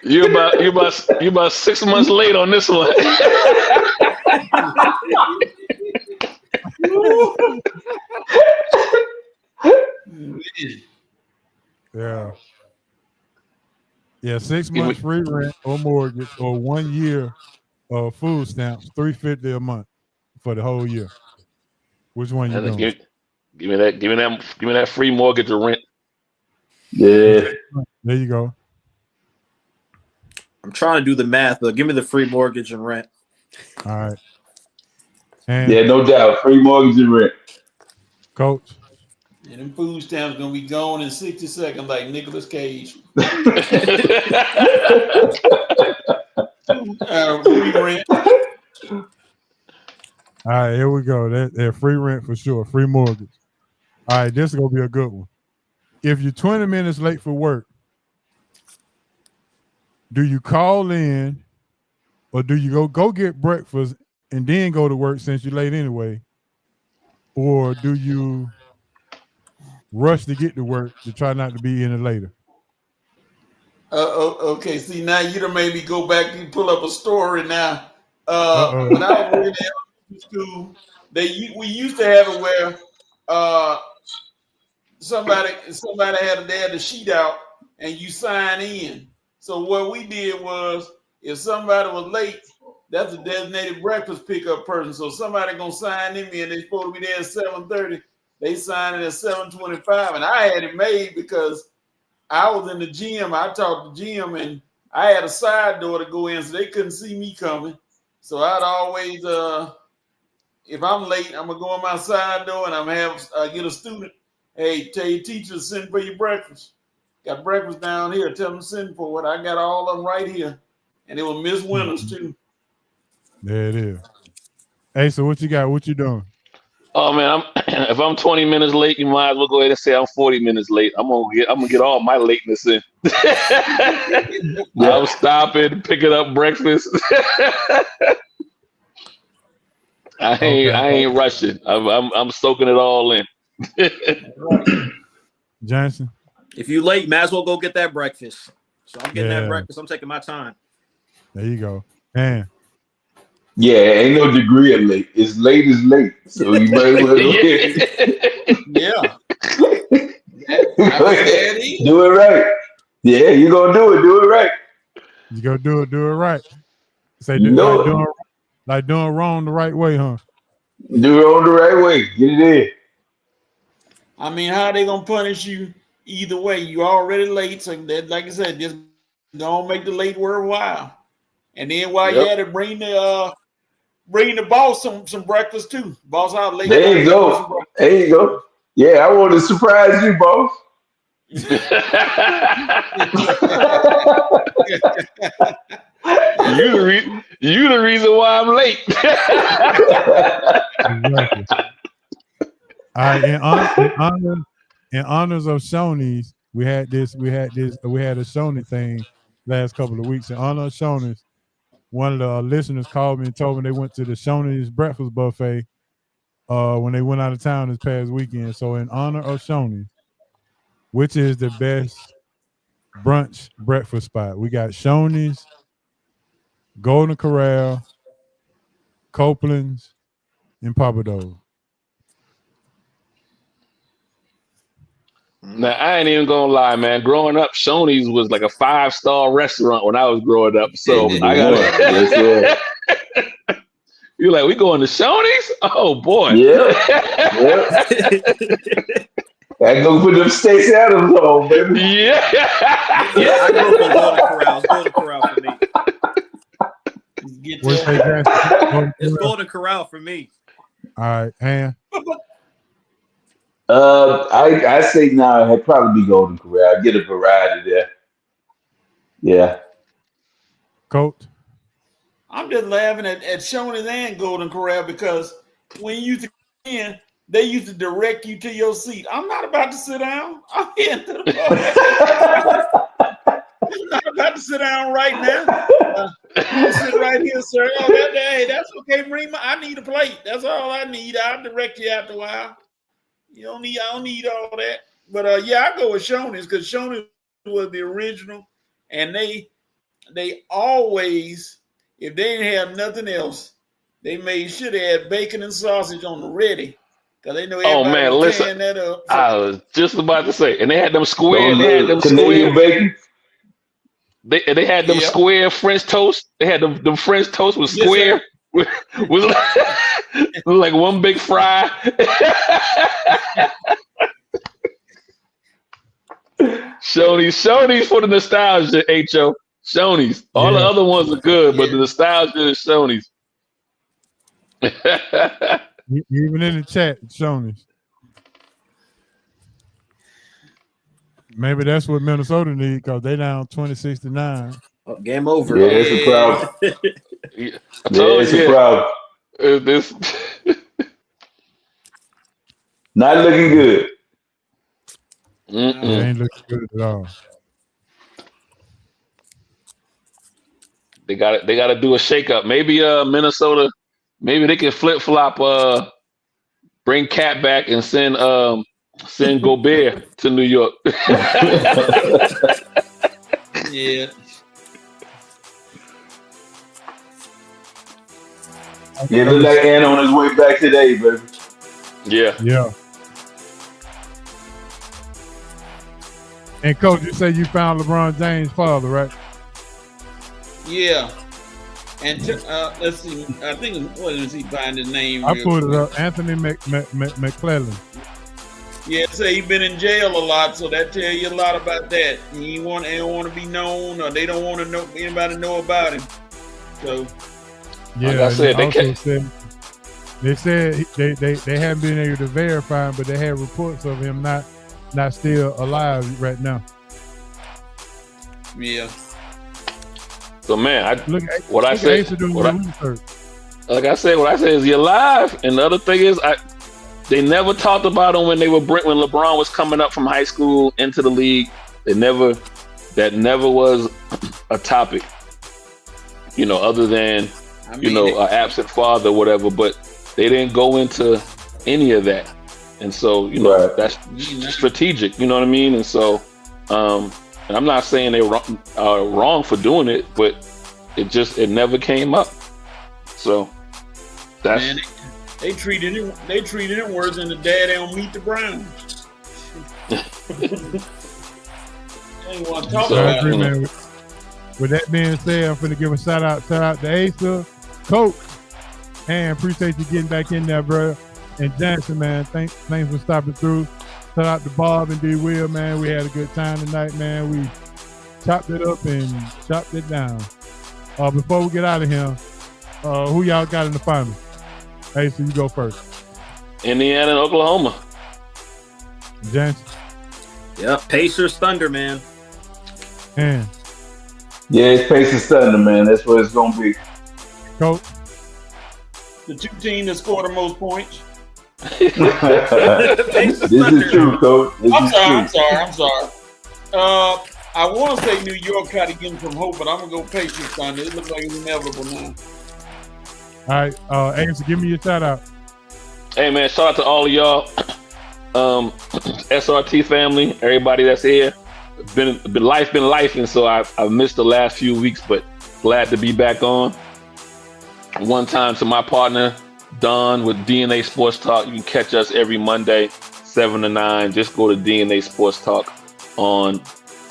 you about 6 months late on this one. Yeah, 6 months free rent or mortgage, or 1 year of food stamps, $3.50 a month for the whole year. Which one you doing? Give me that free mortgage or rent. Yeah. There you go. I'm trying to do the math, but give me the free mortgage and rent. All right. And yeah, no doubt. Free mortgage and rent. Coach. And them food stamps gonna be gone in 60 seconds like Nicolas Cage. Free rent. All right, here we go. That free rent for sure. Free mortgage. All right, this is gonna be a good one. If you're 20 minutes late for work, do you call in, or do you go get breakfast and then go to work since you're late anyway? Or do you rush to get to work to try not to be any later? Okay, see, now you done made me go back and pull up a story now. When I was working in elementary school, we used to have it where somebody had the sheet out and you sign in. So what we did was, if somebody was late, that's a designated breakfast pickup person. So somebody gonna sign in, and they supposed to be there at 7:30. They signed it at 7:25, and I had it made because I was in the gym. I talked to Jim, and I had a side door to go in, so they couldn't see me coming. So I'd always, if I'm late, I'm gonna go in my side door, and I'm get a student. Hey, tell your teacher to send for your breakfast. Got breakfast down here. Tell them to send for it. I got all of them right here, and it was Miss Winters too. There it is. Hey, so what you got? What you doing? Oh man, if I'm 20 minutes late, you might as well go ahead and say I'm 40 minutes late. I'm gonna get all my lateness in. I'm stopping, picking up breakfast. I ain't rushing. I'm soaking it all in. Johnson, if you late, might as well go get that breakfast. So I'm getting that breakfast. I'm taking my time. There you go. Man. Yeah, ain't no degree of late. It's late is late. So you might as well go ahead. Yeah. Do it right. Yeah, you're gonna do it. Do it right. You gonna do it right. Say like doing wrong the right way, huh? Do it on the right way. Get it in. I mean, how are they gonna punish you either way? You already late, so that, like I said, just don't make the late worthwhile. And then while you're at it, bring the boss some breakfast too. Boss out late. There you go. There you go. Yeah, I want to surprise you, boss. You the reason why I'm late. Exactly. All right, in honors of Shoney's, we had a Shoney thing last couple of weeks. In honor of Shoney's, one of the listeners called me and told me they went to the Shoney's breakfast buffet when they went out of town this past weekend. So in honor of Shoney's, which is the best brunch breakfast spot? We got Shoney's, Golden Corral, Copeland's, and Papa Do's. Now I ain't even gonna lie, man. Growing up, Shoney's was like a 5-star restaurant when I was growing up. So I got You're like, we going to Shoney's? Oh boy. Yeah. I go put them Stacey Adams on, baby. Yeah. I grew up on Golden Corral. Golden Corral for me. It's Golden Corral for me. All right, Han. I say now it'd probably be Golden Corral. I get a variety there. Yeah. Coach. I'm just laughing at Shoney's and Golden Corral because when you used to come in, they used to direct you to your seat. I'm not about to sit down. I'm here to the I'm not about to sit down right now. You sit right here, sir. Oh, that's okay. I need a plate. That's all I need. I'll direct you after a while. I don't need all that. But I go with Shoney's because Shoney's was the original, and they always, if they didn't have nothing else, they made sure they had bacon and sausage on the ready. Because they know everybody was tearing that up. I was just about to say, and they had them square, Canadian bacon. They had them square French toast. They had them French toast with square. Was like one big fry. Shoney's for the nostalgia, H.O. Shoney's. All the other ones are good, but the nostalgia is Shoney's. Even in the chat, Shoney's. Maybe that's what Minnesota need because they down 26-9. Oh, game over. Yeah, it's a problem. It's a problem. This not looking good. It ain't looking good at all. They got to do a shakeup. Maybe Minnesota. Maybe they can flip flop. Bring Cat back and send Gobert to New York. Yeah. Yeah, look like Ant on his way back today, baby. Yeah. And Coach, you say you found LeBron James' father, right? Yeah. And let's see. I think what is he find his name? I put it up. Anthony McClellan. Yeah, say he's been in jail a lot, so that tell you a lot about that. He don't want to be known, or they don't want to know anybody know about him. So. Yeah, like I said, they said they haven't been able to verify him, but they had reports of him not still alive right now. Yeah. So man, what I say is he alive, and the other thing is they never talked about him when LeBron was coming up from high school into the league. That never was a topic, other than an absent father, or whatever. But they didn't go into any of that, and so that's strategic. You know what I mean? And so, and I'm not saying they were wrong for doing it, but it never came up. So that's. Man, they treated it worse than the daddy on Meet the Browns. They ain't want to talk about it. Man. With that being said, I'm finna give a shout out to Asa, Coach, and appreciate you getting back in there, bro. And Johnson, man, thanks for stopping through. Shout out to Bob and D. Will, man. We had a good time tonight, man. We chopped it up and chopped it down. Before we get out of here, who y'all got in the final? Asa, you go first. Indiana and Oklahoma. Johnson. Yep, Pacers Thunder, man. And yeah, it's Pacers Thunder, man. That's what it's gonna be. Coach. The two teams that scored the most points. This is true, Coach. I'm sorry. I want to say New York tried to get him some hope, but I'm gonna go Pacers Thunder. It looks like it's inevitable now. All right, Asa, give me your shout out. Hey man, shout out to all of y'all, SRT family, everybody that's here. Been life, and so I've missed the last few weeks, but glad to be back on. One time to my partner, Don with DNA Sports Talk. You can catch us every Monday, 7 to 9. Just go to DNA Sports Talk on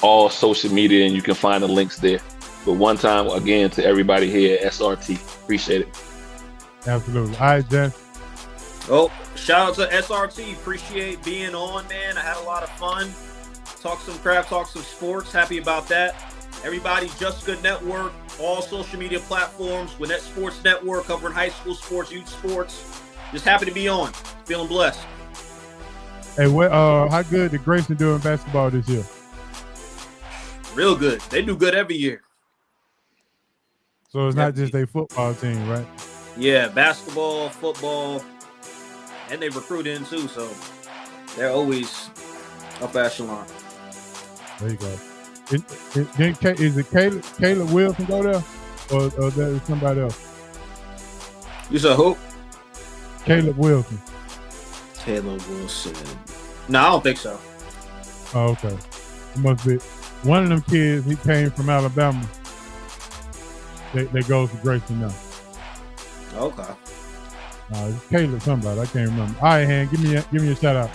all social media and you can find the links there. But one time, again, to everybody here at SRT. Appreciate it. Absolutely. All right, Jen. Oh, shout out to SRT. Appreciate being on, man. I had a lot of fun. Talk some crap, talk some sports. Happy about that. Everybody, Just Good Network, all social media platforms, Gwinnett Sports Network, covering high school sports, youth sports. Just happy to be on. Feeling blessed. Hey, how good did Grayson do in basketball this year? Real good. They do good every year. So it's not just a football team, right? Yeah, basketball, football, and they recruit in too, so they're always up echelon. There you go. Is it Caleb Wilson go there, or there is somebody else? You said who? Caleb Wilson. Caleb Wilson. No, I don't think so. Oh, okay. It must be one of them kids. He came from Alabama. They goes to Grayson now. Okay. It's Caleb somebody. I can't remember. All right, Han, give me a shout out.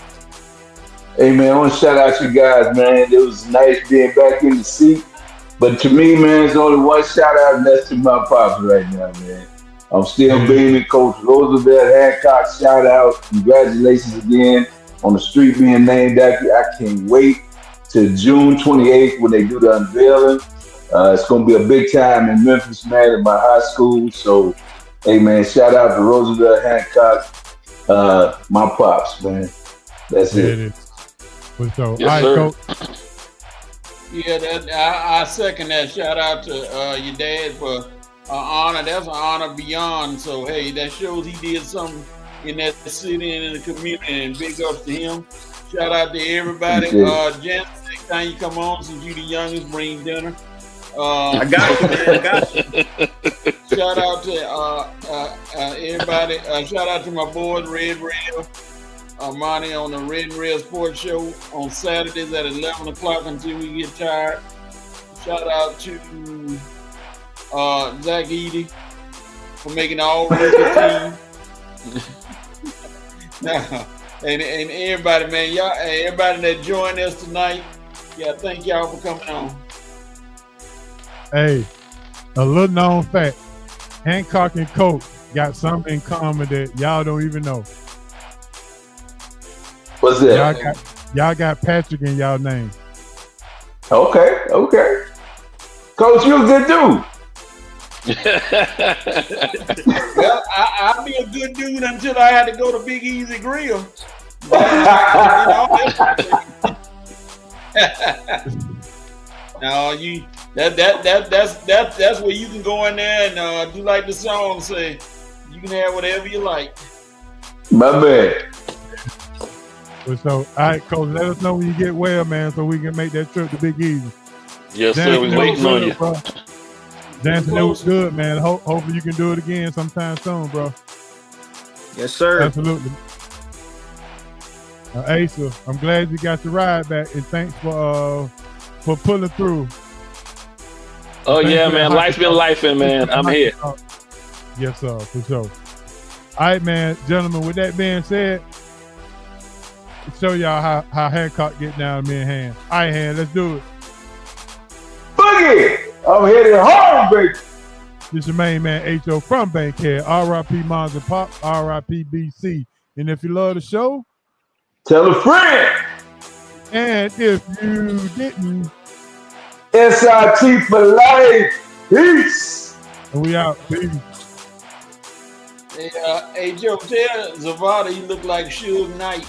Hey man, I want to shout out you guys, man. It was nice being back in the seat. But to me, man, there's only one shout out, and that's to my pops right now, man. I'm still beaming. Coach Roosevelt Hancock, shout out. Congratulations again on the street being named after you. I can't wait till June 28th when they do the unveiling. It's going to be a big time in Memphis, man, at my high school. So, hey, man, shout out to Roosevelt Hancock, my pops, man. That's it. So, Yes, all right, sir. Coach. Yeah, I second that. Shout out to your dad for honor. That's an honor beyond. So, hey, that shows he did something in that city and in the community, and big ups to him. Shout out to everybody. Jen, next time you come on, since you the youngest, bring dinner. I got you, man. I got you. Shout out to everybody. Shout out to my boys, Red Rail, Monty on the Red Rail Sports Show on Saturdays at 11 o'clock until we get tired. Shout out to Zach Eady for making the all-rookie team. and everybody, man, y'all, everybody that joined us tonight, yeah, thank y'all for coming on. Hey, a little known fact: Hancock and Coach got something in common that y'all don't even know. What's that? Y'all got Patrick in y'all name. Okay. Coach, you a good dude. Well, I'll be a good dude until I had to go to Big Easy Grill. No, that's where you can go in there and do like the song say, you can have whatever you like. My man. So, all right, Coach, let us know when you get well, man, so we can make that trip to Big Easy. Yes, sir. We're waiting on you. Bro. Dancing, it was good, man. Hopefully you can do it again sometime soon, bro. Yes, sir. Absolutely. Asa, I'm glad you got your ride back, and thanks for pulling through. Oh, yeah, man. Life's been lifing, man. I'm here. Yes, sir, for sure. All right, man. Gentlemen, with that being said, show y'all how Hancock get down to me and Han. All right, Han, let's do it. Boogie! I'm headed home, baby. This your main man, H.O. from Bankhead. R.I.P. Moms and Pop. R.I.P. BC. And if you love the show, tell a friend. And if you didn't, SRT for life. Peace. And we out. Peace. Hey, Joe, tell Zavada he look like Suge Knight.